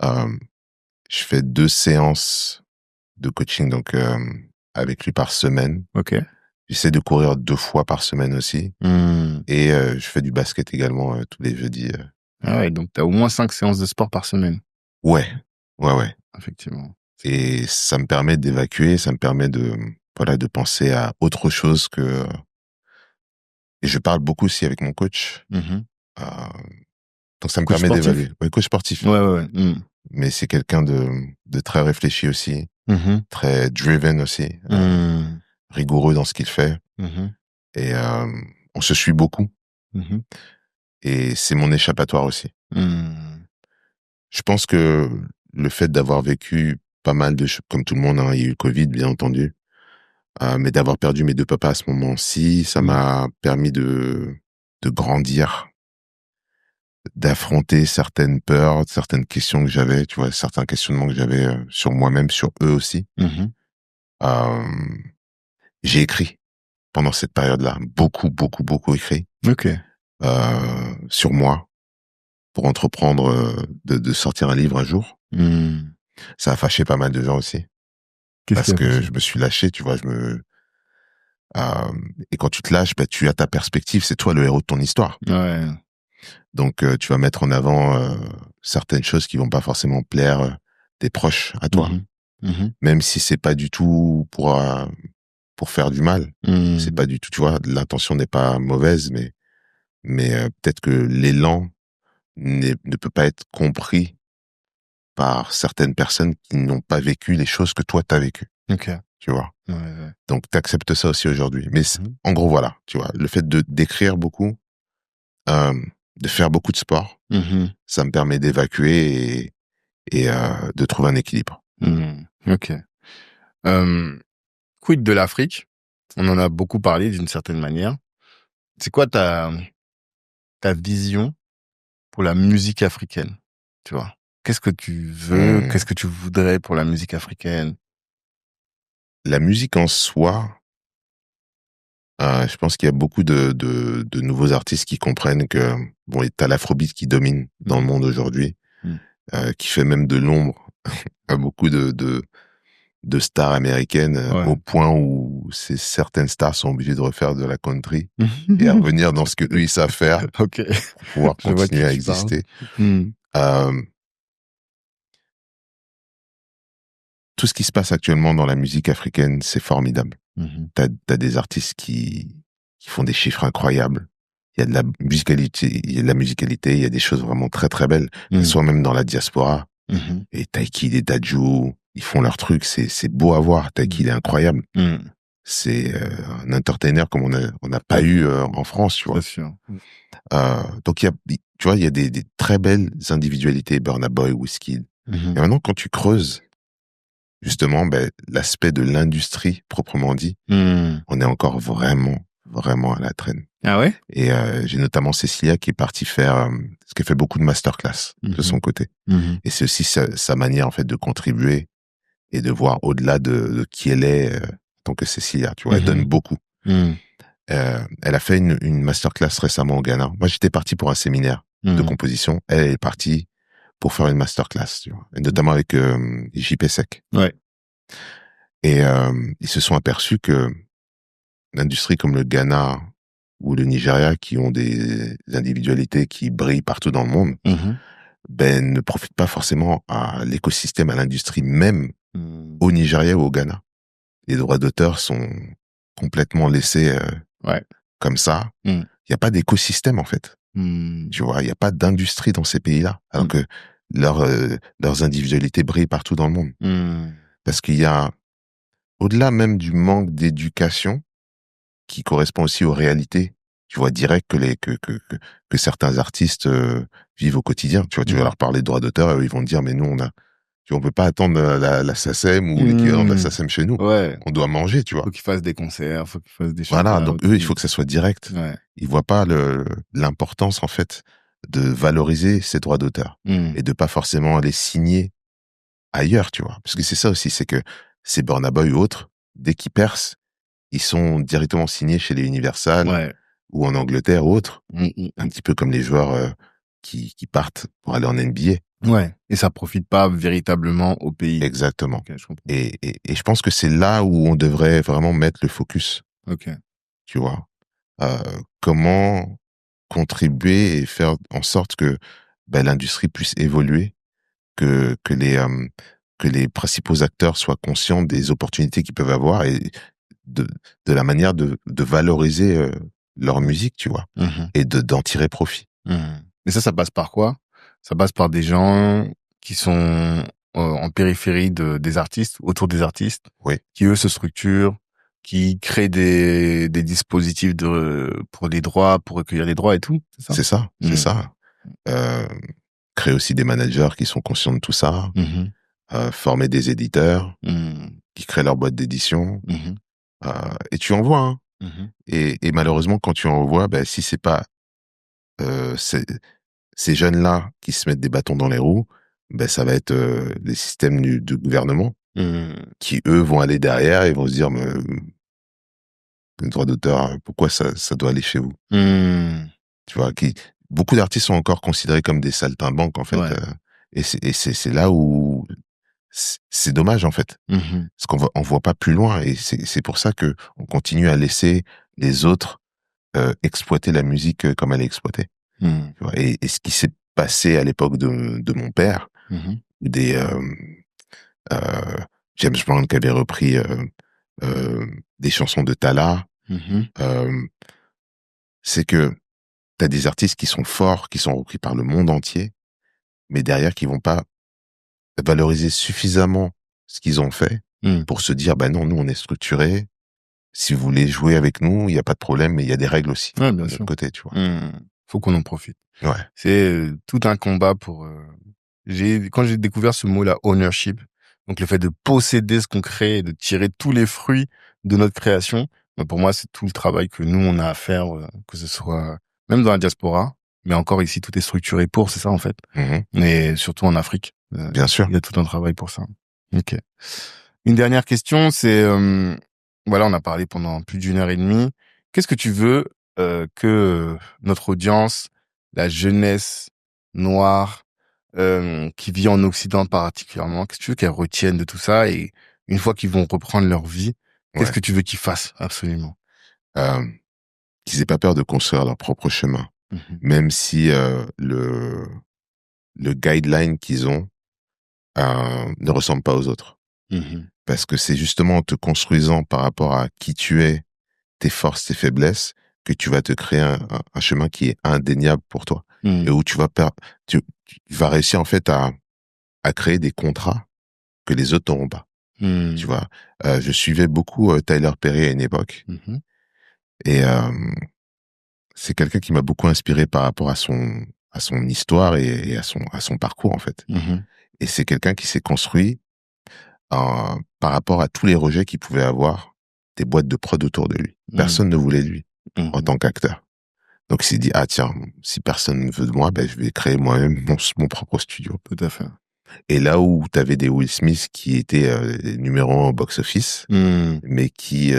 je fais 2 séances de coaching, donc avec lui par semaine. Ok. J'essaie de courir 2 fois par semaine aussi. Et je fais du basket également tous les jeudis. Ah ouais, donc t'as au moins 5 séances de sport par semaine. Ouais. Effectivement. Et ça me permet d'évacuer, ça me permet de penser à autre chose que... Et je parle beaucoup aussi avec mon coach. Donc ça me permet d'évaluer. Ouais, coach sportif. Ouais. Mais c'est quelqu'un de très réfléchi aussi, très driven aussi, rigoureux dans ce qu'il fait. Et on se suit beaucoup. Et c'est mon échappatoire aussi. Je pense que le fait d'avoir vécu pas mal de choses, comme tout le monde, il y a eu le Covid, bien entendu, mais d'avoir perdu mes 2 papas à ce moment-ci, ça m'a permis de grandir, d'affronter certaines peurs, certaines questions que j'avais, tu vois, certains questionnements que j'avais sur moi-même, sur eux aussi. J'ai écrit pendant cette période-là, beaucoup écrit. Ok. Sur moi, pour entreprendre de sortir un livre un jour. Ça a fâché pas mal de gens aussi. Parce que je me suis lâché, tu vois, et quand tu te lâches, bah, tu as ta perspective, c'est toi le héros de ton histoire. Ouais. Donc, tu vas mettre en avant certaines choses qui vont pas forcément plaire tes proches à toi. Même si c'est pas du tout pour faire du mal. C'est pas du tout, tu vois, l'intention n'est pas mauvaise, mais peut-être que l'élan ne peut pas être compris par certaines personnes qui n'ont pas vécu les choses que toi t'as vécues. Ok. Tu vois. Ouais. Donc t'acceptes ça aussi aujourd'hui. Mais en gros, voilà, tu vois, le fait d'écrire beaucoup, de faire beaucoup de sport, ça me permet d'évacuer et de trouver un équilibre. Ok. Quid de l'Afrique? On en a beaucoup parlé d'une certaine manière. C'est quoi ta vision pour la musique africaine? Tu vois? Qu'est-ce que tu veux? Qu'est-ce que tu voudrais pour la musique africaine? La musique en soi, je pense qu'il y a beaucoup de nouveaux artistes qui comprennent que, bon, t'as l'afrobeat qui domine dans le monde aujourd'hui, qui fait même de l'ombre à beaucoup de stars américaines, au point où certaines stars sont obligées de refaire de la country et à revenir dans ce que eux ils savent faire pour pouvoir continuer à exister. Tout ce qui se passe actuellement dans la musique africaine, c'est formidable. T'as des artistes qui font des chiffres incroyables. Il y a de la musicalité, il y a des choses vraiment très très belles, que ce soit même dans la diaspora. Et Taiki et Dadju, ils font leur truc, c'est beau à voir. Taiki, il est incroyable. C'est un entertainer comme on n'a pas eu en France, tu vois. C'est sûr. Donc tu vois, il y a des très belles individualités, Burna Boy, Wizkid. Et maintenant, quand tu creuses justement, ben, l'aspect de l'industrie proprement dit, on est encore vraiment à la traîne. Ah ouais? Et j'ai notamment Cécilia qui est partie faire, parce qu'elle fait beaucoup de masterclass de son côté. Et c'est aussi sa manière en fait de contribuer et de voir au-delà de qui elle est en tant que Cécilia. Tu vois, elle donne beaucoup. Elle a fait une masterclass récemment au Ghana. Moi, j'étais parti pour un séminaire de composition. Elle est partie pour faire une masterclass, tu vois, et notamment avec JP Sec. Ouais. Et ils se sont aperçus que l'industrie comme le Ghana ou le Nigeria, qui ont des individualités qui brillent partout dans le monde, ben ne profitent pas forcément à l'écosystème, à l'industrie même au Nigeria ou au Ghana. Les droits d'auteur sont complètement laissés comme ça. Il n'y a pas d'écosystème en fait. Tu vois, il n'y a pas d'industrie dans ces pays-là, alors que leurs individualités brillent partout dans le monde. Parce qu'il y a au-delà même du manque d'éducation, qui correspond aussi aux réalités, tu vois, direct que certains artistes vivent au quotidien. Tu vois, tu vas leur parler de droits d'auteur et eux, ils vont te dire, mais nous, on peut pas attendre la SACEM ou l'équivalent de la SACEM chez nous. Ouais. On doit manger, tu vois. Faut qu'ils fassent des concerts, faut qu'ils fassent des choses. Voilà, donc eux, il faut que ça soit direct. Ouais. Ils voient pas l'importance, en fait, de valoriser ces droits d'auteur et de pas forcément les signer ailleurs, tu vois. Parce que c'est ça aussi, c'est que ces Burna Boy ou autres, dès qu'ils percent, ils sont directement signés chez les Universal ou en Angleterre ou autres. Un petit peu comme les joueurs qui partent pour aller en NBA. Ouais. Et ça profite pas véritablement au pays. Exactement. Okay, je comprends. Et je pense que c'est là où on devrait vraiment mettre le focus. Ok. Tu vois. Comment contribuer et faire en sorte que l'industrie puisse évoluer, que les principaux acteurs soient conscients des opportunités qu'ils peuvent avoir et de la manière de valoriser leur musique, tu vois, et d'en tirer profit. Et ça passe par quoi? Ça passe par des gens qui sont en périphérie des artistes, autour des artistes, qui eux se structurent, qui créent des dispositifs pour les droits, pour recueillir les droits et tout. C'est ça. Créer aussi des managers qui sont conscients de tout ça, former des éditeurs qui créent leur boîte d'édition. Et tu en vois, hein. Et malheureusement, quand tu en vois, si c'est pas ces jeunes-là qui se mettent des bâtons dans les roues, ça va être les systèmes du gouvernement qui, eux, vont aller derrière et vont se dire, mais, le droit d'auteur, pourquoi ça doit aller chez vous? Tu vois, beaucoup d'artistes sont encore considérés comme des saltimbanques, en fait. Et c'est là où c'est dommage, en fait. Parce qu'on voit pas plus loin. Et c'est pour ça que on continue à laisser les autres exploiter la musique comme elle est exploitée. Tu vois, et ce qui s'est passé à l'époque de mon père, des James Brown qui avait repris des chansons de Talla, c'est que t'as des artistes qui sont forts, qui sont repris par le monde entier, mais derrière qui vont pas valoriser suffisamment ce qu'ils ont fait pour se dire, non, nous on est structurés. Si vous voulez jouer avec nous, il y a pas de problème, mais il y a des règles aussi de l'autre côté, tu vois. Faut qu'on en profite. Ouais. C'est tout un combat pour. Quand j'ai découvert ce mot-là, ownership, donc le fait de posséder ce qu'on crée, de tirer tous les fruits de notre création, pour moi c'est tout le travail que nous on a à faire, que ce soit même dans la diaspora, mais encore ici tout est structuré pour, c'est ça en fait. Mais surtout en Afrique. Bien sûr. Il y a tout un travail pour ça. Ok. Une dernière question, c'est voilà, on a parlé pendant plus d'1h30. Qu'est-ce que tu veux que notre audience, la jeunesse noire qui vit en Occident particulièrement, qu'est-ce que tu veux qu'elle retienne de tout ça, et une fois qu'ils vont reprendre leur vie, qu'est-ce que tu veux qu'ils fassent absolument? Qu'ils aient pas peur de construire leur propre chemin, même si le guideline qu'ils ont ne ressemble pas aux autres. Parce que c'est justement en te construisant par rapport à qui tu es, tes forces, tes faiblesses, que tu vas te créer un chemin qui est indéniable pour toi. Et où tu vas réussir en fait à créer des contrats que les autres n'auront pas. Tu vois, je suivais beaucoup Tyler Perry à une époque. Et c'est quelqu'un qui m'a beaucoup inspiré par rapport à son histoire et à son parcours, en fait. Et c'est quelqu'un qui s'est construit par rapport à tous les rejets qu'il pouvait avoir des boîtes de prod autour de lui. Personne ne voulait de lui en tant qu'acteur. Donc il s'est dit, ah tiens, si personne ne veut de moi, je vais créer moi-même mon propre studio. Tout à fait. Et là où tu avais des Will Smith qui étaient numéro 1 au box-office, mais qui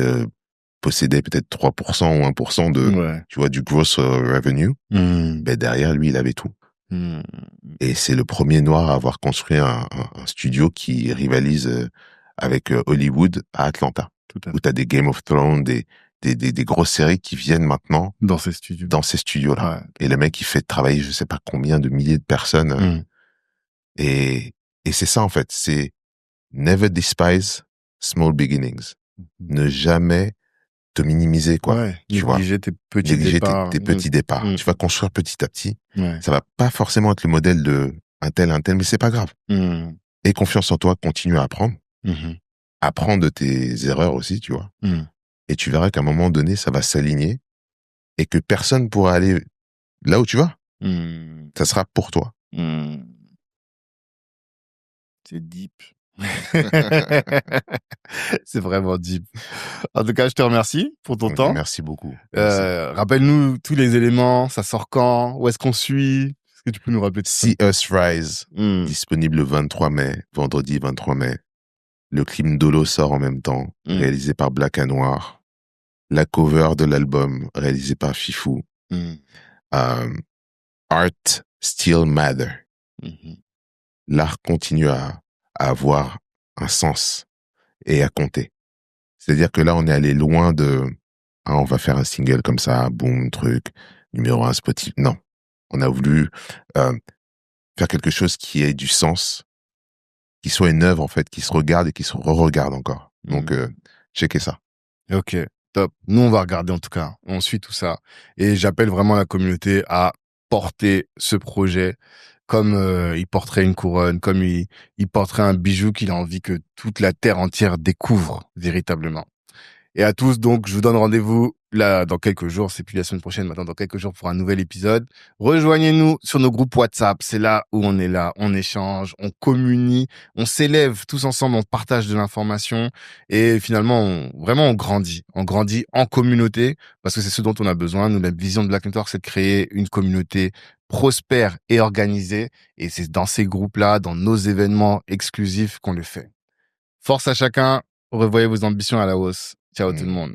possédaient peut-être 3% ou 1% de, tu vois, du gross revenue, derrière lui, il avait tout. Et c'est le premier noir à avoir construit un studio qui rivalise avec Hollywood à Atlanta. Où tu as des Game of Thrones, des grosses séries qui viennent maintenant dans ces studios-là. Et le mec, il fait travailler je sais pas combien de milliers de personnes. Et c'est ça, en fait. C'est never despise small beginnings. Ne jamais te minimiser, quoi. Tu vois. Négliger tes petits départs. Tes petits départs. Tu vas construire petit à petit. Ça va pas forcément être le modèle de un tel, mais c'est pas grave. Aie confiance en toi, continue à apprendre. apprends de tes erreurs aussi, tu vois. Et tu verras qu'à un moment donné, ça va s'aligner et que personne pourra aller là où tu vas. Ça sera pour toi. C'est deep. C'est vraiment deep. En tout cas, je te remercie pour ton temps. Merci beaucoup. Rappelle-nous tous les éléments. Ça sort quand? Où est-ce qu'on suit? Est-ce que tu peux nous rappeler tout ça? See Us Rise, disponible le 23 mai, vendredi 23 mai. Le clip Dolo sort en même temps, réalisé par Black and Noir. La cover de l'album, réalisée par Fifou. Art Still Matter. L'art continue à avoir un sens et à compter. C'est-à-dire que là, on est allé loin de on va faire un single comme ça, boum, truc, numéro 1 Spotify. Non. On a voulu faire quelque chose qui ait du sens, qui soit une œuvre, en fait, qui se regarde et qui se re-regarde encore. Donc, checkez ça. Ok, top. Nous, on va regarder en tout cas. On suit tout ça. Et j'appelle vraiment la communauté à porter ce projet comme il porterait une couronne, comme il porterait un bijou qu'il a envie que toute la terre entière découvre véritablement. Et à tous, donc, je vous donne rendez-vous là dans quelques jours. C'est plus la semaine prochaine, maintenant dans quelques jours pour un nouvel épisode. Rejoignez-nous sur nos groupes WhatsApp. C'est là où on est là, on échange, on communie, on s'élève tous ensemble, on partage de l'information et finalement, on grandit. On grandit en communauté parce que c'est ce dont on a besoin. Nous, la vision de Black Network, c'est de créer une communauté prospère et organisée. Et c'est dans ces groupes-là, dans nos événements exclusifs qu'on le fait. Force à chacun. Revoyez vos ambitions à la hausse. Ciao tout le monde.